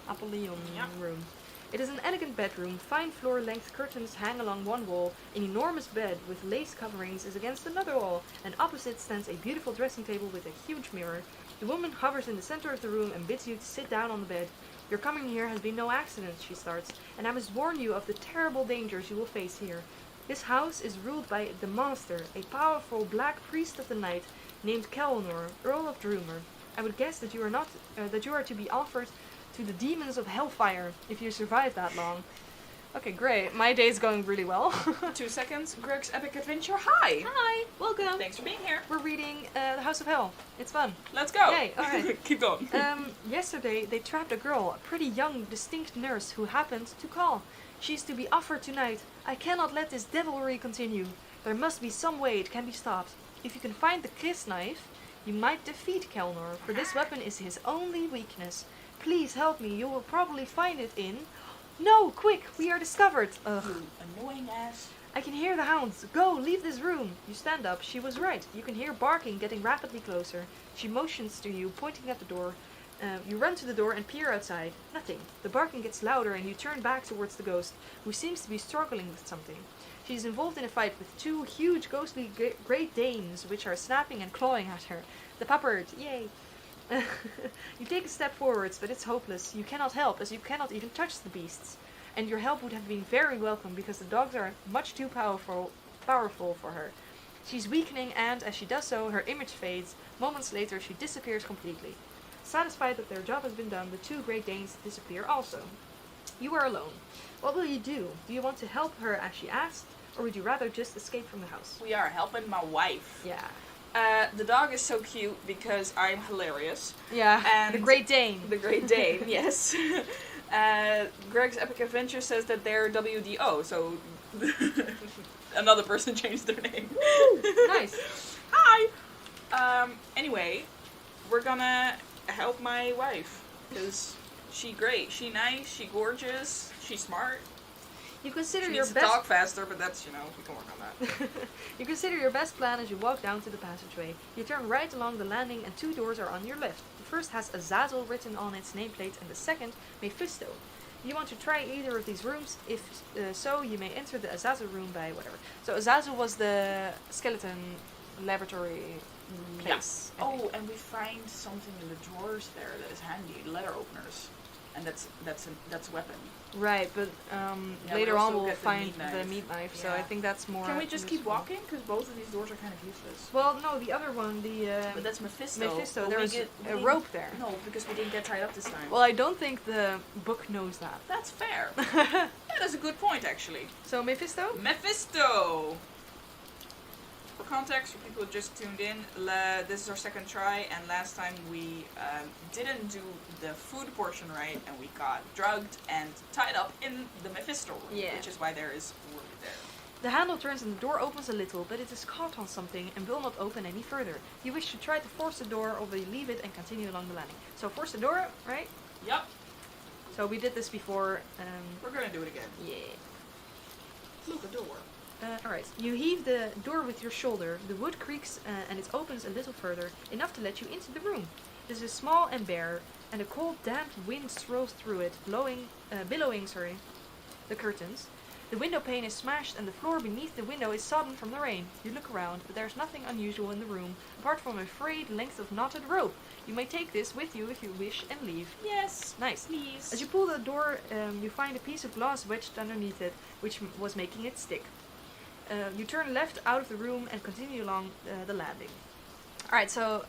Apollyon Yeah. room. It is an elegant bedroom. Fine floor-length curtains hang along one wall. An enormous bed with lace coverings is against another wall, and opposite stands a beautiful dressing table with a huge mirror. The woman hovers in the center of the room and bids you to sit down on the bed. Your coming here has been no accident, she starts, and I must warn you of the terrible dangers you will face here. This house is ruled by the Monster, a powerful black priest of the night named Kelnor, Earl of Droomer. I would guess that you are to be offered to the demons of hellfire if you survive that long. Okay, great. My day's going really well. 2 seconds. Greg's Epic Adventure. Hi! Hi, welcome. Thanks for being here. We're reading The House of Hell. It's fun. Let's go! Yay, alright. Keep going. Yesterday they trapped a girl, a pretty young, distinct nurse who happened to call. She's to be offered tonight. I cannot let this devilry continue. There must be some way it can be stopped. If you can find the kiss knife, you might defeat Kelnor, for this weapon is his only weakness. Please help me, you will probably find it in... No, quick, we are discovered. Ugh. You annoying ass. I can hear the hounds. Go, leave this room. You stand up. She was right. You can hear barking getting rapidly closer. She motions to you, pointing at the door. You run to the door and peer outside. Nothing. The barking gets louder and you turn back towards the ghost, who seems to be struggling with something. She is involved in a fight with 2 huge ghostly Great Danes, which are snapping and clawing at her. The puppard. Yay. You take a step forwards, but it's hopeless. You cannot help, as you cannot even touch the beasts. And your help would have been very welcome, because the dogs are much too powerful for her. She's weakening, and as she does so, her image fades. Moments later, she disappears completely. Satisfied that their job has been done, the 2 Great Danes disappear also. You are alone. What will you do? Do you want to help her as she asked, or would you rather just escape from the house? We are helping my wife. Yeah. The dog is so cute because I'm hilarious. Yeah, And the Great Dane. The Great Dane, yes. Greg's Epic Adventure says that they're WDO, so another person changed their name. Nice. Hi! Anyway, we're gonna help my wife, because she great, she nice, she gorgeous, she's smart. You consider She your needs to best talk faster, but that's, we can work on that. You consider your best plan as you walk down to the passageway. You turn right along the landing and 2 doors are on your left. The first has Azazel written on its nameplate and the second Mephisto. You want to try either of these rooms? If so, you may enter the Azazel room by whatever. So Azazel was the skeleton laboratory place. I think. Oh, and we find something in the drawers there that is handy, letter openers. And that's a weapon. Right, but Yeah, later we on also we'll get the find meat knife. the meat knife, so I Yeah. think that's more Can we just keep useful. walking? Because both of these doors are kind of useless. Well, no, the other one, But that's Mephisto. Mephisto, But there we was get- a we rope didn't- there. No, because we didn't get tied up this time. Well, I don't think the book knows that. That's fair. Yeah, that's a good point, actually. So, Mephisto? Mephisto! For context, for people who just tuned in, this is our second try, and last time we didn't do the food portion right, and we got drugged and tied up in the Mephisto room, Yeah. which is why there is wood there. The handle turns and the door opens a little, but it is caught on something and will not open any further. You wish to try to force the door, or will you leave it and continue along the landing? So, force the door, right? Yep, So, we did this before. we're gonna do it again. Yeah. Look, a door. Alright, you heave the door with your shoulder. The wood creaks and it opens a little further, enough to let you into the room. It is small and bare, and a cold, damp wind swirls through it, billowing the curtains. The window pane is smashed and the floor beneath the window is sodden from the rain. You look around, but there's nothing unusual in the room, apart from a frayed length of knotted rope. You may take this with you if you wish and leave. Yes, Nice. please. As you pull the door, you find a piece of glass wedged underneath it, which was making it stick. You turn left out of the room and continue along the landing. Alright, so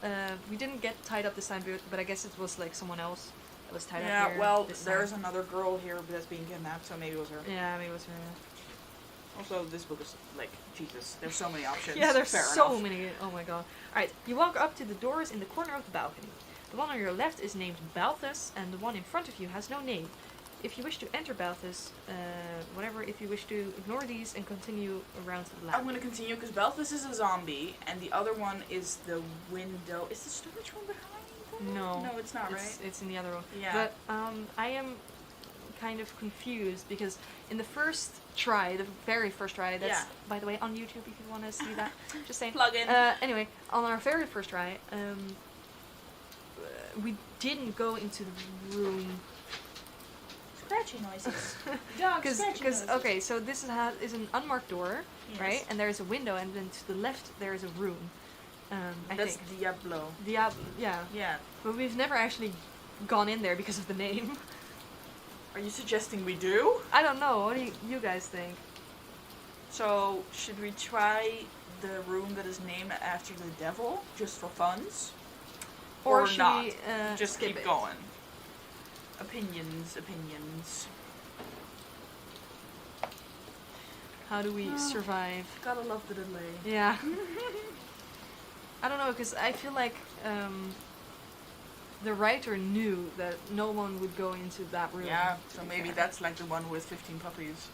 we didn't get tied up this time, but I guess it was like someone else that was tied up Yeah, here. well, this there's time. another girl here that's being kidnapped, so maybe it was her. Yeah, maybe it was her. Also, this book is like, Jesus, there's so many options. Yeah, there's Fair so enough. many. Oh my god. Alright, you walk up to the doors in the corner of the balcony. The one on your left is named Balthus, and the one in front of you has no name. if you wish to enter Balthus, whatever, if you wish to ignore these and continue around to the lab. I'm gonna continue because Balthus is a zombie, and the other one is the window. Is the storage room behind? No. No, it's not, right? It's in the other one. Yeah. But I am kind of confused because in the first try, the very first try, that's Yeah. by the way on YouTube if you want to see that. Just saying. Plug in. Anyway, on our very first try, we didn't go into the room. Scratchy noises. Dog scratchy Because noises. okay, so this is an unmarked door, Yes. right? And there's a window, and then to the left there is a room. I That's think. Diablo. Yeah. Yeah. But we've never actually gone in there because of the name. Are you suggesting we do? I don't know. What do you guys think? So, should we try the room that is named after the devil, just for funs? Or should not? we Just skip keep it? going. Opinions. How do we survive? Gotta love the delay. Yeah. I don't know, because I feel like the writer knew that no one would go into that room. Yeah, so maybe that's like the one with 15 puppies.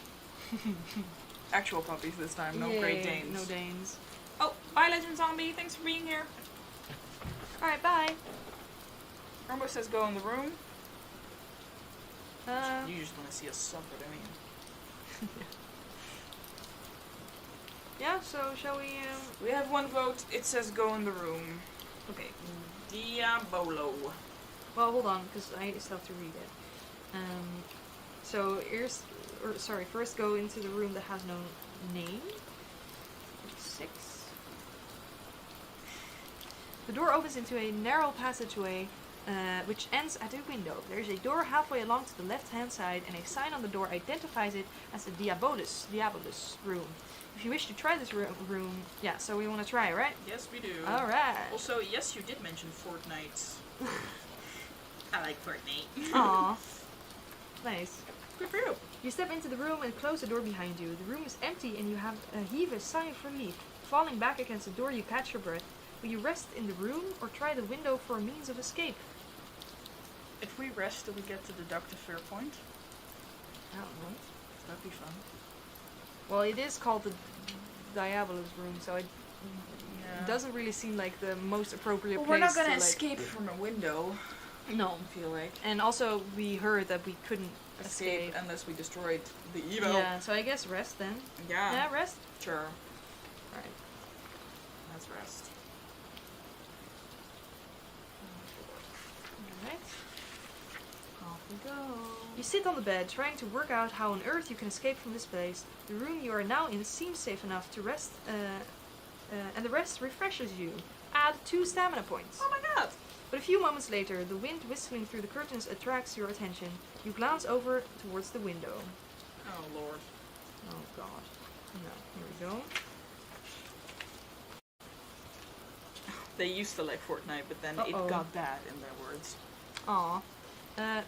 Actual puppies this time, no Great Yay, Danes. No Danes. Oh, bye Legend Zombie, thanks for being here. Alright, bye. Rumbo says go in the room. Uh, You just want to see us suffer, don't you? yeah, so shall we... We have one vote, it says go in the room. Okay, Diabolo. Well, hold on, because I still have to read it. So, first go into the room that has no name. 6. The door opens into a narrow passageway, which ends at a window. There is a door halfway along to the left-hand side, and a sign on the door identifies it as the Diabolus room. If you wish to try this room, yeah, so we want to try, right? Yes, we do. Alright. Also, yes, you did mention Fortnite. I like Fortnite. Aww. Nice. Good for you. You step into the room and close the door behind you. The room is empty and you heave a sigh of relief. Falling back against the door, you catch your breath. Will you rest in the room or try the window for a means of escape? If we rest, do we get to deduct a fair point? I don't know. That'd be fun. Well, it is called the Diabolus room, so it Yeah. doesn't really seem like the most appropriate Well, place we're not gonna to, escape from a window, No. I feel like. And also, we heard that we couldn't Escape escape. unless we destroyed the evil. Yeah, so I guess rest then. Yeah. Yeah, rest? Sure. Alright. Let's rest. Alright. Off we go. You sit on the bed, trying to work out how on earth you can escape from this place. The room you are now in seems safe enough to rest, and the rest refreshes you. Add 2 stamina points. Oh my god! But a few moments later, the wind whistling through the curtains attracts your attention. You glance over towards the window. Oh lord. Oh god. No, here we go. They used to like Fortnite, but then Uh-oh. it got bad in their words. Aw.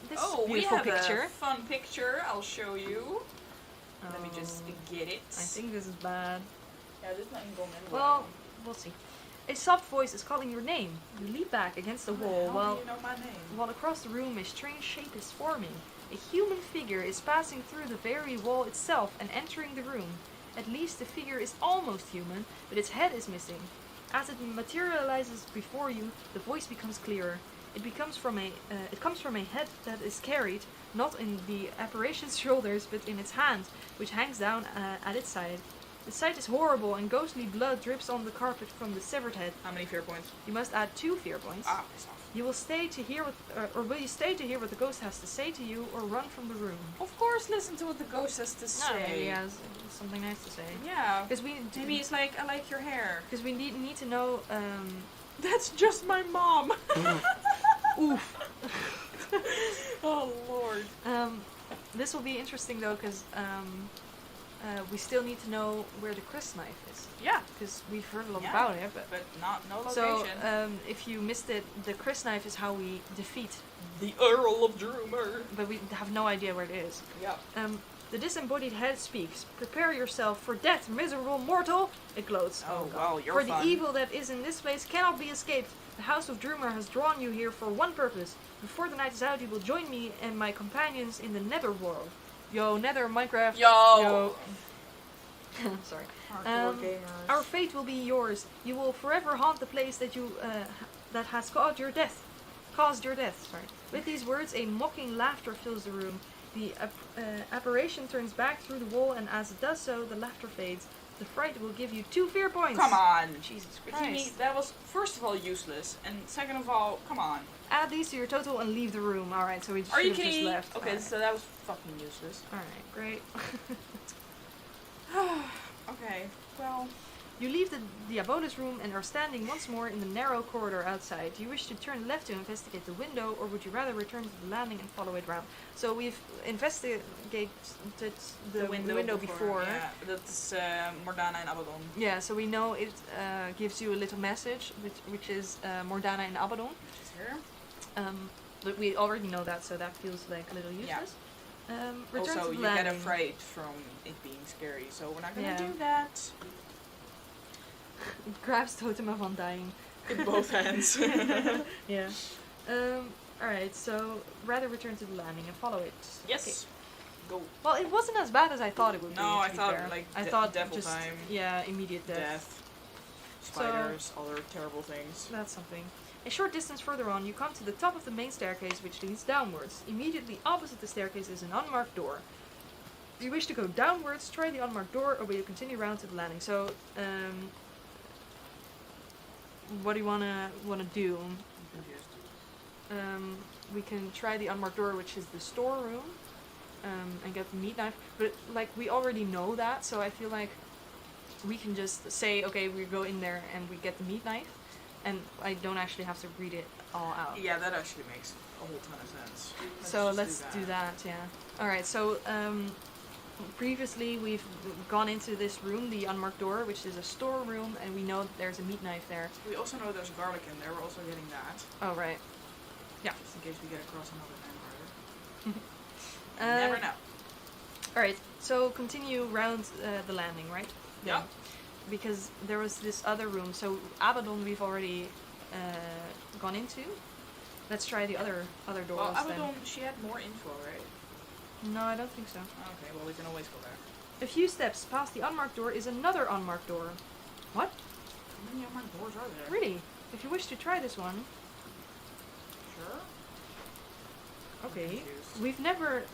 This Oh, we beautiful have picture. a fun picture. I'll show you. Let me just Oh, get it. I think this is bad. Yeah, there's nothing going on. Well, we'll see. A soft voice is calling your name. You leap back against the wall How do you know my name? while across the room a strange shape is forming. A human figure is passing through the very wall itself and entering the room. At least the figure is almost human, but its head is missing. As it materializes before you, the voice becomes clearer. It comes from a head that is carried, not in the apparition's shoulders, but in its hand, which hangs down at its side. The sight is horrible, and ghostly blood drips on the carpet from the severed head. How many fear points? You must add 2 fear points. Ah, piss off. You will stay to hear or will you stay to hear what the ghost has to say to you, or run from the room? Of course, listen to what the ghost has to No, maybe say. he has something nice to say. Yeah. Because Maybe it's like, I like your hair. Because we need to know. That's just my mom. Oof. Oh lord. This will be interesting though, because we still need to know where the Chris knife is. Yeah. Because we've heard a lot Yeah, about it, but not no so location. if you missed it, the Chris knife is how we defeat, The Earl of Droomer. but we have no idea where it is. Yeah. The disembodied head speaks. Prepare yourself for death, miserable mortal. It gloats. Oh God. wow, you're For fun. the evil that is in this place cannot be escaped. The House of Droomer has drawn you here for one purpose. Before the night is out, you will join me and my companions in the Netherworld. Yo, Nether, Minecraft. Yo. Sorry. Hardcore gamers. Our fate will be yours. You will forever haunt the place that you that has caused your death. Sorry. With these words, a mocking laughter fills the room. The apparition turns back through the wall, and as it does so, the laughter fades. The fright will give you 2 fear points. Come on. Jesus Bikini, Christ. that was first of all useless, and second of all, come on. Add these to your total and leave the room. Alright, so we Are you should have just kidding? left. Okay, Alright. so that was fucking useless. Alright, great. Okay, well, You leave the Diabolus room and are standing once more in the narrow corridor outside. Do you wish to turn left to investigate the window, or would you rather return to the landing and follow it round? So we've investigated the window before. Yeah, that's Mordana and Abaddon. Yeah, so we know it gives you a little message, which is Mordana and Abaddon. Which is here. But we already know that, so that feels like a little useless. Return Also, to the you landing. get afraid from it being scary, so we're not gonna Yeah. do that. Grabs Totem of Undying. In both hands. Yeah. Alright, so rather return to the landing and follow it. Yes. Okay. Go. Well, it wasn't as bad as I thought it would be. No, to I be thought fair. like I thought devil just time, immediate death. death, spiders, other terrible things. That's something. A short distance further on, you come to the top of the main staircase, which leads downwards. Immediately opposite the staircase is an unmarked door. If you wish to go downwards, try the unmarked door, or will you continue round to the landing? So, what do you wanna do? I'm confused. We can try the unmarked door, which is the storeroom, and get the meat knife. But like we already know that, so I feel like we can just say, okay, we go in there and we get the meat knife, and I don't actually have to read it all out. Yeah, that actually makes a whole ton of sense. So let's do that. Yeah. All right. So previously we've gone into this room, the unmarked door, which is a storeroom, and we know that there's a meat knife there. We also know there's garlic in there. We're also getting that. Oh right. Yeah. Just in case we get across another vampire. Never know. All right. So continue round the landing, right? Yeah. Because there was this other room. So Abaddon we've already gone into. Let's try the other doors. Well, then. Abaddon, she had more info, right? No, I don't think so. Okay, well we can always go back. A few steps past the unmarked door is another unmarked door. What? How many unmarked doors are there? Really? If you wish to try this one. Sure. Okay. Confused. We've never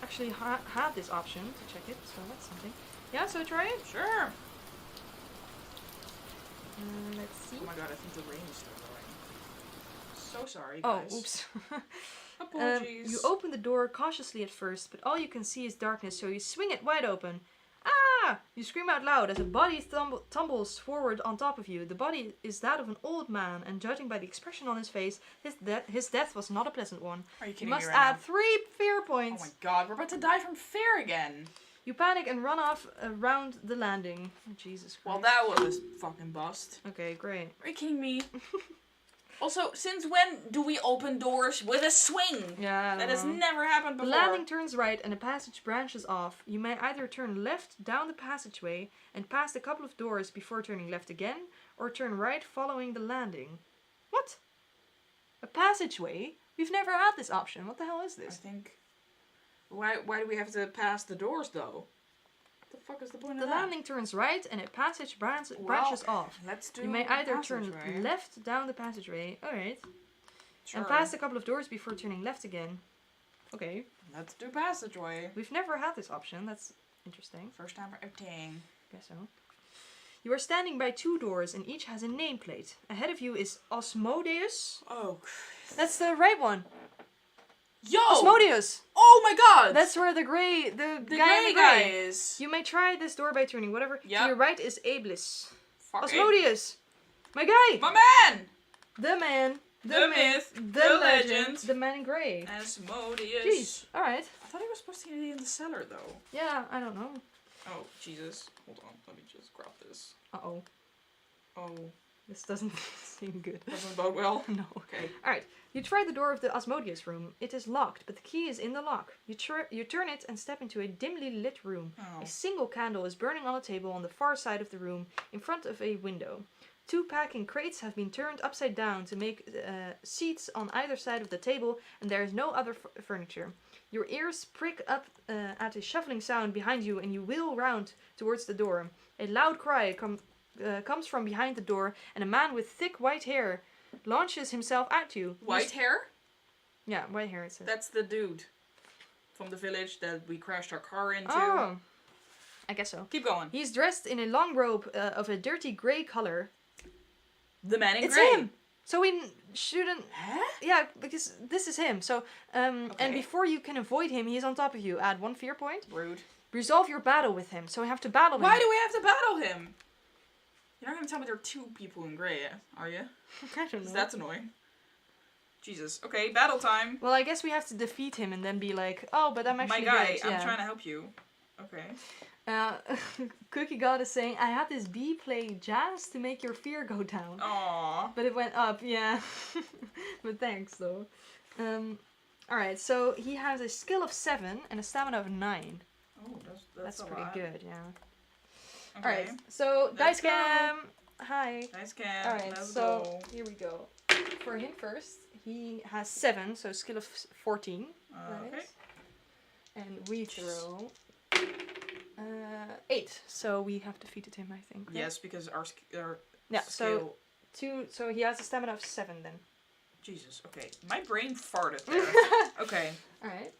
actually had this option to check it, so that's something. Yeah, so try it. Sure. Let's see. Oh my god, I think the rain is still going. So sorry, Oh, guys. oops. Apologies. You open the door cautiously at first, but all you can see is darkness, so you swing it wide open. Ah! You scream out loud as a body tumbles forward on top of you. The body is that of an old man, and judging by the expression on his face, his death was not a pleasant one. Are you You kidding must me right add now? 3 fear Oh points. my god, we're about to die from fear again. You panic and run off around the landing. Oh, Jesus Christ. Well, that was a fucking bust. Okay, great. Are you kidding me? Also, since when do we open doors with a swing? Yeah, I That don't has know. never happened The before. landing turns right and a passage branches off. You may either turn left down the passageway and past a couple of doors before turning left again, or turn right following the landing. What? A passageway? We've never had this option. What the hell is I this? think. Why do we have to pass the doors though? What the fuck is the point The of that? landing turns right and a passage branches off. Let's do You may the either turn passageway. left down the passageway, alright, Sure. and pass a couple of doors before turning left again. Okay. Let's do passageway. We've never had this option. That's interesting. First time for everything. Guess so. You are standing by 2 doors and each has a nameplate. Ahead of you is Osmodeus. Oh. That's the right one. Yo! Osmodeus. Oh my god! That's where the guy the in the gray gray. guy is. You may try this door by turning whatever. To Yep. your right is Ablis. Fuck Osmodeus. My guy. My man! The man. The myth, the legend. The man in gray. Asmodeus. Jeez. Alright. I thought he was supposed to be in the cellar though. Yeah, I don't know. Oh, Jesus. Hold on. Let me just grab this. Uh-oh. Oh. This doesn't seem good. Doesn't bode well. No. Okay. Alright, you try the door of the Osmodeus room. It is locked, but the key is in the lock. You turn it and step into a dimly lit room. Oh. A single candle is burning on a table on the far side of the room, in front of a window. 2 packing crates have been turned upside down to make seats on either side of the table, and there is no other furniture. Your ears prick up at a shuffling sound behind you, and you wheel round towards the door. A loud cry comes from behind the door, and a man with thick white hair launches himself at you. White hair? Yeah, white hair, it says. That's the dude from the village that we crashed our car into. Oh, I guess so. Keep going. He's dressed in a long robe of a dirty grey color. The man in It's grey. him! So we shouldn't... Huh? Yeah, because this is him. So, and before you can avoid him, he's on top of you. Add 1 fear point. Rude. Resolve your battle with him. So we have to battle him. Why do we have to battle him? You're not going to tell me there are 2 people in grey, are you? I don't know. That's annoying. Jesus. Okay, battle time. Well, I guess we have to defeat him and then be like, oh, but I'm actually My guy, good. Yeah. I'm trying to help you. Okay. Cookie God is saying, I had this bee play jazz to make your fear go down. Aww. But it went up, yeah. But thanks, though. Alright, so he has a skill of 7 and a stamina of 9. Oh, that's pretty lot. good, yeah. Okay. Alright, so Let's Dice Cam! Hi. Nice cam. Alright, Let's so go. here we go. For him first, he has 7, so skill of 14. Okay. Right. And we throw 8, so we have defeated him, I think. Right? Yes, because our Yeah, skill... so he has a stamina of 7 then. Jesus, okay. My brain farted there. Okay. Alright.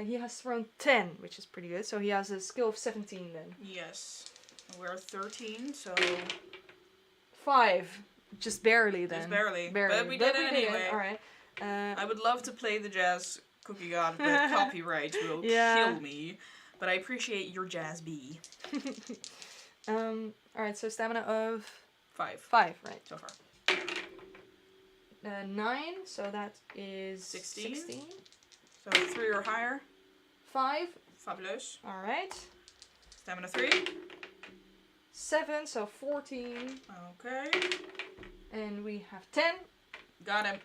He has thrown 10, which is pretty good, so he has a skill of 17 then. Yes. We're 13, so... 5. Just barely then. Just barely. Barely. But we did it anyway. Alright. I would love to play the jazz Cookie God, but copyright will kill me. But I appreciate your jazz bee. Alright, so stamina of 5. 5, right. So far. 9, so that is 16. 16. So 3 or higher. 5. Fabulous. Alright. Stamina 3. 7, so 14. Okay. And we have 10. Got him.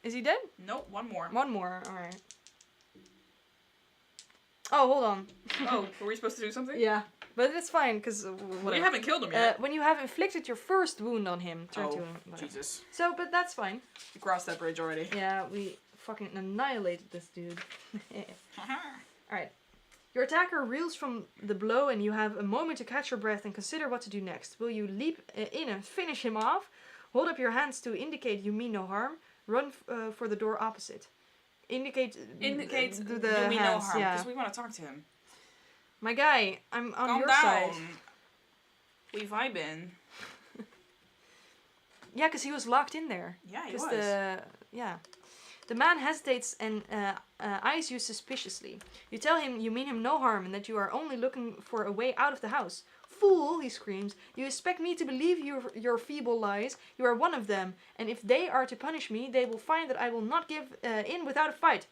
Is he dead? Nope, 1 more. 1 more, alright. Oh, hold on. Oh, were we supposed to do something? Yeah, but it's fine, because... We haven't killed him yet. when you have inflicted your first wound on him, turn to him. Whatever. Jesus. So, but that's fine. We crossed that bridge already. Yeah, we fucking annihilated this dude. Alright. Your attacker reels from the blow and you have a moment to catch your breath and consider what to do next. Will you leap in and finish him off? Hold up your hands to indicate you mean no harm. Run for the door opposite. Indicate the you mean hands, no harm, yeah. because we want to talk to him. My guy, I'm on Calm your down. side. We vibing. Yeah, because he was locked in there. Yeah, he 'Cause was. The man hesitates and eyes you suspiciously. You tell him you mean him no harm and that you are only looking for a way out of the house. Fool, he screams. You expect me to believe your feeble lies. You are one of them, and if they are to punish me, they will find that I will not give in without a fight.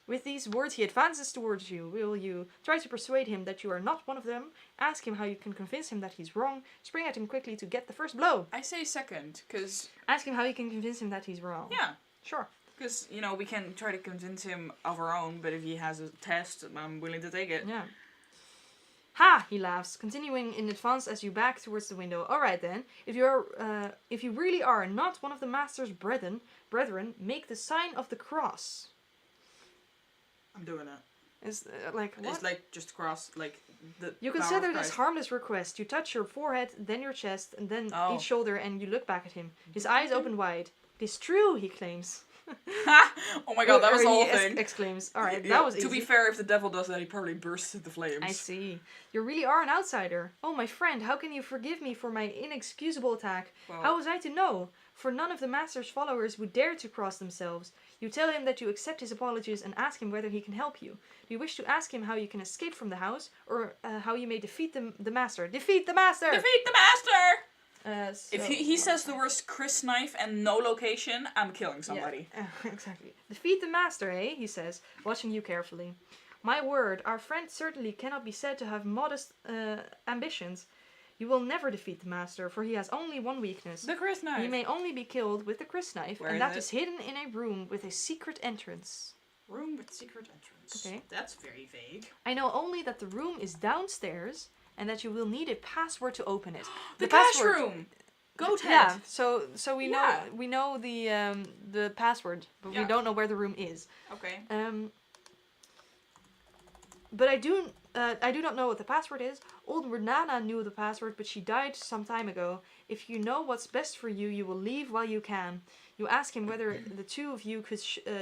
With these words, he advances towards you. Will you try to persuade him that you are not one of them? Ask him how you can convince him that he's wrong. Spring at him quickly to get the first blow. I say second, because... Ask him how you can convince him that he's wrong. Yeah. Sure. Because, you know, we can try to convince him of our own, but if he has a test, I'm willing to take it. Yeah. Ha! He laughs, continuing in advance as you back towards the window. Alright then, if you really are not one of the master's brethren, make the sign of the cross. I'm doing it. Is like what? It's like just cross, like the. You power of consider this Christ. harmless request. You touch your forehead, then your chest, and then Oh. each shoulder, and you look back at him. His eyes open wide. It is true, he claims. Oh my god, that was the whole he thing. Exclaims. Alright, Yeah, that was easy. To be fair, if the devil does that, he probably bursts into flames. I see. You really are an outsider. Oh, my friend, how can you forgive me for my inexcusable attack? Well, How was I to know? For none of the master's followers would dare to cross themselves. You tell him that you accept his apologies and ask him whether he can help you. Do you wish to ask him how you can escape from the house, or how you may defeat the master? Defeat the master! defeat the master! So, If he says the words Chris knife and no location, I'm killing somebody. Yeah, exactly. Defeat the master, eh? He says, watching you carefully. My word, our friend certainly cannot be said to have modest ambitions. You will never defeat the master, for he has only one weakness. The Chris knife. He may only be killed with the Chris knife, Where and is that it? is hidden in a room with a secret entrance. Room with secret entrance. Okay. That's very vague. I know only that the room is downstairs, and that you will need a password to open it. The cash room. Goat head. Yeah, so we Yeah. know the password, but we don't know where the room is. Okay. But I do not know what the password is. Old Renana knew the password, but she died some time ago. If you know what's best for you, you will leave while you can. You ask him whether the two of you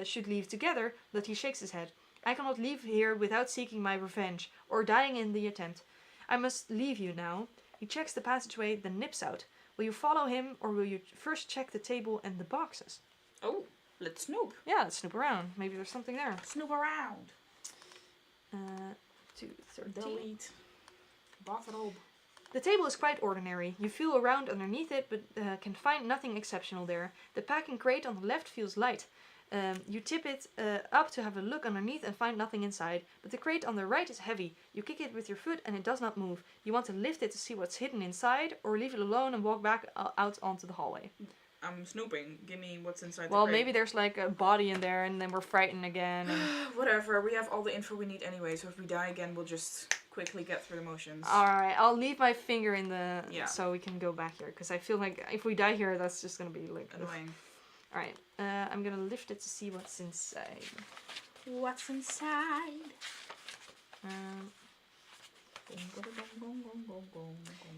should leave together, but he shakes his head. I cannot leave here without seeking my revenge, or dying in the attempt. I must leave you now. He checks the passageway, then nips out. Will you follow him, or will you first check the table and the boxes? Oh, let's snoop. Yeah, let's snoop around. Maybe there's something there. Snoop around. 213. Delete. Bathrobe. The table is quite ordinary. You feel around underneath it, but can find nothing exceptional there. The packing crate on the left feels light. You tip it up to have a look underneath and find nothing inside. But the crate on the right is heavy. You kick it with your foot and it does not move. You want to lift it to see what's hidden inside, or leave it alone and walk back out onto the hallway. I'm snooping. Give me what's inside the crate. Well, maybe there's like a body in there and then we're frightened again. And... Whatever. We have all the info we need anyway, so if we die again, we'll just quickly get through the motions. Alright, I'll leave my finger in the... Yeah. So we can go back here. Because I feel like if we die here, that's just going to be like... Annoying. Alright, I'm going to lift it to see what's inside. What's inside?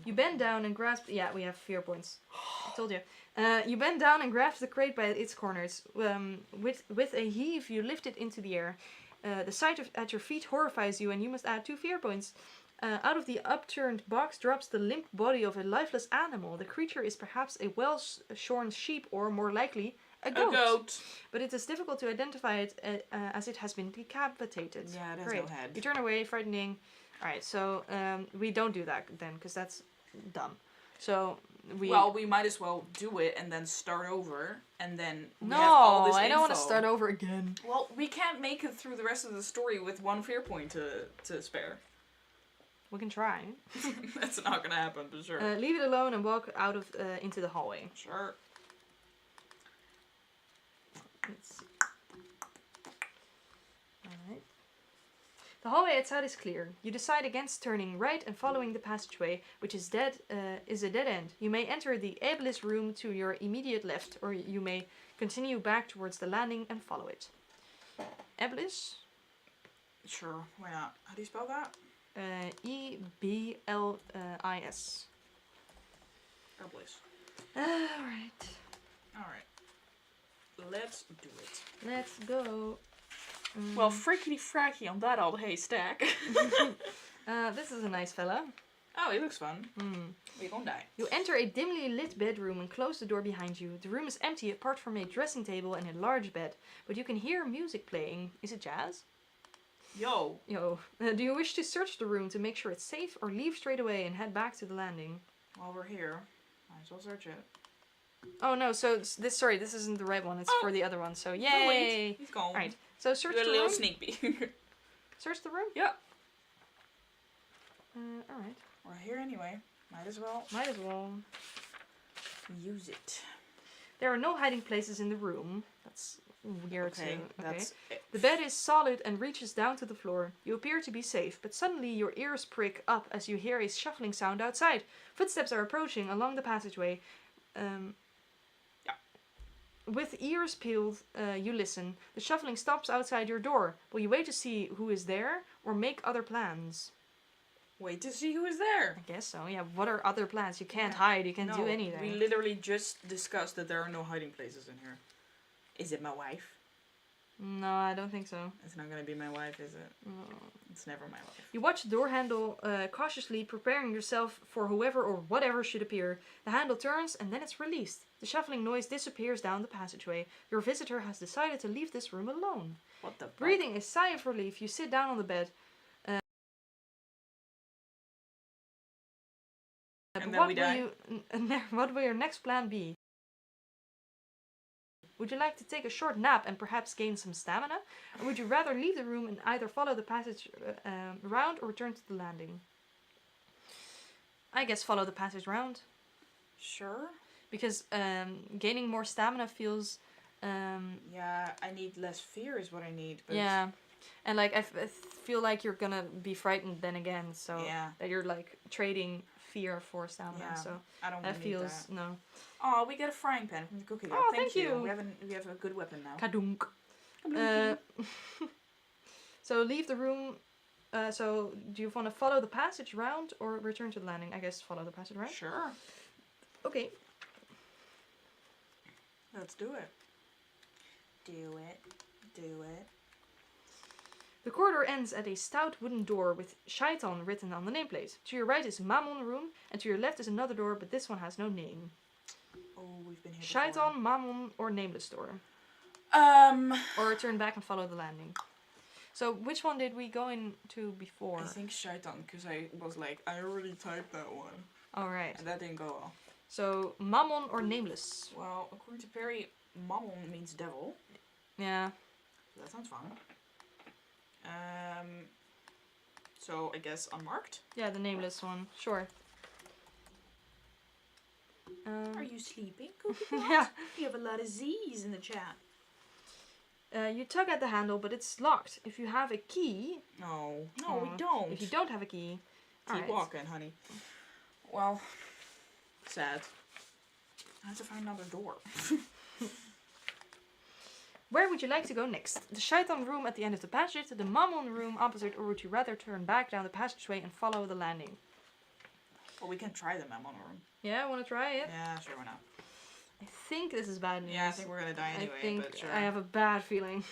You bend down and grasp... Yeah, we have fear points. I told you. You bend down and grasp the crate by its corners. With a heave, you lift it into the air. The sight at your feet horrifies you, and you must add 2 fear points. Out of the upturned box drops the limp body of a lifeless animal. The creature is perhaps a well-shorn sheep, or more likely, a goat. But it is difficult to identify it as it has been decapitated. Yeah, it has Great. no head. You turn away, frightening. Alright, so we don't do that then, because that's dumb. So we... Well, we might as well do it and then start over, and then we No, have all this I don't want to info. start over again. Well, we can't make it through the rest of the story with 1 fear point to spare. We can try. That's not gonna happen, for sure. Leave it alone and walk out of into the hallway. Sure. Let's see. Alright. The hallway outside is clear. You decide against turning right and following the passageway, which is a dead end. You may enter the ableist room to your immediate left, or you may continue back towards the landing and follow it. Ablis? Sure, why not? How do you spell that? E-B-L-I-S. Ablis. Alright. Alright. Let's do it. Let's go. Well, frickety fracky on that old haystack. This is a nice fella. Oh, he looks fun. We gonna die. You enter a dimly lit bedroom and close the door behind you. The room is empty apart from a dressing table and a large bed, but you can hear music playing. Is it jazz? Yo. Do you wish to search the room to make sure it's safe, or leave straight away and head back to the landing? While we're here, might as well search it. Oh no, so this isn't the right one. It's for the other one. So yay! No, wait. He's gone. Alright, so search Do a the little room. sneak peek. Search the room? Yeah. Alright. We're here anyway. Might as well Might as well. use it. There are no hiding places in the room. That's weird Okay, too. that's it. The bed is solid and reaches down to the floor. You appear to be safe, but suddenly your ears prick up as you hear a shuffling sound outside. Footsteps are approaching along the passageway. With ears peeled, you listen. The shuffling stops outside your door. Will you wait to see who is there, or make other plans? Wait to see who is there. I guess so, yeah. What are other plans? You can't hide, you can't do anything. We literally just discussed that there are no hiding places in here. Is it my wife? No, I don't think so. It's not gonna be my wife, is it? No. It's never my wife. You watch the door handle cautiously, preparing yourself for whoever or whatever should appear. The handle turns and then it's released. The shuffling noise disappears down the passageway. Your visitor has decided to leave this room alone. What the fuck? Breathing a sigh of relief, you sit down on the bed. And then we die? What will your next plan be? Would you like to take a short nap and perhaps gain some stamina? Or would you rather leave the room and either follow the passage round or return to the landing? I guess follow the passage round. Sure. Because gaining more stamina feels... Yeah, I need less fear is what I need. But yeah. And like I feel like you're gonna be frightened then again, so Yeah. that you're like trading fear for stamina. Yeah. So I don't that need feels that. no. Oh, we get a frying pan from the cookie. Oh, Thank thank you. We have a good weapon now. Kadunk. Kablookie. So leave the room. So do you want to follow the passage round or return to the landing? I guess follow the passage round. Sure. Okay. Let's do it. Do it. Do it. The corridor ends at a stout wooden door with Shaitan written on the nameplate. To your right is Mammon room, and to your left is another door, but this one has no name. Oh, we've been here Shaitan, Mammon, or nameless door. before. Or turn back and follow the landing. So which one did we go into before? I think Shaitan, because I was like, I already typed that one. Alright. And that didn't go well. So Mammon or nameless? Well, according to Perry, Mammon means devil. Yeah. So that sounds fun. So I guess unmarked. Yeah, the nameless one. Sure. Are you sleeping, Cookie? Yeah. You have a lot of Z's in the chat. You tug at the handle, but it's locked. If you have a key... No, Aw. we don't. If you don't have a key... Keep alright. walking, honey. Well, sad. I have to find another door. Where would you like to go next? The Shaitan room at the end of the passage, the Mammon room opposite, or would you rather turn back down the passageway and follow the landing? Well, we can try the Mammon room. Yeah, want to try it? Yeah, sure, why not? I think this is bad news. Yeah, I think we're gonna die anyway, I think but sure. I have a bad feeling.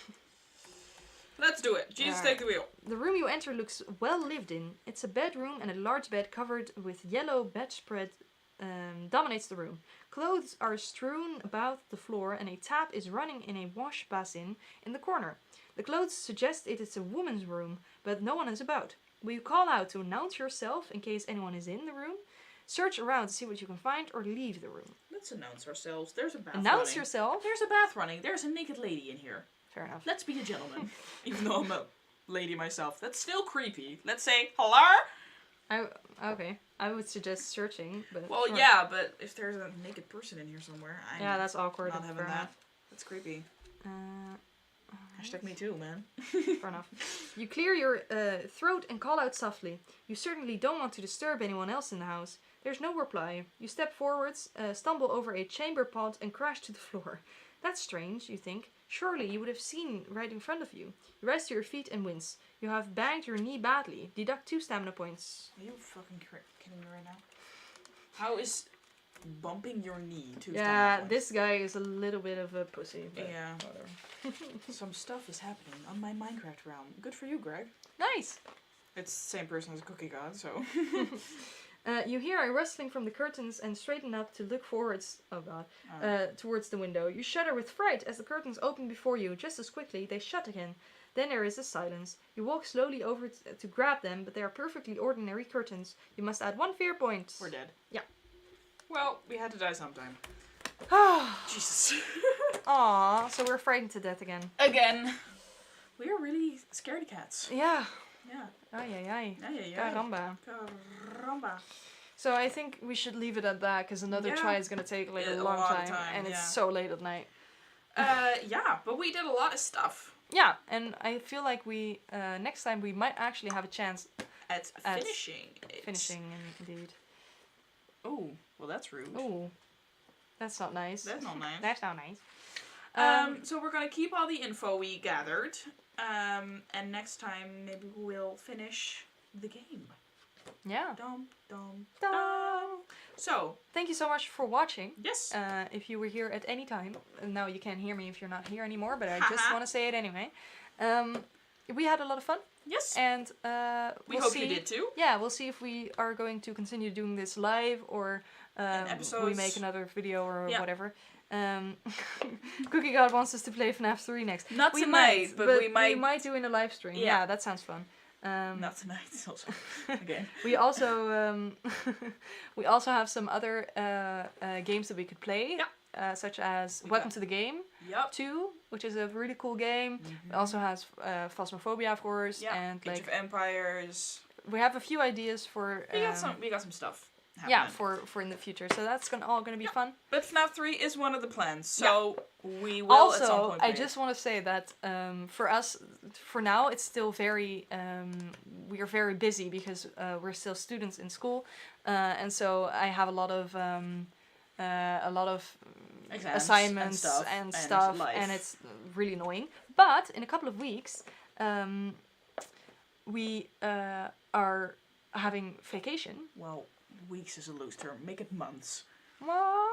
Let's do it. Jesus, take the wheel. The room you enter looks well lived in. It's a bedroom, and a large bed covered with yellow bedspread dominates the room. Clothes are strewn about the floor, and a tap is running in a wash basin in the corner. The clothes suggest it is a woman's room, but no one is about. Will you call out to announce yourself in case anyone is in the room? Search around to see what you can find, or leave the room. Let's announce ourselves. There's a bath Announce running. yourself? There's a bath running. There's a naked lady in here. Fair enough. Let's be a gentleman. Even though I'm a lady myself. That's still creepy. Let's say, hello? Okay. I would suggest searching, but Well, sure. yeah, but if there's a naked person in here somewhere, I'm Yeah, that's awkward. not having fair that. enough. That's creepy. Alright. Hashtag me too, man. Fair enough. You clear your throat and call out softly. You certainly don't want to disturb anyone else in the house. There's no reply. You step forwards, stumble over a chamber pot, and crash to the floor. That's strange, you think. Surely you would have seen right in front of you. You rise to your feet and wince. You have banged your knee badly. Deduct 2 stamina points. Are you fucking kidding me right now? How is bumping your knee to Yeah, this guy is a little bit of a pussy. But Yeah. whatever. Some stuff is happening on my Minecraft realm. Good for you, Greg. Nice! It's the same person as Cookie God, so. You hear a rustling from the curtains and straighten up to look forwards. Oh god. Towards the window. You shudder with fright as the curtains open before you. Just as quickly, they shut again. Then there is a silence. You walk slowly over to grab them, but they are perfectly ordinary curtains. You must add 1 fear point. We're dead. Yeah. Well, we had to die sometime. Jesus. Aww, so we're frightened to death again. Again. We are really scaredy cats. Yeah. Yeah. Ay, ay, ay. Yeah, yeah, yeah. Caramba. Caramba. So I think we should leave it at that, because another Yeah. try is going to take like a A long lot of time, time, and yeah. it's so late at night. Yeah, but we did a lot of stuff. Yeah, and I feel like we, next time we might actually have a chance At At finishing it. finishing, indeed. Oh, well that's rude. Ooh, that's not nice. That's not nice. That's not nice. So we're gonna keep all the info we gathered. And next time maybe we'll finish the game. Yeah. Dum, dum, Dum. dum. So, Thank you so much for watching. yes. If you were here at any time, now you can't hear me if you're not here anymore, but I just want to say it anyway. We had a lot of fun, Yes. and We we'll hope see. you did too. Yeah, we'll see if we are going to continue doing this live or we episodes. make another video or Yeah. whatever. Cookie God wants us to play FNAF 3 next. Not We tonight, might, but we might. We might do in a live stream. Yeah. Yeah, that sounds fun. Not tonight. Also. Again. We also we also have some other games that we could play, such as We Welcome got- to the Game Yup. 2, which is a really cool game. It also has Phasmophobia, of course, Yeah. and Age like of Empires. we have a few ideas for. We got some stuff. Yeah, for in the future. So that's all gonna be fun. But FNAF 3 is one of the plans, so we will at some Also, point I play it. just want to say that for us, for now, it's still very we are very busy because we're still students in school, and so I have a lot of Exams assignments and and stuff, and it's really annoying. But in a couple of weeks, we are having vacation. Well, weeks is a loose term. Make it months. Well,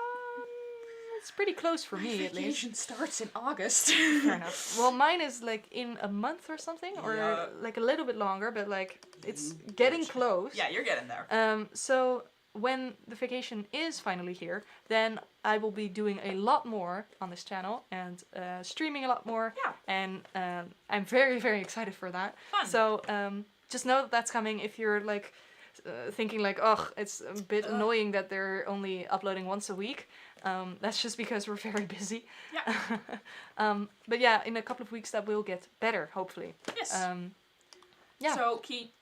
it's pretty close for me, at least. Vacation starts in August. Fair enough. Well, mine is like in a month or something, or Yeah. like a little bit longer, but like it's getting close. Yeah, you're getting there. So when the vacation is finally here, then I will be doing a lot more on this channel and streaming a lot more. Yeah. And I'm very, very excited for that. Fun. So just know that that's coming. If you're like thinking like, oh, it's a bit annoying that they're only uploading once a week. That's just because we're very busy. Yeah. But yeah, in a couple of weeks that will get better, hopefully. Yes. Yeah. So keep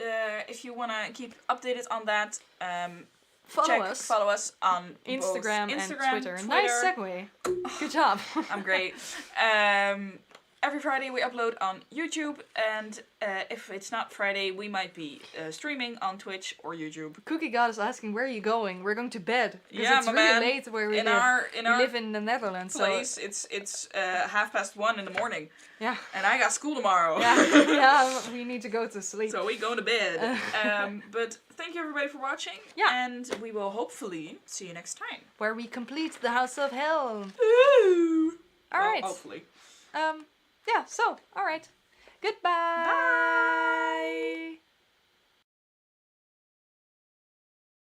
if you wanna keep updated on that, Follow us on Instagram both and Twitter. Nice segue. Good job. I'm great. Every Friday we upload on YouTube, and if it's not Friday, we might be streaming on Twitch or YouTube. Cookie God is asking, where are you going? We're going to bed. Because Yeah, it's my really man. late where we In live. our We live in the Netherlands. place, So, it's 1:30 in the morning, yeah. and I got school tomorrow. Yeah, we need to go to sleep. So we go to bed. But thank you everybody for watching. Yeah. And we will hopefully see you next time. Where we complete the House of Hell. Ooh. Alright. Hopefully. Yeah, so, alright. Goodbye. Bye.